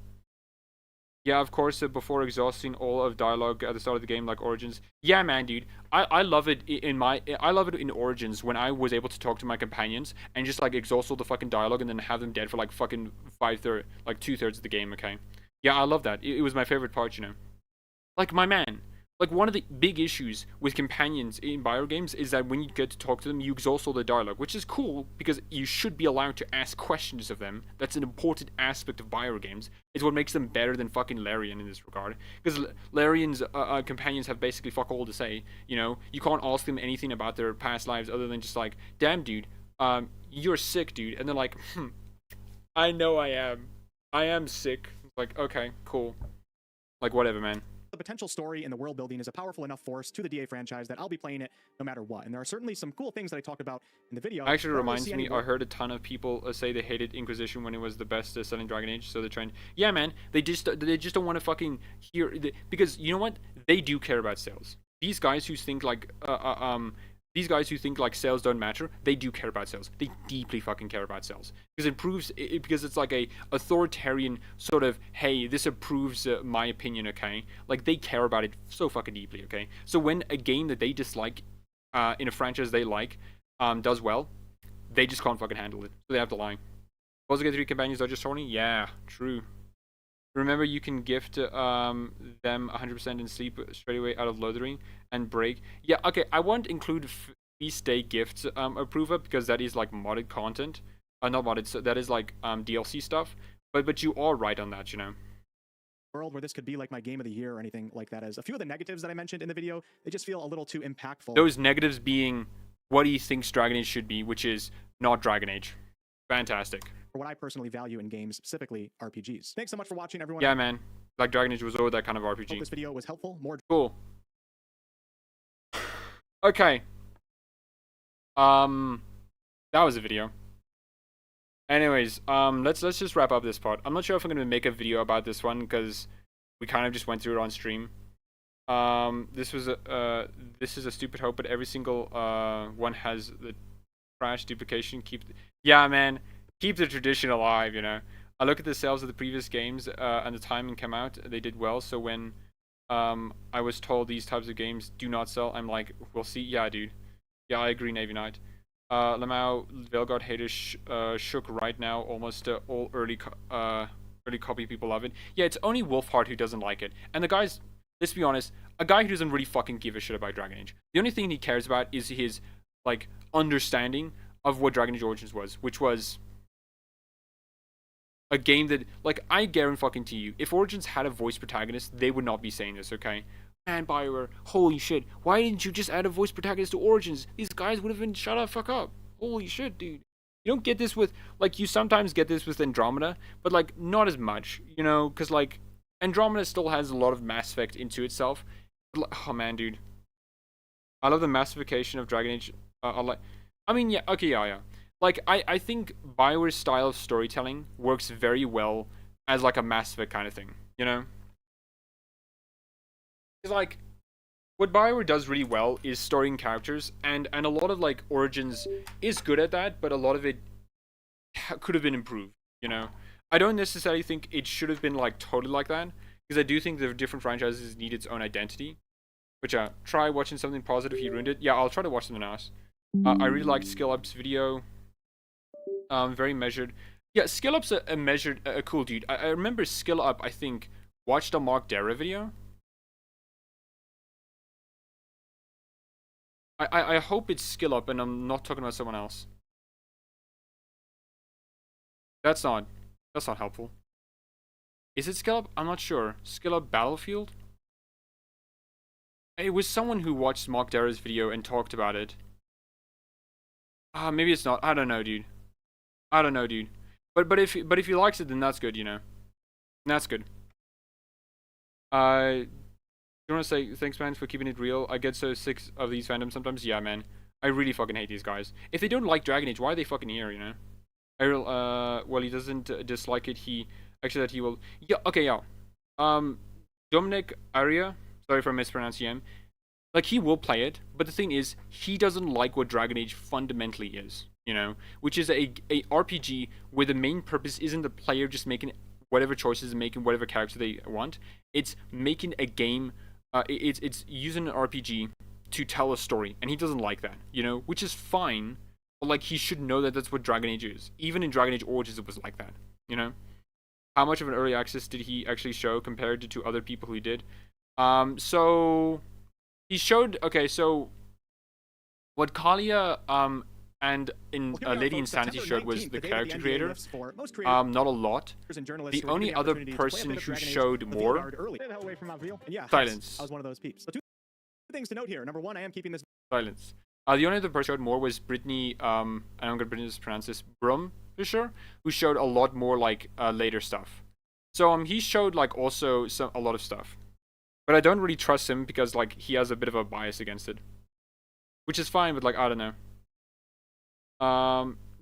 Yeah, of course, before exhausting all of dialogue at the start of the game, like Origins. Yeah, man, dude, I love it I love it in Origins when I was able to talk to my companions and just like exhaust all the fucking dialogue and then have them dead for like fucking 2/3 of the game. Okay, yeah, I love that. It was my favorite part, you know. Like, my man, like, one of the big issues with companions in Bioware games is that when you get to talk to them, you exhaust all the dialogue, which is cool, because you should be allowed to ask questions of them. That's an important aspect of Bioware games. It's what makes them better than fucking Larian in this regard. Because Larian's companions have basically fuck all to say, you know? You can't ask them anything about their past lives other than just like, damn, dude, you're sick, dude. And they're like, I know I am. I am sick. It's like, okay, cool. Like, whatever, man. The potential story and the world building is a powerful enough force to the DA franchise that I'll be playing it no matter what. And there are certainly some cool things that I talked about in the video. Actually, reminds me, I heard a ton of people say they hated Inquisition when it was the best selling Dragon Age, so they're trying. Yeah, man, they just don't want to fucking hear, because you know what? They do care about sales. These guys who think like sales don't matter, they do care about sales. They deeply fucking care about sales, because because it's like a authoritarian sort of, hey, this approves my opinion, okay? Like, they care about it so fucking deeply, okay? So when a game that they dislike in a franchise they like does well, they just can't fucking handle it, so they have to lie. Also, get 3 companions are just horny. Yeah, true. Remember, you can gift them 100% and sleep straight away out of lothering and break. Yeah, okay, I won't include feast day gifts approver, because that is like modded content. Not modded, so that is like DLC stuff. But you are right on that, you know. World where this could be like my game of the year or anything like that. As a few of the negatives that I mentioned in the video, they just feel a little too impactful. Those negatives being what he thinks Dragon Age should be, which is not Dragon Age. Fantastic. For what I personally value in games, specifically RPGs. Thanks so much for watching, everyone. Yeah, man. Like, Dragon Age was always that kind of RPG. Hope this video was helpful. More cool. Okay. That was a video. Anyways, let's just wrap up this part. I'm not sure if I'm gonna make a video about this one, because we kind of just went through it on stream. This is a stupid hope, but every single one has the trash duplication. Yeah, man. Keep the tradition alive, you know. I look at the sales of the previous games and the time and came out, they did well. So when I was told these types of games do not sell, I'm like, we'll see. Yeah, dude. Yeah, I agree, Navy Knight. Lamau, Veilguard haters shook right now. Almost all early copy people love it. Yeah, it's only Wolfheart who doesn't like it. And the guys, let's be honest, a guy who doesn't really fucking give a shit about Dragon Age. The only thing he cares about is his, like, understanding of what Dragon Age Origins was, which was a game that, like, I guarantee you, if Origins had a voice protagonist, they would not be saying this, okay? Man, Bioware, holy shit, why didn't you just add a voice protagonist to Origins? These guys would have been shut up, fuck up. Holy shit, dude. You don't get this with, like, you sometimes get this with Andromeda, but, like, not as much, you know? Because, like, Andromeda still has a lot of Mass Effect into itself. But, like, oh, man, dude. I love the massification of Dragon Age. I mean, yeah, okay, yeah. Like, I think Bioware's style of storytelling works very well as, like, a Mass Effect kind of thing, you know? Because, like, what Bioware does really well is story and characters, and a lot of, like, Origins is good at that, but a lot of it could have been improved, you know? I don't necessarily think it should have been, like, totally like that, because I do think the different franchises need its own identity. But yeah, try watching something positive, he ruined it. Yeah, I'll try to watch something else. I really liked Skill Up's video. Very measured. Yeah, Skill Up's a measured, a cool dude. I remember Skill Up, I think, watched a Mark Dara video. I hope it's Skill Up and I'm not talking about someone else. That's not helpful. Is it Skill Up? I'm not sure. Skill Up Battlefield? It was someone who watched Mark Dara's video and talked about it. Maybe it's not. I don't know, dude. But if he likes it, then that's good, you know. That's good. You want to say thanks, man, for keeping it real? I get so sick of these fandoms sometimes. Yeah, man. I really fucking hate these guys. If they don't like Dragon Age, why are they fucking here, you know? Ariel, well, he doesn't dislike it. He, actually, that he will... Yeah, okay, yeah. Dominic Aria, sorry if I mispronounced him. Like, he will play it, but the thing is, he doesn't like what Dragon Age fundamentally is, you know? Which is a RPG where the main purpose isn't the player just making whatever choices and making whatever character they want. It's making a game... it's using an RPG to tell a story, and he doesn't like that, you know, which is fine, but like he should know that that's what Dragon Age is. Even in Dragon Age Origins, it was like that, you know. How much of an early access did he actually show compared to other people who did? So he showed. Okay, so what Kalia and in Lady Insanity showed was the character creator. Not a lot. The only other person who showed more. Silence. I was one of those peeps. So two things to note here. Number one, I am keeping this. Silence. The only other person who showed more was Brittany, and I'm going to mispronounce this, Brum, for sure, who showed a lot more, like, later stuff. So, he showed, like, also a lot of stuff. But I don't really trust him because, like, he has a bit of a bias against it. Which is fine, but, like, I don't know.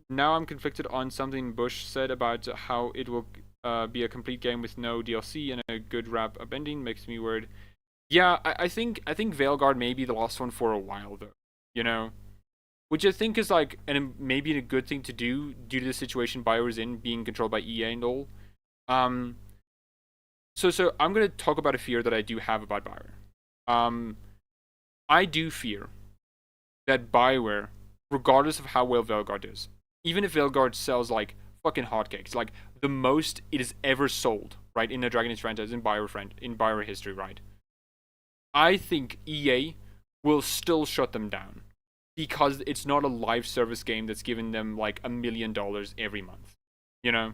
Now I'm conflicted on something Bush said about how it will be a complete game with no DLC and a good wrap-up ending. Makes me worried. Yeah, I think Veilguard may be the last one for a while, though. You know, which I think is like, and maybe a good thing to do due to the situation BioWare's in, being controlled by EA and all. So I'm gonna talk about a fear that I do have about BioWare. I do fear that BioWare, regardless of how well Veilguard is, even if Veilguard sells like fucking hotcakes, like the most it has ever sold, right, in the Dragon Age franchise in BioWare history, right? I think EA will still shut them down because it's not a live service game that's giving them like $1 million every month, you know.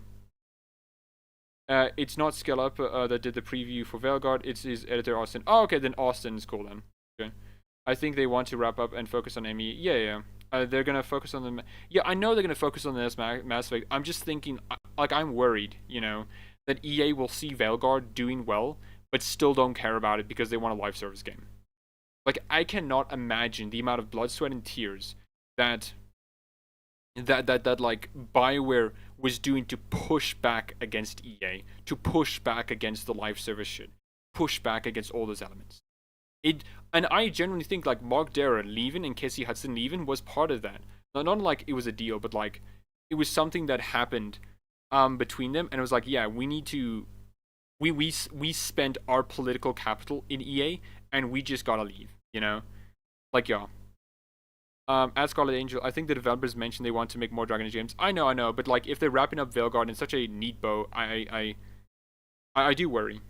It's not Scale Up that did the preview for Veilguard. It's his editor Austin. Oh, okay, then Austin is cool then. Okay, I think they want to wrap up and focus on ME. Yeah. They're gonna focus on the. Yeah, I know they're gonna focus on this Mass Effect. I'm just thinking, like, I'm worried, you know, that EA will see Veilguard doing well, but still don't care about it because they want a live service game. Like, I cannot imagine the amount of blood, sweat, and tears that like BioWare was doing to push back against EA, to push back against the live service shit, push back against all those elements. And I genuinely think like Mark Darrah leaving and Casey Hudson leaving was part of that. Not like it was a deal, but like it was something that happened between them, and it was like, yeah, we need to. We spent our political capital in EA, and we just gotta leave, you know? Like, yeah. As Scarlet Angel, I think the developers mentioned they want to make more Dragon Age games. I know, but like, if they're wrapping up Veilguard in such a neat bow, I do worry.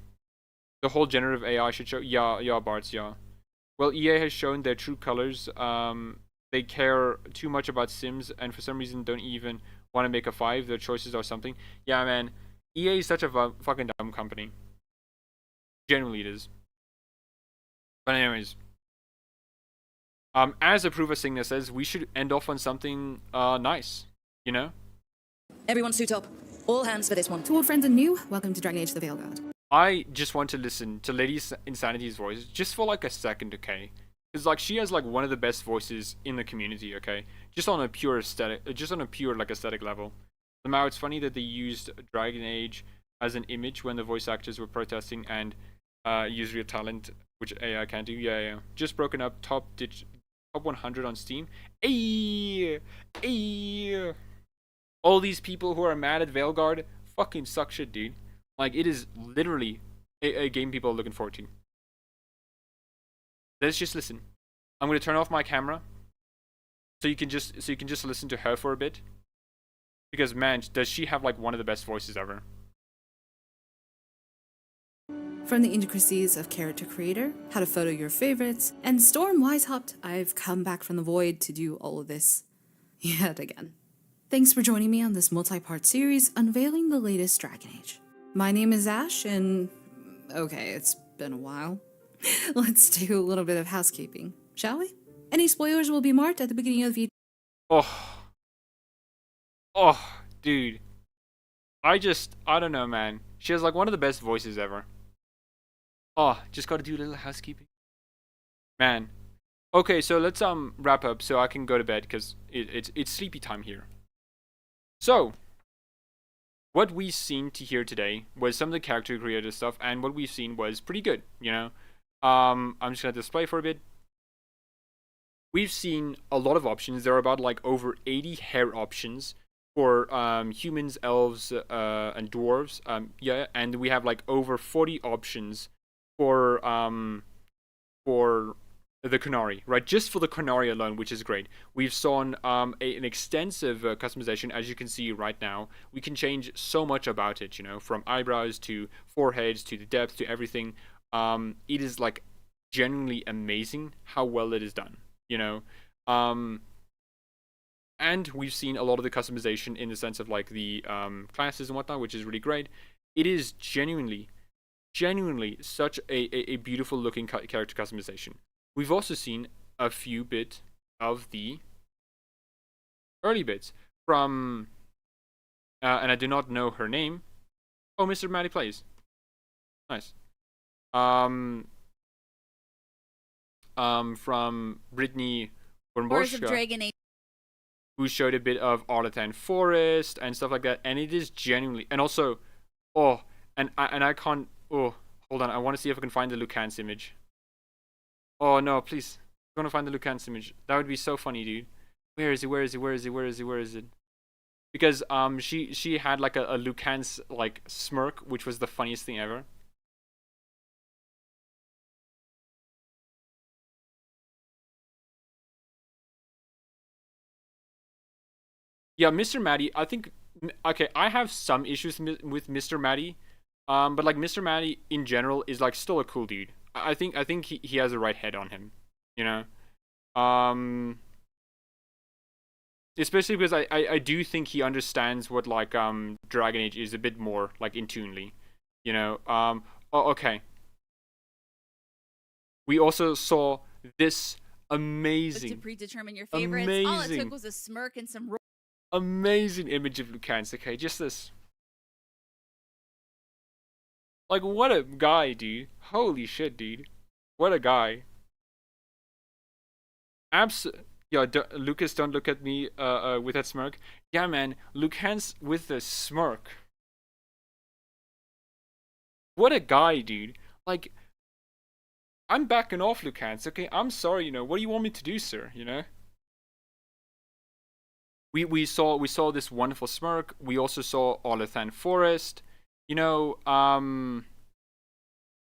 The whole generative AI should show... Yeah, Bartz, yeah. Well, EA has shown their true colors. They care too much about Sims, and for some reason don't even want to make a 5. Their choices are something. Yeah, man. EA is such a fucking dumb company. Generally, it is. But anyways, as Approva Signa says, we should end off on something nice, you know? Everyone suit up. All hands for this one. To old friends and new, welcome to Dragon Age the Veilguard. I just want to listen to Lady Insanity's voice just for like a second, okay? Because like she has like one of the best voices in the community, okay? Just on a pure aesthetic, like aesthetic level. Somehow it's funny that they used Dragon Age as an image when the voice actors were protesting and use real talent, which AI can't do. Yeah. Just broken up, top 100 on Steam. Ayy. All these people who are mad at Veilguard fucking suck shit, dude. Like, it is literally a game people are looking forward to. Let's just listen. I'm gonna turn off my camera so you can just listen to her for a bit. Because man, does she have like one of the best voices ever. From the intricacies of character creator, how to photo your favorites, and Storm Wisehopped, I've come back from the void to do all of this yet again. Thanks for joining me on this multi-part series unveiling the latest Dragon Age. My name is Ash, and okay, it's been a while. Let's do a little bit of housekeeping, shall we? Any spoilers will be marked at the beginning of the video. Oh, dude. I don't know, man. She has like one of the best voices ever. Oh, just gotta do a little housekeeping. Man. Okay, so let's wrap up so I can go to bed because it's sleepy time here. So, what we've seen to here today was some of the character creator stuff, and what we've seen was pretty good, you know? I'm just gonna display for a bit. We've seen a lot of options. There are about like over 80 hair options for humans, elves, and dwarves. Yeah, and we have like over 40 options for the Canari, right? Just for the Canari alone, which is great. We've seen an extensive customization, as you can see right now. We can change so much about it, you know, from eyebrows to foreheads to the depth to everything. It is like genuinely amazing how well it is done, you know. And we've seen a lot of the customization in the sense of like the classes and whatnot, which is really great. It is genuinely such a beautiful looking character customization. We've also seen a few bit of the early bits from, and I do not know her name. Oh, Mr. Maddie Plays. Nice. From Brittany Wars of Bornboschka, Dragon Age. who showed a bit of Arlathan Forest and stuff like that, and it is genuinely, and also, oh, and I can't, oh, hold on, I want to see if I can find the Lucan's image. Oh no, please, I'm gonna find the Lucan's image. That would be so funny, dude. Where is it? Because she had like a Lucan's like smirk, which was the funniest thing ever. Yeah, Mr. Maddie, I think, okay, I have some issues with Mr. Maddie, but like Mr. Maddie in general is like still a cool dude. I think he has the right head on him, you know, especially because I do think he understands what like Dragon Age is a bit more like intuitively, you know. Oh, okay. We also saw this amazing, To predetermine your favorites. All it amazing, took was a smirk and some amazing image of Lucan's. Okay, just this. Like, what a guy, dude. Holy shit, dude. What a guy. Yeah, Lucas, don't look at me with that smirk. Yeah, man, Lucan's with the smirk. What a guy, dude. Like, I'm backing off Lucan's, okay? I'm sorry, you know. What do you want me to do, sir, you know? We saw this wonderful smirk. We also saw Arlathan Forest. You know, and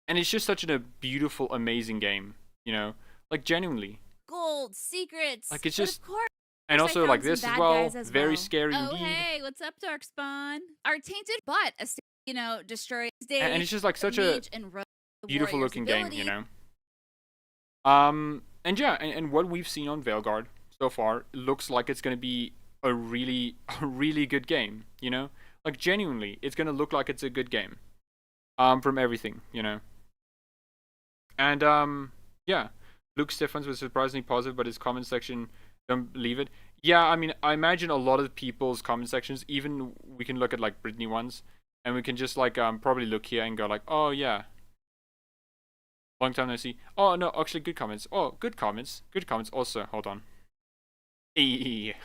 it's just such a beautiful, amazing game, you know? Like, genuinely. gold secrets. Like, it's But just, of course, and I also found like some this bad as well, guys as very well. scary Oh, indeed. hey, what's up, Darkspawn? Our tainted butt, destroys days. And it's just like such a beautiful looking game, you know? And yeah, and what we've seen on Veilguard so far looks like it's gonna be a really good game, you know? Like, genuinely, it's gonna look like it's a good game. From everything, you know? And, yeah. Luke Stephens was surprisingly positive, but his comment section, don't believe it. Yeah, I mean, I imagine a lot of people's comment sections, even we can look at, like, Brittany ones, and we can just, like, probably look here and go, like, oh, yeah. Long time no see. Oh, no, actually, good comments. Oh, good comments. Good comments also. Hold on. It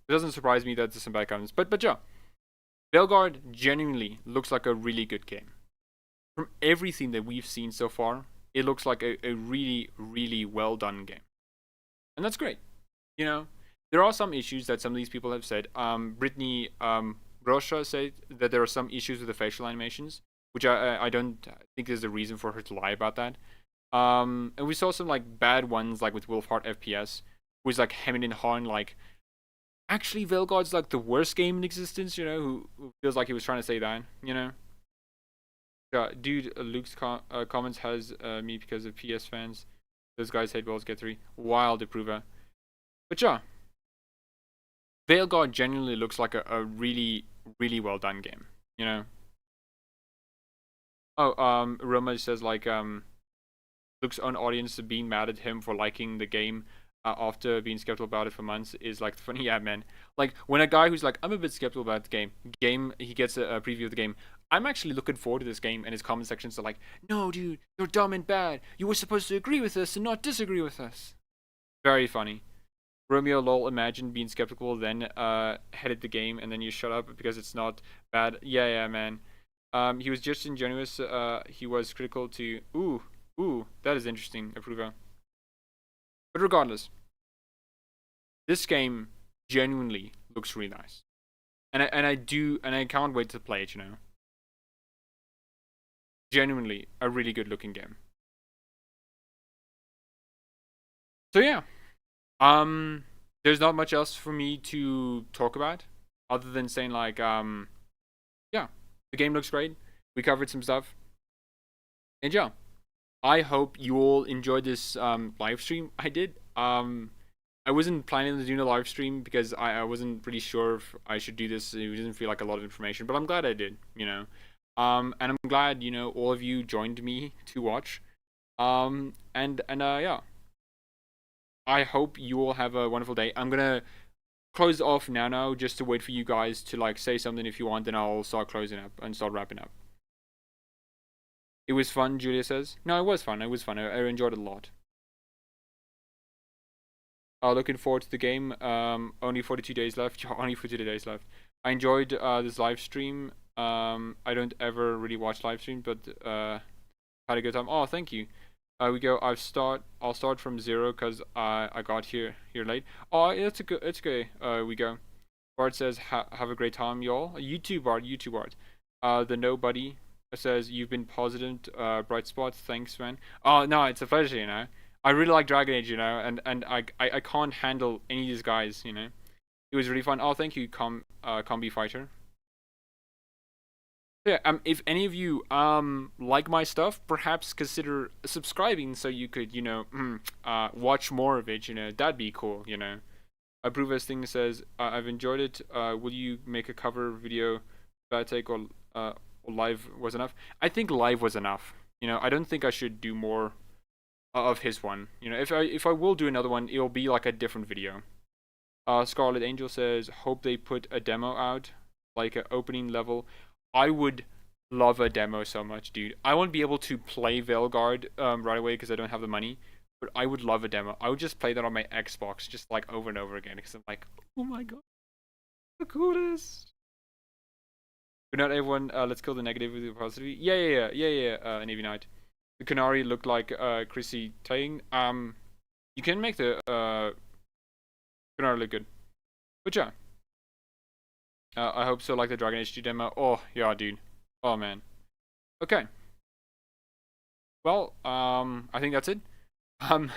doesn't surprise me that there's some bad comments. But yeah. Veilguard genuinely looks like a really good game. From everything that we've seen so far, it looks like a really well done game. And that's great. You know, there are some issues that some of these people have said. Brittany Grosha said that there are some issues with the facial animations, which I don't think there's a reason for her to lie about that. And we saw some like bad ones, like with Wolfheart FPS, who was like hemming and hawing, like, actually Veilguard's like the worst game in existence, you know, who feels like he was trying to say that, you know. Dude, Luke's comments has me because of PS fans. Those guys hate Baldur's Gate 3. Wild approver. But yeah, Veilguard genuinely looks like a really well done game, you know. Oh, Roma says like Luke's own audience being mad at him for liking the game after being skeptical about it for months is like funny. Yeah, man. Like when a guy who's like, I'm a bit skeptical about the game, he gets a preview of the game. I'm actually looking forward to this game, and his comment sections are like, no, dude, you're dumb and bad. You were supposed to agree with us and not disagree with us. Very funny. Romeo lol, imagine being skeptical, then headed the game, and then you shut up because it's not bad. Yeah, man. He was just ingenuous. He was critical to... Ooh, that is interesting. Approval. But regardless, this game genuinely looks really nice. And I can't wait to play it, you know. Genuinely a really good looking game. So yeah. There's not much else for me to talk about other than saying like yeah, the game looks great. We covered some stuff. And yeah, I hope you all enjoyed this live stream I did. I wasn't planning to do a live stream because I wasn't pretty sure if I should do this. It didn't feel like a lot of information, but I'm glad I did, you know. And I'm glad, you know, all of you joined me to watch. Yeah. I hope you all have a wonderful day. I'm gonna close off now just to wait for you guys to like say something if you want, then I'll start closing up and start wrapping up. It was fun, Julia says. No, it was fun. I enjoyed it a lot. Looking forward to the game. Only 42 days left. Only 42 days left. I enjoyed this live stream. I don't ever really watch live stream, but had a good time. Oh, thank you. We go. I'll start from 0 because I got here late. Oh, it's okay. We go. Bart says have a great time, y'all. You too, Bart. The nobody says you've been positive. Bright spot. Thanks, man. Oh no, it's a pleasure. You know, I really like Dragon Age. You know, and I can't handle any of these guys. You know, it was really fun. Oh, thank you, Combi Fighter. Yeah, if any of you like my stuff, perhaps consider subscribing so you could, you know, watch more of it, you know. That'd be cool, you know. Approves thing says, I've enjoyed it. Will you make a cover video? Bad take or live was enough? I think live was enough. You know, I don't think I should do more of his one. You know, if I will do another one, it'll be like a different video. Scarlet Angel says, hope they put a demo out, like an opening level. I would love a demo so much, dude. I won't be able to play Veilguard right away because I don't have the money, but I would love a demo. I would just play that on my Xbox just like over and over again because I'm like, oh my god, the coolest. But not everyone, let's kill the negative with the positivity. Yeah, Navy Knight. The Canari looked like Chrissy Tang. You can make the Canari look good. But yeah. I hope so, like the Dragon Age 2 demo. Oh, yeah, dude. Oh, man. Okay. Well, I think that's it. I'm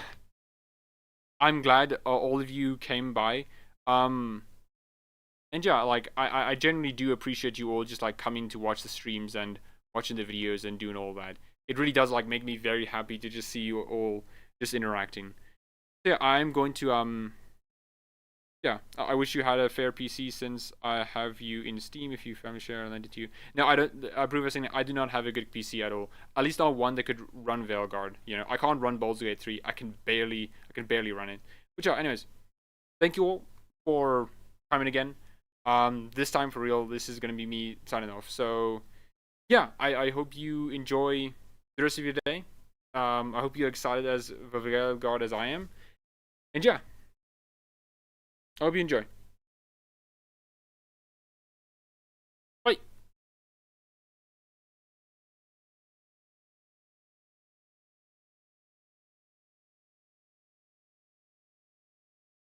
glad all of you came by. And yeah, like, I genuinely do appreciate you all just, like, coming to watch the streams and watching the videos and doing all that. It really does, like, make me very happy to just see you all just interacting. So, yeah, I'm going to, yeah, I wish you had a fair PC since I have you in Steam. If you family share, I lend it to you. No, I don't. I do not have a good PC at all. At least not one that could run Veilguard. You know, I can't run Baldur Gate 3. I can barely run it. But yeah, anyways, thank you all for coming again. This time for real, this is gonna be me signing off. So yeah, I hope you enjoy the rest of your day. I hope you're excited as Veilguard as I am. And yeah. I hope you enjoy.